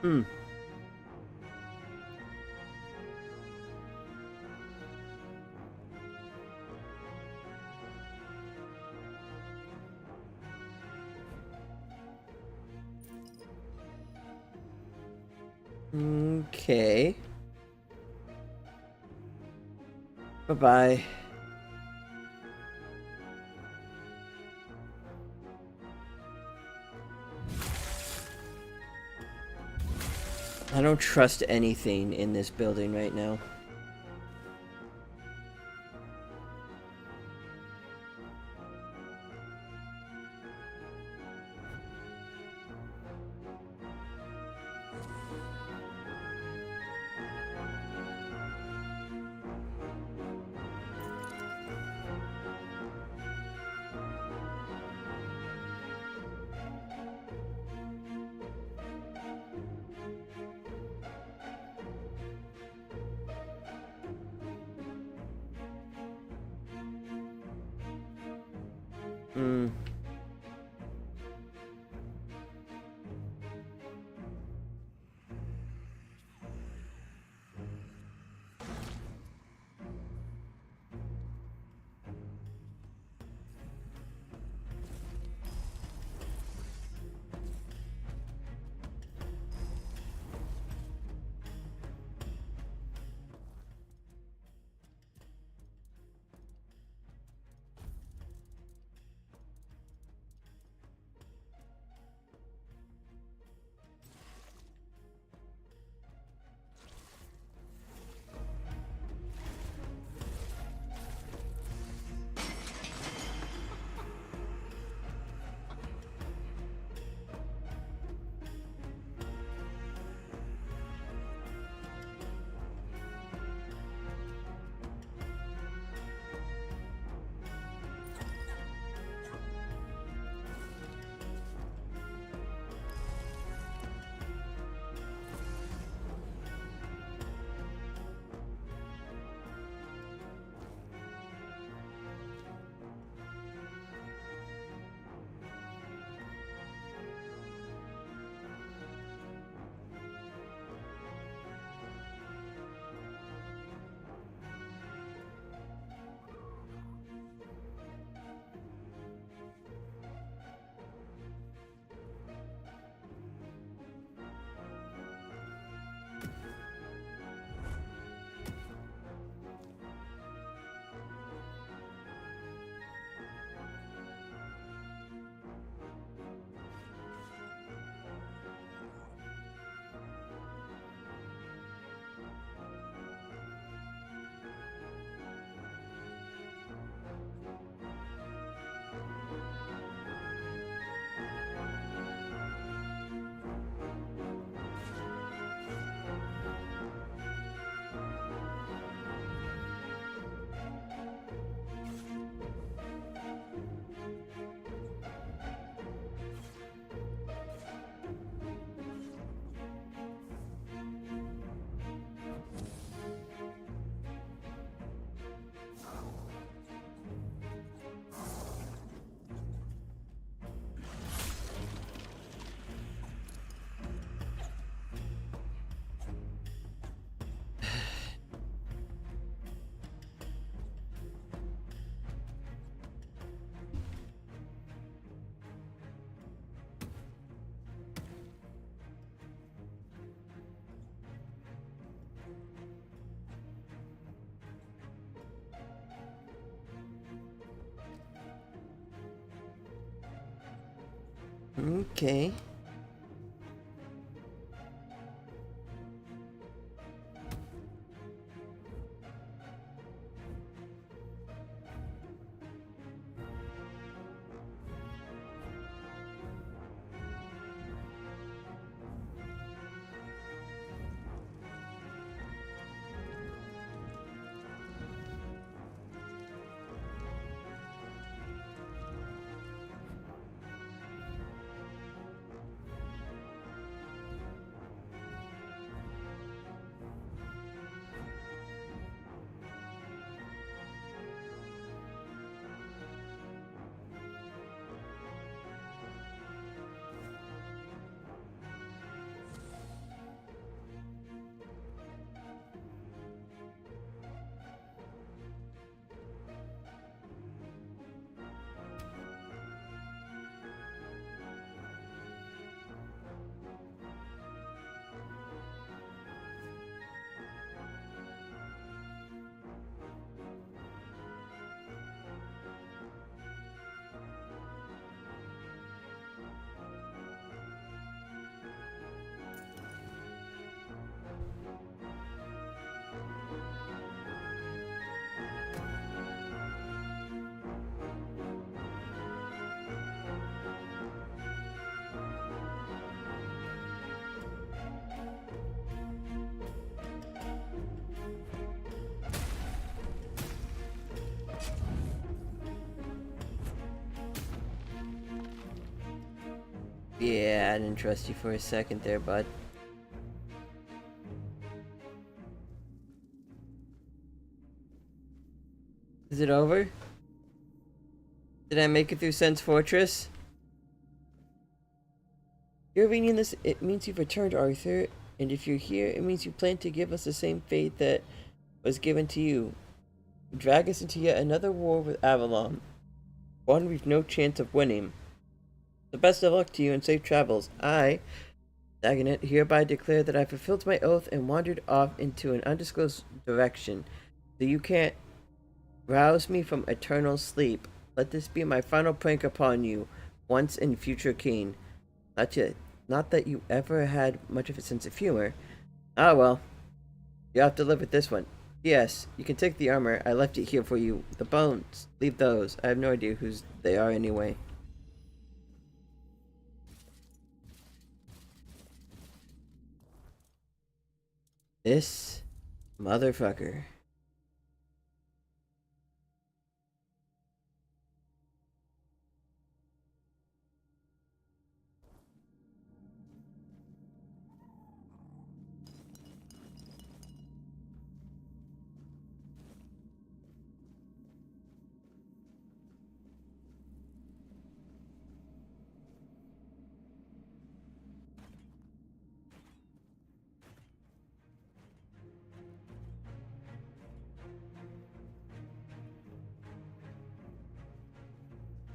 Hmm. Okay. Bye-bye. I don't trust anything in this building right now. Hmm. Okay. Yeah, I didn't trust you for a second there, bud. Is it over? Did I make it through Sen's Fortress? You're reading this, it means you've returned, Arthur. And if you're here, it means you plan to give us the same fate that was given to you. Drag us into yet another war with Avalon. One we've no chance of winning. The best of luck to you and safe travels. I, Dagonet, hereby declare that I fulfilled my oath and wandered off into an undisclosed direction. So you can't rouse me from eternal sleep. Let this be my final prank upon you, once and future king. Not that you ever had much of a sense of humor. Ah well. You have to live with this one. Yes, you can take the armor. I left it here for you. The bones, leave those. I have no idea whose they are anyway. This motherfucker.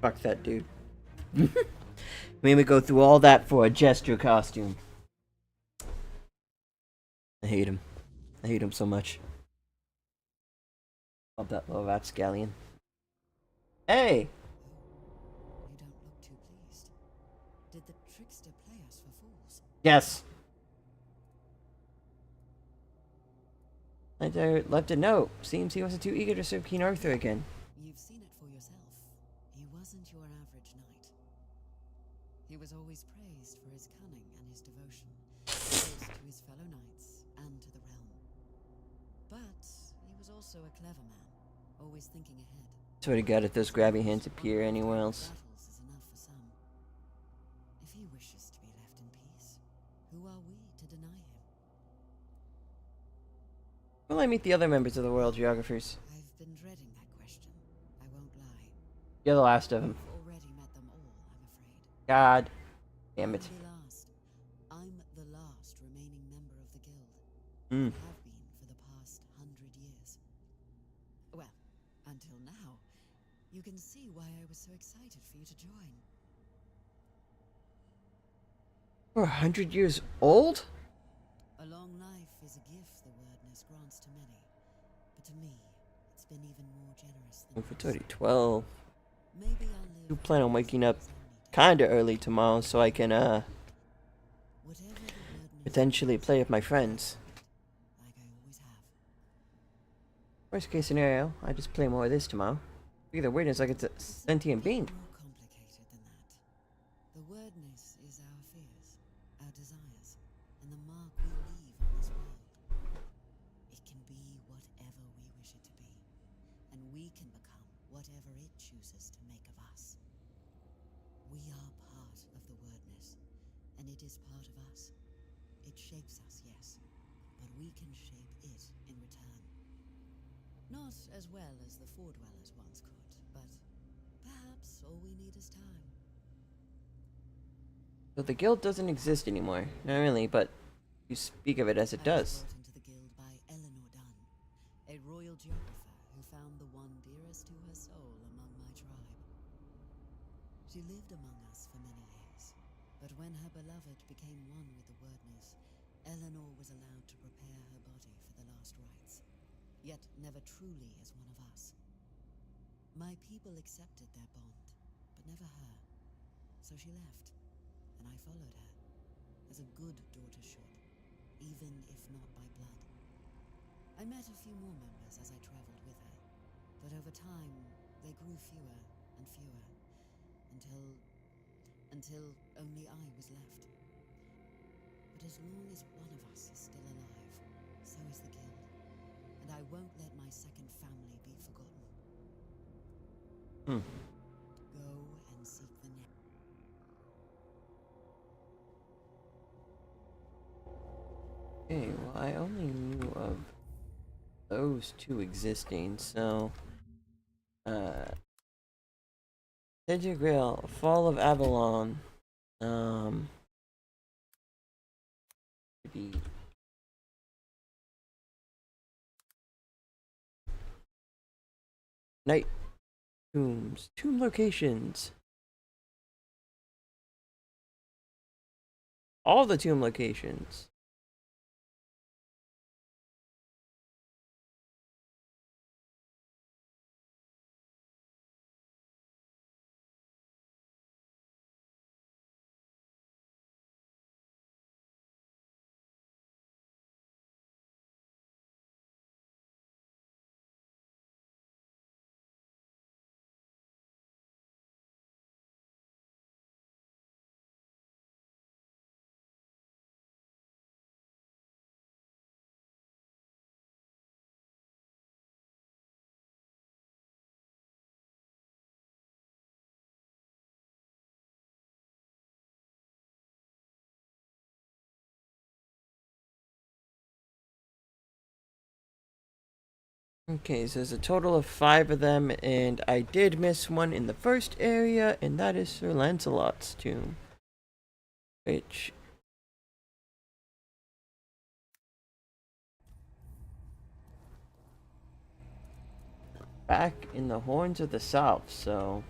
Fuck that dude. Made me go through all that for a jester costume. I hate him. I hate him so much. Love that little rapscallion. Hey! You don't look too pleased. Did the trickster play us for fools? Yes. I left a note. Seems he wasn't too eager to serve King Arthur again. You've seen it for yourself. He wasn't your average knight. He was always praised for his cunning and his devotion, both to his fellow knights and to the realm. But he was also a clever man, always thinking ahead. Swear to God, if those grabby hands appear anywhere else. Battles is enough for some. If he wishes to be left in peace, who are we to deny him? Will I meet the other members of the Royal Geographers? I've been dreading that question. I won't lie. You're the last of them. I've already met them all, I'm afraid. God damn it. I'm the last remaining member of the guild. Mm. Have been for the past 100 years. Well, until now. You can see why I was so excited for you to join. We're 100 years old? A long life is a gift the wordness grants to many. But to me, it's been even more generous than If it's already 12. Maybe I'll live You plan on waking up kinda early tomorrow so I can, potentially play with my friends. like I always have. Worst case scenario, I just play more of this tomorrow. Figure the weirdness like it's a sentient being. More complicated than that. The wordness is our fears, our desires, and the mark we leave on this world. It can be whatever we wish it to be, and we can become whatever it chooses to make of us. We are part of the wordness, and it is part of us. It shapes us, yes, but we can shape it in return. Not as well as the Fordwellers once could, but perhaps all we need is time. So the guild doesn't exist anymore. Not really, but you speak of it as it does. I was brought into the guild by Eleanor Dunn, a royal geographer who found the one dearest to her soul among my tribe. She lived among us for many years, but when her beloved became one with the wordness, Eleanor was allowed to prepare her body for the last rites, yet never truly as one of us. My people accepted their bond, but never her. So she left, and I followed her, as a good daughter should, even if not by blood. I met a few more members as I traveled with her, but over time, they grew fewer and fewer, until only I was left. But as long as one of us is still alive, so is the guild, and I won't let my second family be forgotten. Go and seek the next. Okay, well, I only knew of those two existing, so Tainted Grail, Fall of Avalon, maybe Night Tombs, tomb locations. All the tomb locations. Okay, so there's a total of 5 of them, and I did miss one in the first area, and that is Sir Lancelot's tomb. Which... back in the Horns of the South, so...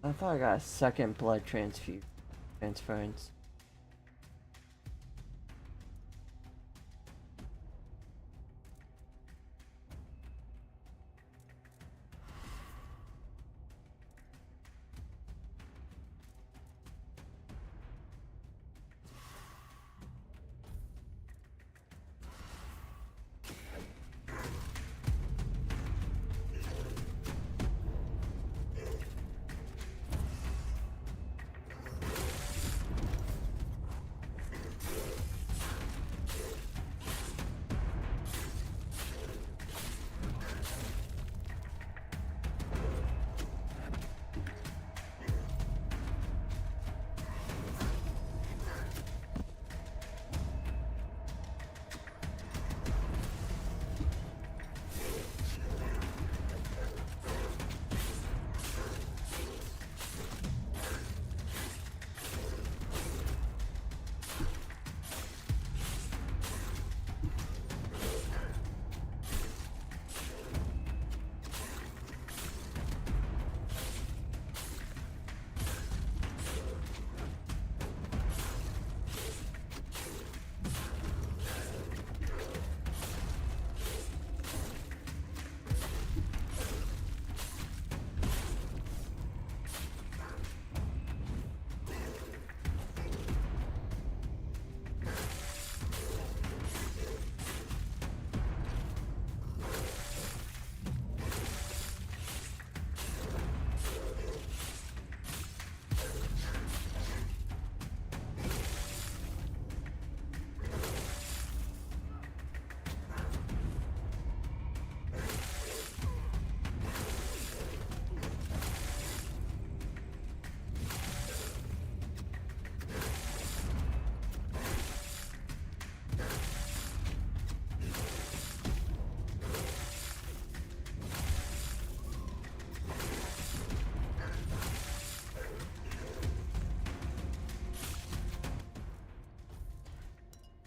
I thought I got a second blood transference.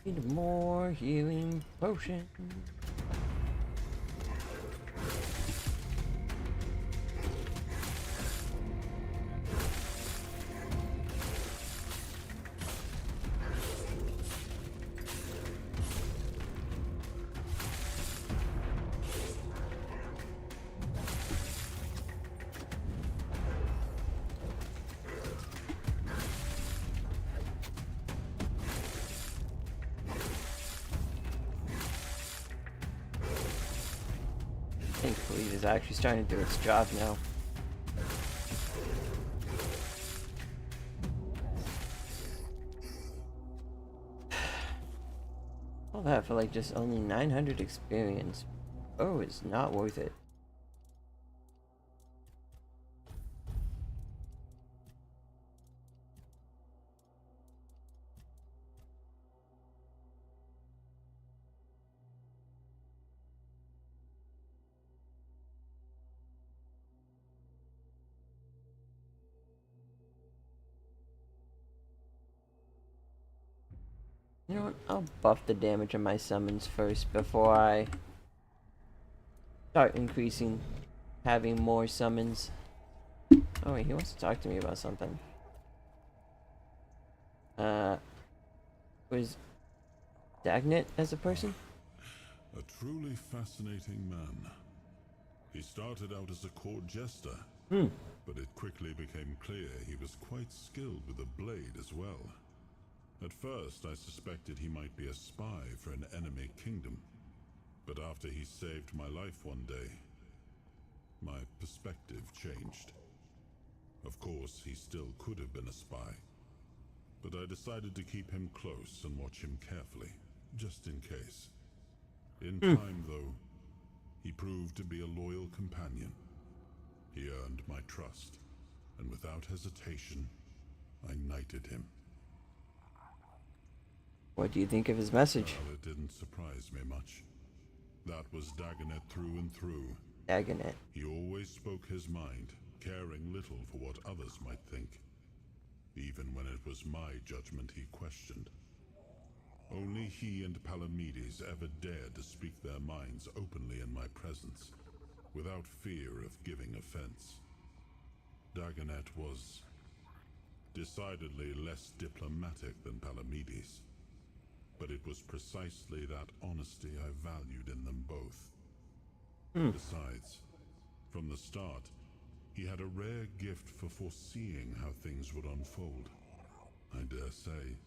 Need more healing potion. Thankfully, it is actually starting to do its job now. All that for like just only 900 experience. Oh, it's not worth it. You know what? I'll buff the damage on my summons first before I start increasing, having more summons. Oh wait, he wants to talk to me about something. Was Dagnit as a person? A truly fascinating man. He started out as a court jester, but it quickly became clear he was quite skilled with a blade as well. At first, I suspected he might be a spy for an enemy kingdom, but after he saved my life one day, my perspective changed. Of course, he still could have been a spy, but I decided to keep him close and watch him carefully, just in case. In time, though, he proved to be a loyal companion. He earned my trust, and without hesitation, I knighted him. What do you think of his message? Well, it didn't surprise me much. That was Dagonet through and through. Dagonet. He always spoke his mind, caring little for what others might think, even when it was my judgment he questioned. Only he and Palamedes ever dared to speak their minds openly in my presence, without fear of giving offense. Dagonet was decidedly less diplomatic than Palamedes, but it was precisely that honesty I valued in them both. Besides, from the start, he had a rare gift for foreseeing how things would unfold. I dare say,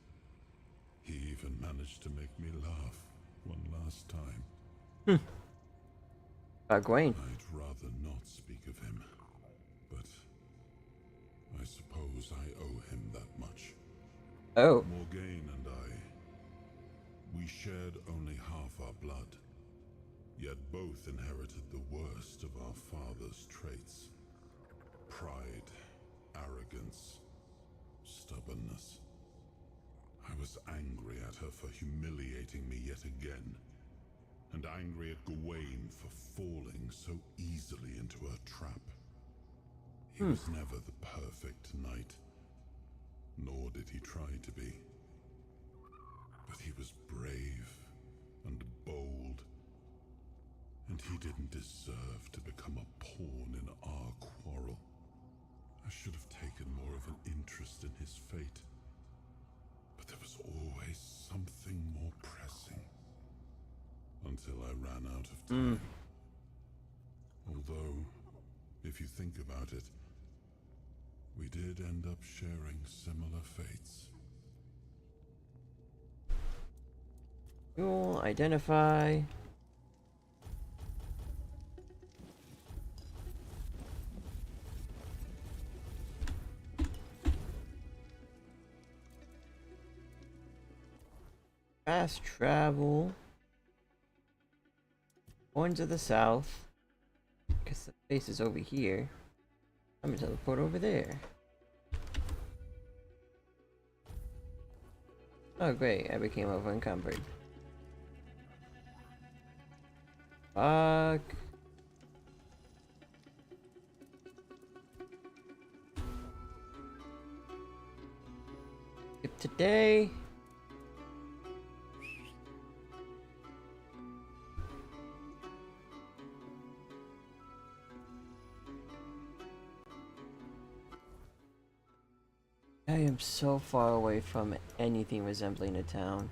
he even managed to make me laugh one last time. Gawain. I'd rather not speak of him, but I suppose I owe him that much. Oh. Morgaine and I, we shared only half our blood, yet both inherited the worst of our father's traits. Pride, arrogance, stubbornness. I was angry at her for humiliating me yet again, and angry at Gawain for falling so easily into her trap. He was never the perfect knight, nor did he try to be. But he was brave and bold, and he didn't deserve to become a pawn in our quarrel. I should have taken more of an interest in his fate, but there was always something more pressing, until I ran out of time. Although, if you think about it, we did end up sharing similar fates. You'll identify. Fast travel. Horns of the South. Because the base is over here. I'm gonna teleport over there. Oh great, I became over encumbered. Fuck. Skip today. I am so far away from anything resembling a town.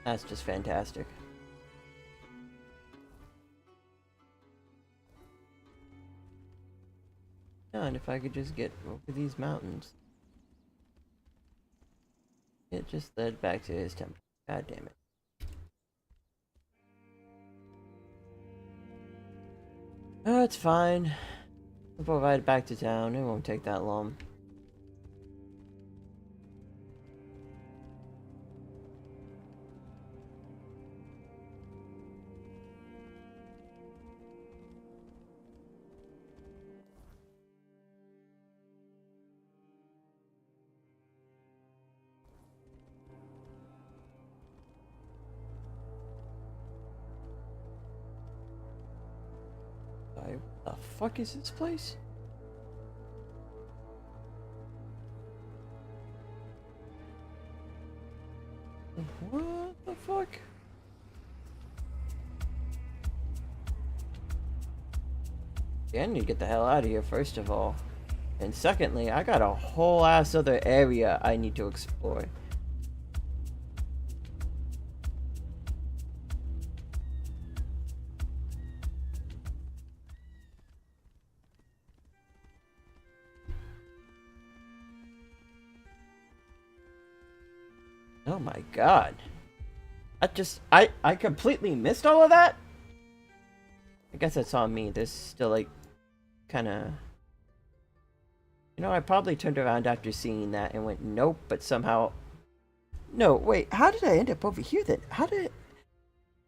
That's just fantastic. Yeah, and if I could just get over these mountains. It just led back to his temple. God damn it. Oh, it's fine. We'll provide it back to town. It won't take that long. What the fuck is this place? What the fuck? Yeah, I need to get the hell out of here, first of all. And secondly, I got a whole ass other area I need to explore. Oh my god. I completely missed all of that? I guess that's on me. There's still like kinda, you know, I probably turned around after seeing that and went nope, but somehow no, wait, how did I end up over here then? How did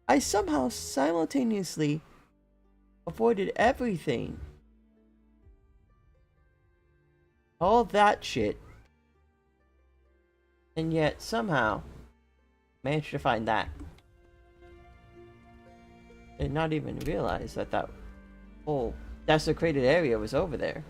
I somehow simultaneously avoided everything? All that shit. And yet somehow managed to find that. And not even realize that that whole desecrated area was over there.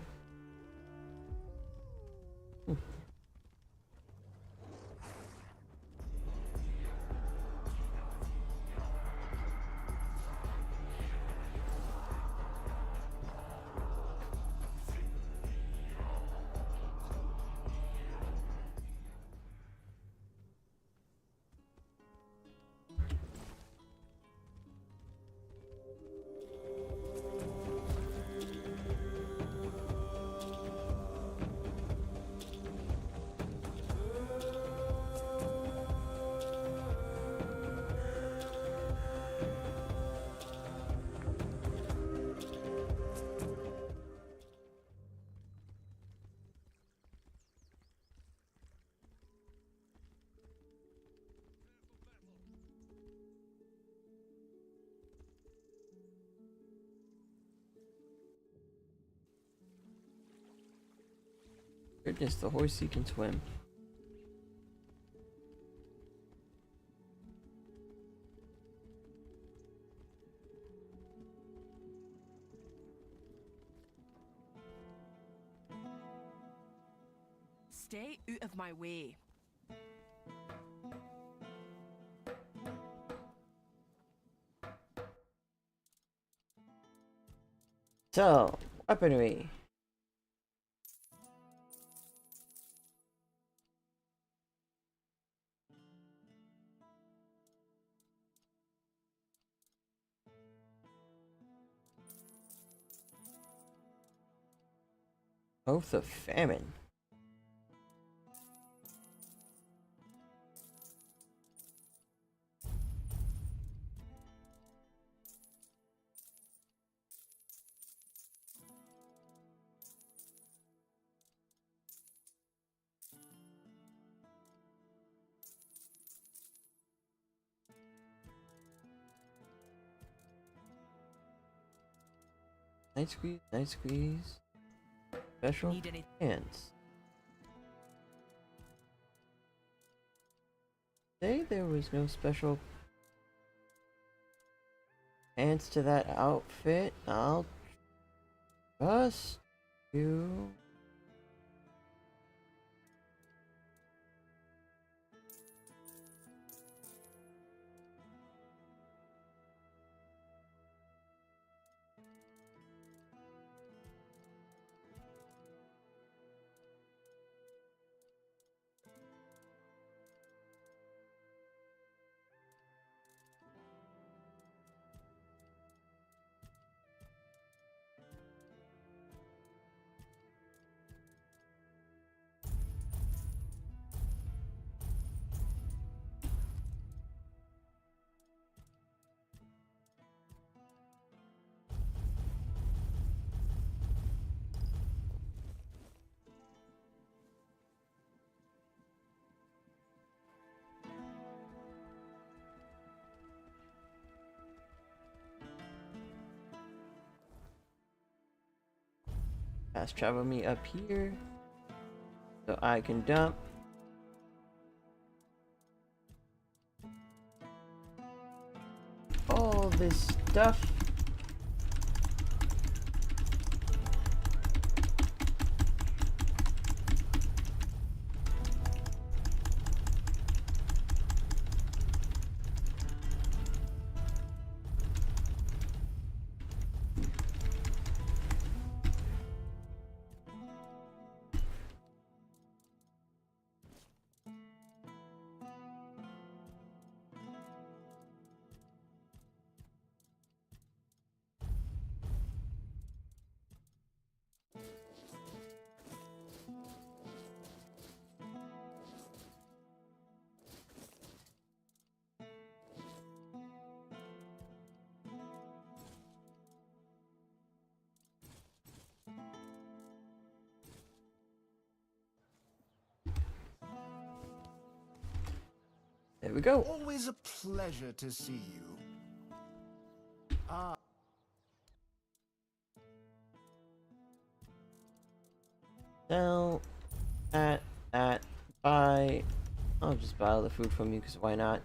Goodness, the horsey can swim. Stay out of my way. So, weaponry. Oath of Famine. Night squeeze, night squeeze. Special hands. Say there was no special pants to that outfit. I'll trust you. Fast travel me up here so I can dump. All this stuff. There we go. Always a pleasure to see you. Ah. Sell at buy. I'll just buy all the food from you because why not?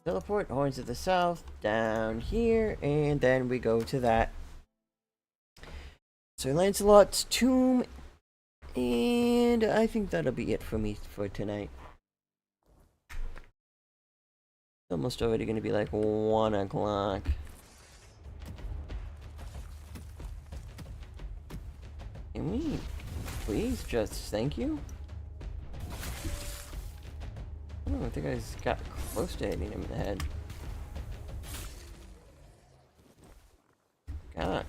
Teleport horns to the south, down here, and then we go to that Sir Lancelot's tomb, and I think that'll be it for me for tonight. It's almost already going to be like 1 o'clock. Can we please just thank you? I don't think I just got close to hitting him in the head. God.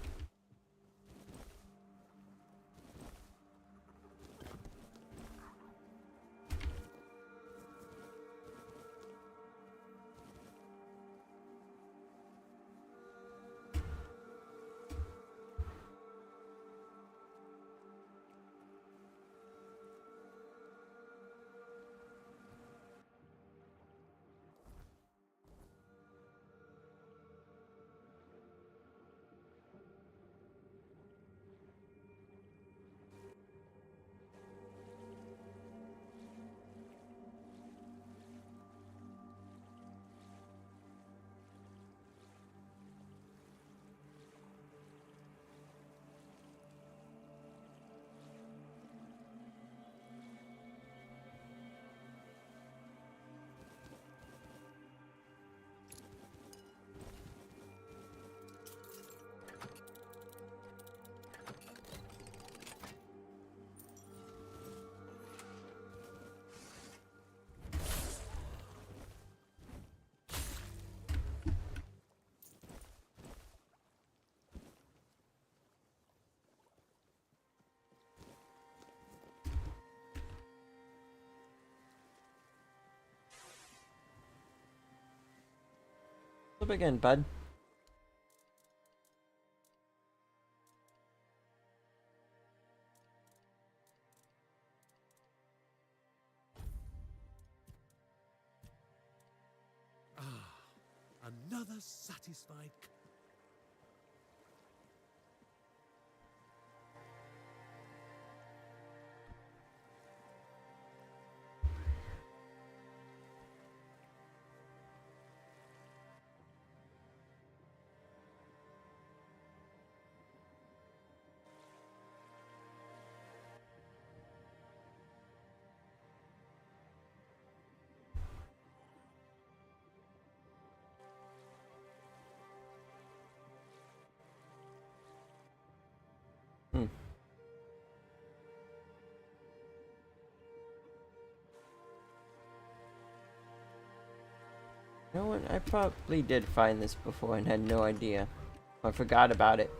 Up again, bud. Another satisfied. You know what? I probably did find this before and had no idea. I forgot about it.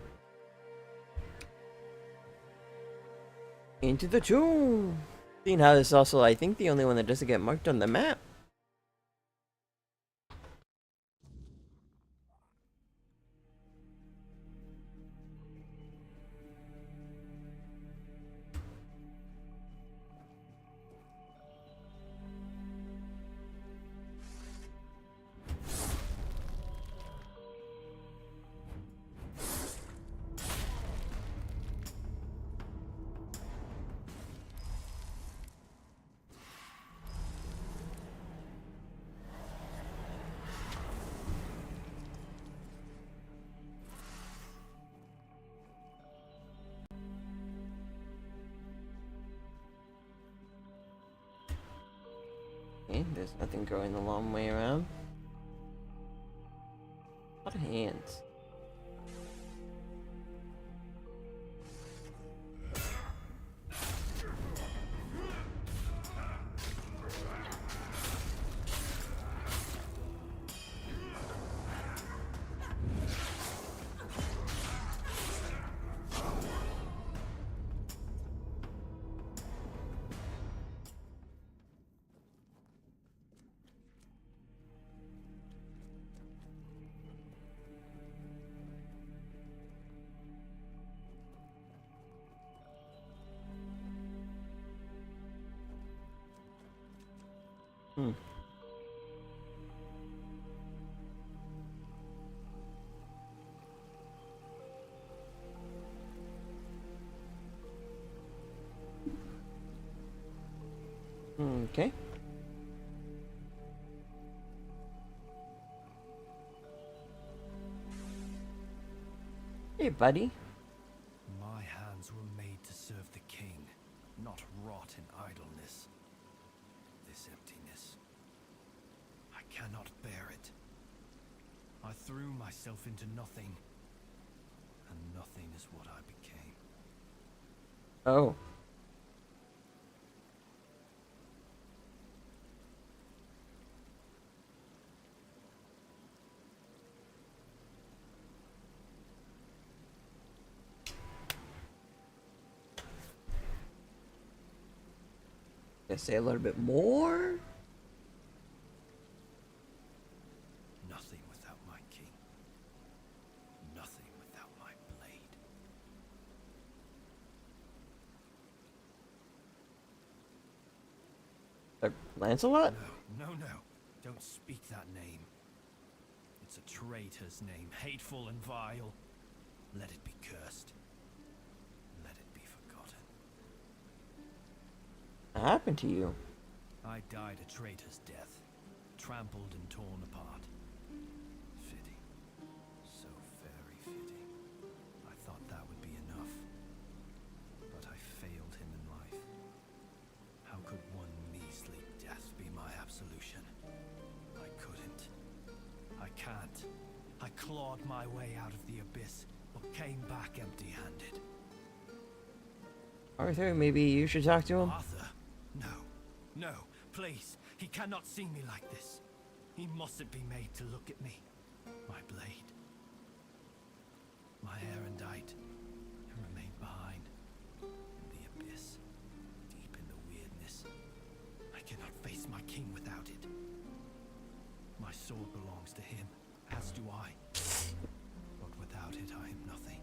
Into the tomb! Seeing how this is also, I think, the only one that doesn't get marked on the map. There's nothing going the long way around. A lot of hands. Okay. Hey, buddy. My hands were made to serve the king, not rot in idleness. This emptiness, I cannot bear it. I threw myself into nothing, and nothing is what I became. Oh. Gonna say a little bit more. Nothing without my king. Nothing without my blade. Lancelot? No, don't speak that name. It's a traitor's name, hateful and vile. Let it be cursed. Let it be forgotten. What happened to you? I died a traitor's death, trampled and torn apart. Fitting. So very fitting. I thought that would be enough. But I failed him in life. How could one measly death be my absolution? I couldn't. I can't. I clawed my way out of the abyss, but came back empty-handed. Arthur, maybe you should talk to him? Arthur? No, please. He cannot see me like this. He mustn't be made to look at me. My blade. My erendite. It remained behind. In the abyss. Deep in the weirdness. I cannot face my king without it. My sword belongs to him, as do I. But without it, I am nothing.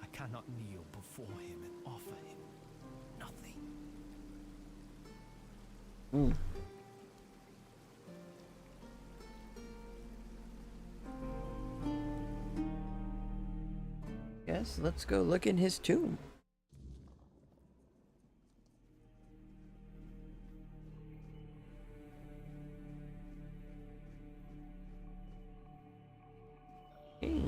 I cannot kneel before him and offer him nothing. Yes, let's go look in his tomb. Hey.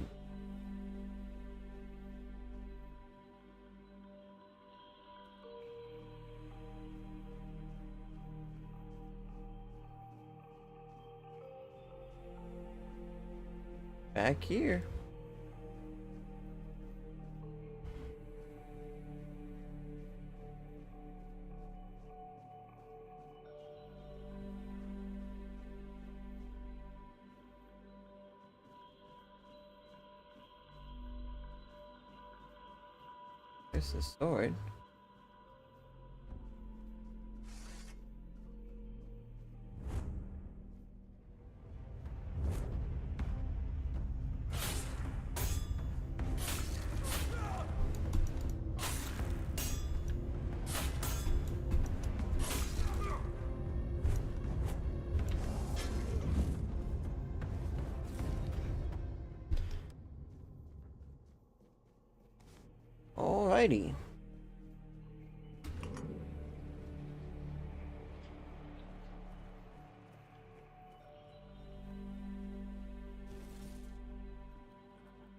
Back here. There's the sword. Alrighty.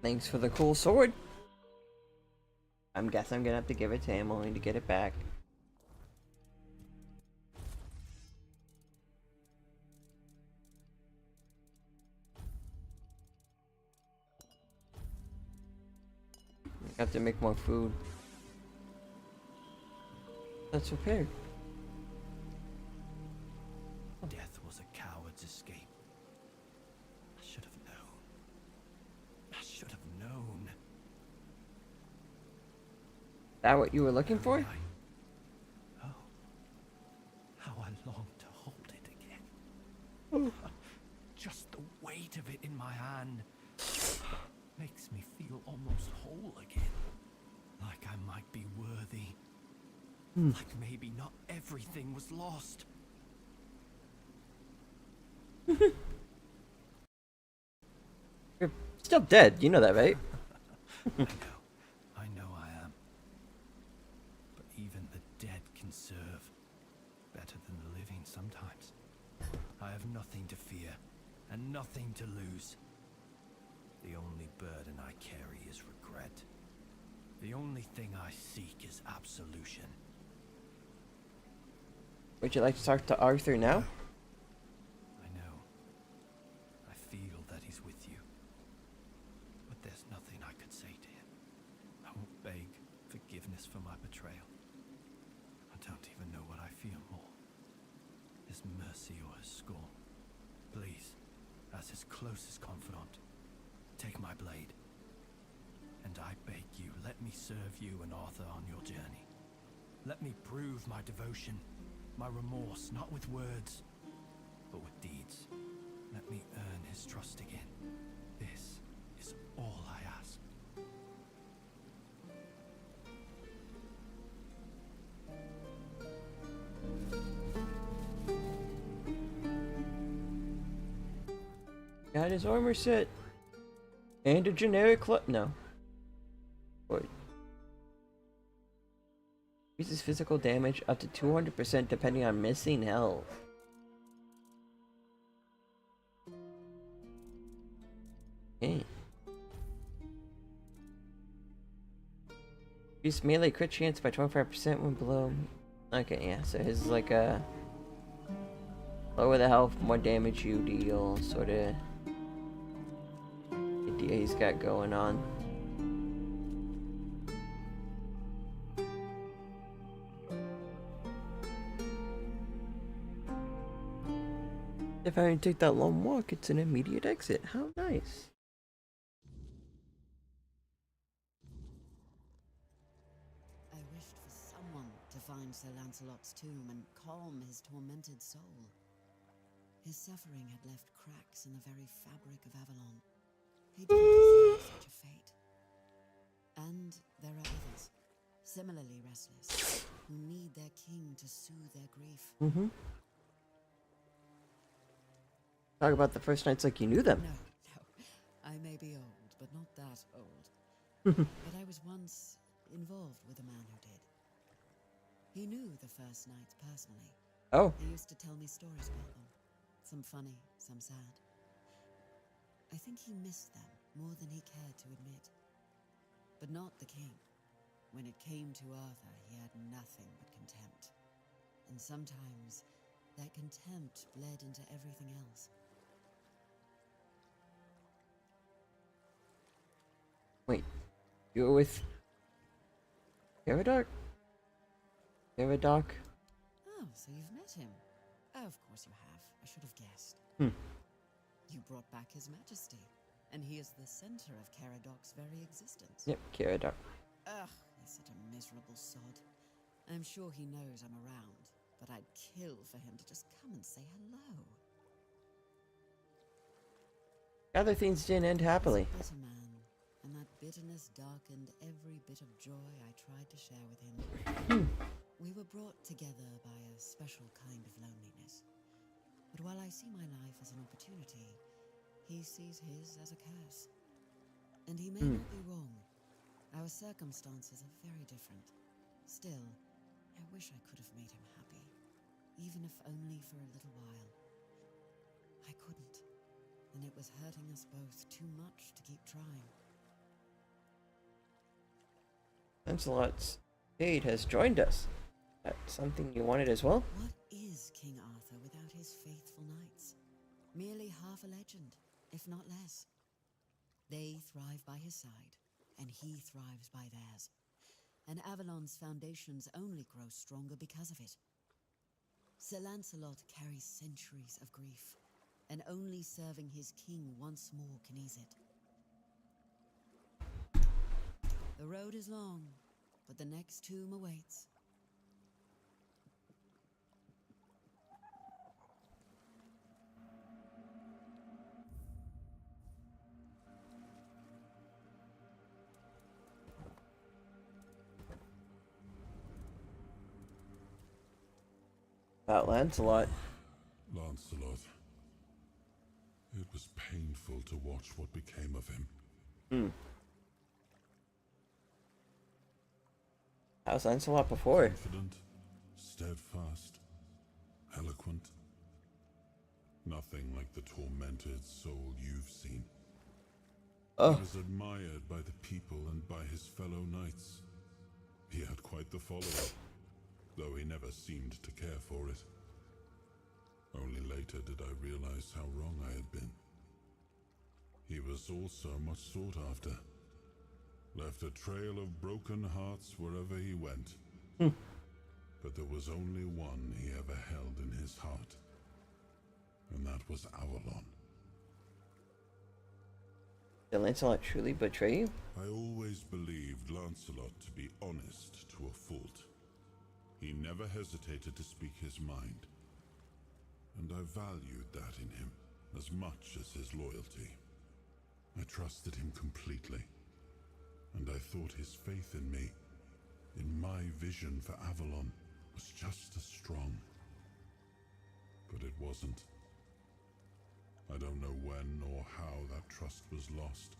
Thanks for the cool sword. I'm guessing I'm gonna have to give it to him only to get it back. Have to make more food. Let's repair. Death was a coward's escape. I should have known. I should have known. That what you were looking for? Oh. How I long to hold it again. Just the weight of it in my hand makes me feel almost whole again. Like I might be worthy. Like maybe not everything was lost. You're still dead, you know that, right? I know I am. But even the dead can serve better than the living sometimes. I have nothing to fear and nothing to lose. The only burden I carry is regret. The only thing I seek is absolution. Would you like to talk to Arthur now? I know. I feel that he's with you. But there's nothing I could say to him. I won't beg forgiveness for my betrayal. I don't even know what I feel more. His mercy or his scorn. Please, as his closest confidant, take my blade. And I beg you, let me serve you and Arthur on your journey. Let me prove my devotion. My remorse, not with words, but with deeds. Let me earn his trust again. This is all I ask. Got his armor set. And a generic no. Wait. Increases physical damage up to 200% depending on missing health. Okay. Increase melee crit chance by 25% when below. Okay, yeah, so his is like a lower the health, more damage you deal sort of idea he's got going on. If I take that long walk, it's an immediate exit. How nice. I wished for someone to find Sir Lancelot's tomb and calm his tormented soul. His suffering had left cracks in the very fabric of Avalon. He didn't deserve such a fate. And there are others, similarly restless, who need their king to soothe their grief. Talk about the first nights like you knew them. No. I may be old, but not that old. But I was once involved with a man who did. He knew the first nights personally. Oh. He used to tell me stories about them. Some funny, some sad. I think he missed them more than he cared to admit. But not the king. When it came to Arthur, he had nothing but contempt. And sometimes that contempt bled into everything else. Wait, you were with Caradoc? Caradoc? Oh, so you've met him. Oh, of course you have. I should have guessed. You brought back his majesty, and he is the center of Caradoc's very existence. Yep, Caradoc. Ugh, he's such a miserable sod. I'm sure he knows I'm around, but I'd kill for him to just come and say hello. Other things didn't end happily. He's a bitter man, and that bitterness darkened every bit of joy I tried to share with him. We were brought together by a special kind of loneliness. But while I see my life as an opportunity, he sees his as a curse. And he may not be wrong. Our circumstances are very different. Still, I wish I could have made him happy, even if only for a little while. I couldn't, and it was hurting us both too much to keep trying. Lancelot's Jade has joined us. That's something you wanted as well? What is King Arthur without his faithful knights? Merely half a legend, if not less. They thrive by his side, and he thrives by theirs. And Avalon's foundations only grow stronger because of it. Sir Lancelot carries centuries of grief, and only serving his king once more can ease it. The road is long, but the next tomb awaits. About Lancelot. Lancelot. It was painful to watch what became of him. How's Lancelot before? Confident, steadfast, eloquent. Nothing like the tormented soul you've seen. He was admired by the people and by his fellow knights. He had quite the following, though he never seemed to care for it. Only later did I realize how wrong I had been. He was also much sought after. Left a trail of broken hearts wherever he went. But there was only one he ever held in his heart. And that was Avalon. Did Lancelot truly betray you? I always believed Lancelot to be honest to a fault. He never hesitated to speak his mind. And I valued that in him as much as his loyalty. I trusted him completely. And I thought his faith in me, in my vision for Avalon, was just as strong. But it wasn't. I don't know when or how that trust was lost.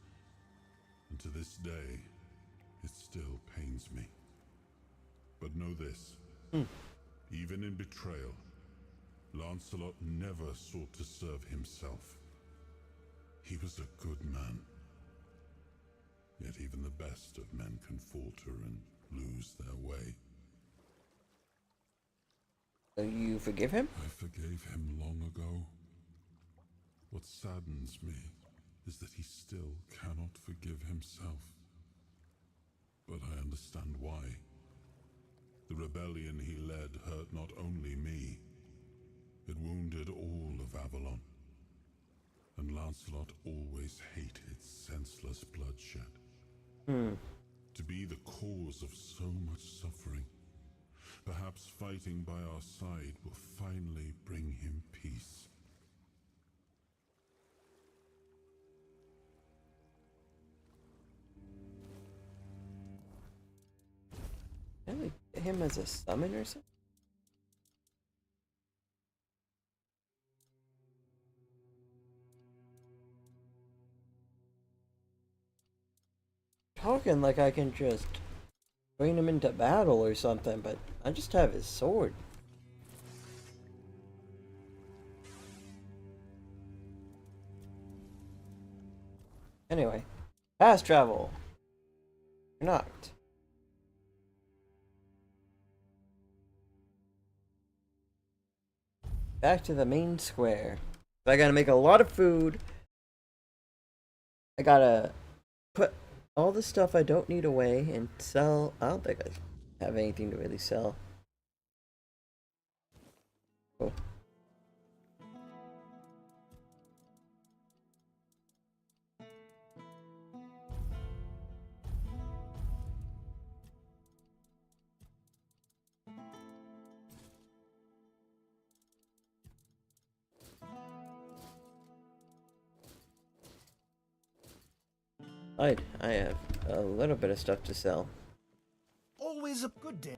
And to this day, it still pains me. But know this, even in betrayal, Lancelot never sought to serve himself. He was a good man. Yet even the best of men can falter and lose their way. So you forgive him? I forgave him long ago. What saddens me is that he still cannot forgive himself. But I understand why. The rebellion he led hurt not only me, it wounded all of Avalon. And Lancelot always hated senseless bloodshed. To be the cause of so much suffering, perhaps fighting by our side will finally bring him peace. Can we get him as a summon or something? Talking like I can just bring him into battle or something, but I just have his sword. Anyway, fast travel. Knocked. Back to the main square. I gotta make a lot of food. I gotta put all the stuff I don't need away and sell. I don't think I have anything to really sell. Cool. I have a little bit of stuff to sell. Always a good day.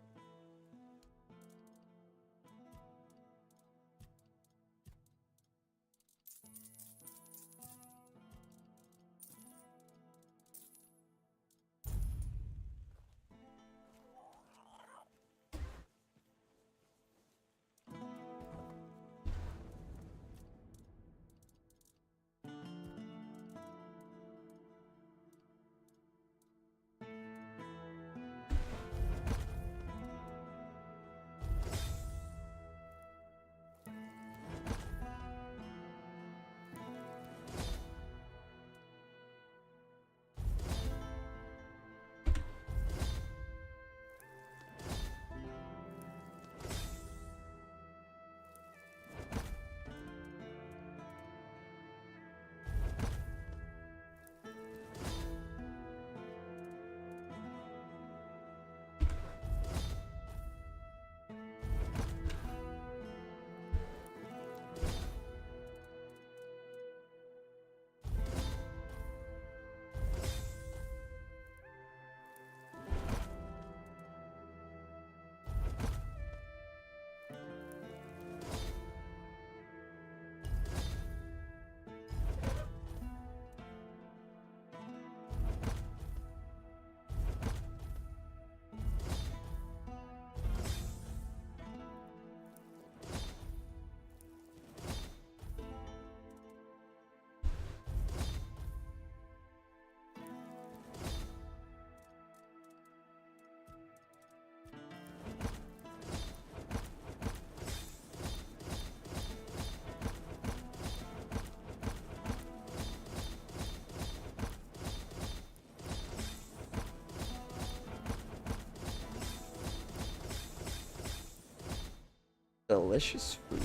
delicious food.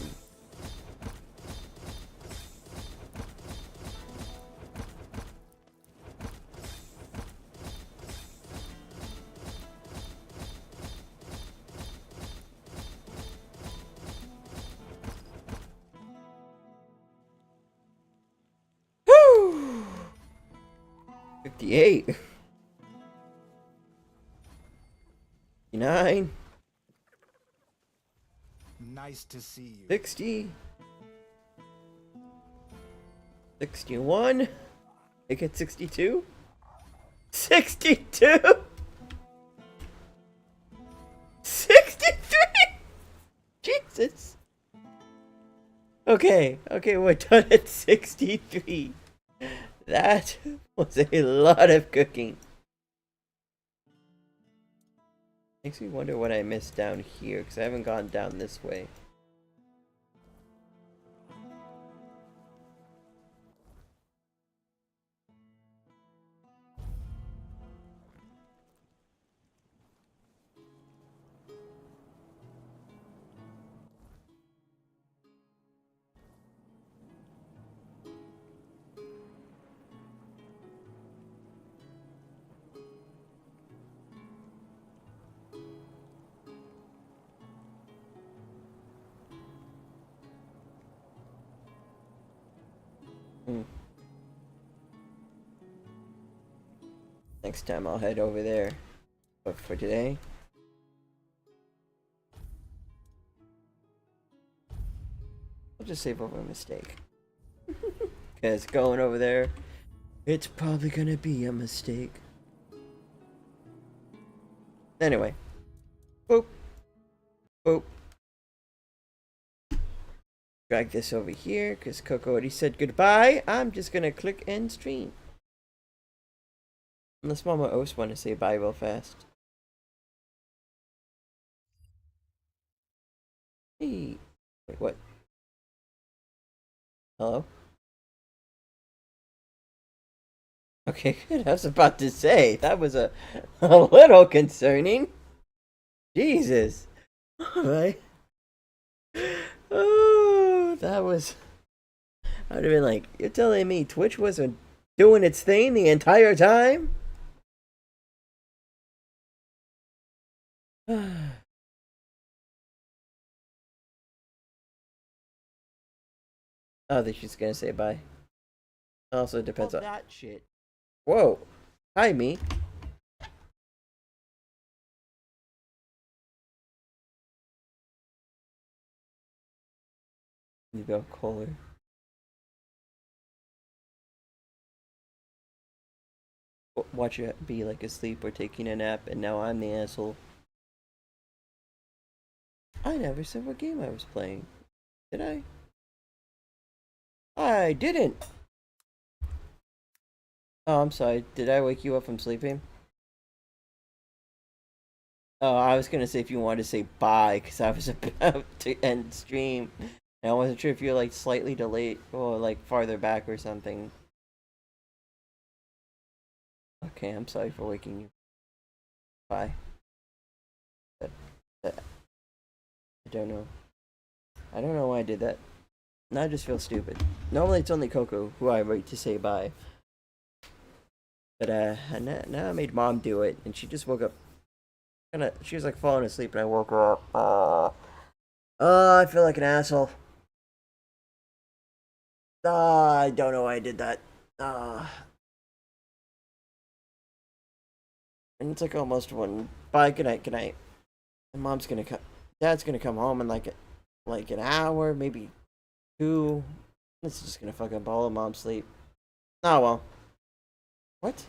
Woo! 58. 59. Nice to see you. 60. 61. I get 62. 62. 63. Jesus. Okay, we're done at 63. That was a lot of cooking. Makes me wonder what I missed down here, because I haven't gone down this way. Next time I'll head over there. But for today, I'll just save over a mistake. Because going over there, it's probably gonna be a mistake. Anyway. Boop. Boop. Drag this over here, because Coco already said goodbye. I'm just gonna click end stream. Unless Mama O's want to say bye real fast. Hey. Wait, what? Hello? Okay, good. I was about to say, that was a little concerning. Jesus. Alright. Oh, that was... I would have been like, you're telling me Twitch wasn't doing its thing the entire time? Oh, that she's gonna say bye. Also depends on that shit. Whoa. Hi, me. Maybe I'll call her. Watch her be like asleep or taking a nap, and now I'm the asshole. I never said what game I was playing. Did I? I didn't! Oh, I'm sorry. Did I wake you up from sleeping? Oh, I was gonna say if you wanted to say bye, because I was about to end stream. And I wasn't sure if you were like slightly delayed or like farther back or something. Okay, I'm sorry for waking you. Bye. I don't know. I don't know why I did that. Now I just feel stupid. Normally it's only Coco who I wait to say bye. But now I made Mom do it, and she just woke up. She was like falling asleep, and I woke her up. I feel like an asshole. I don't know why I did that. And it's like almost one. Bye, good night, good night. And Mom's gonna come. Dad's gonna come home in like an hour, maybe 2. This is just gonna fucking ball of Mom's sleep. Oh well. What?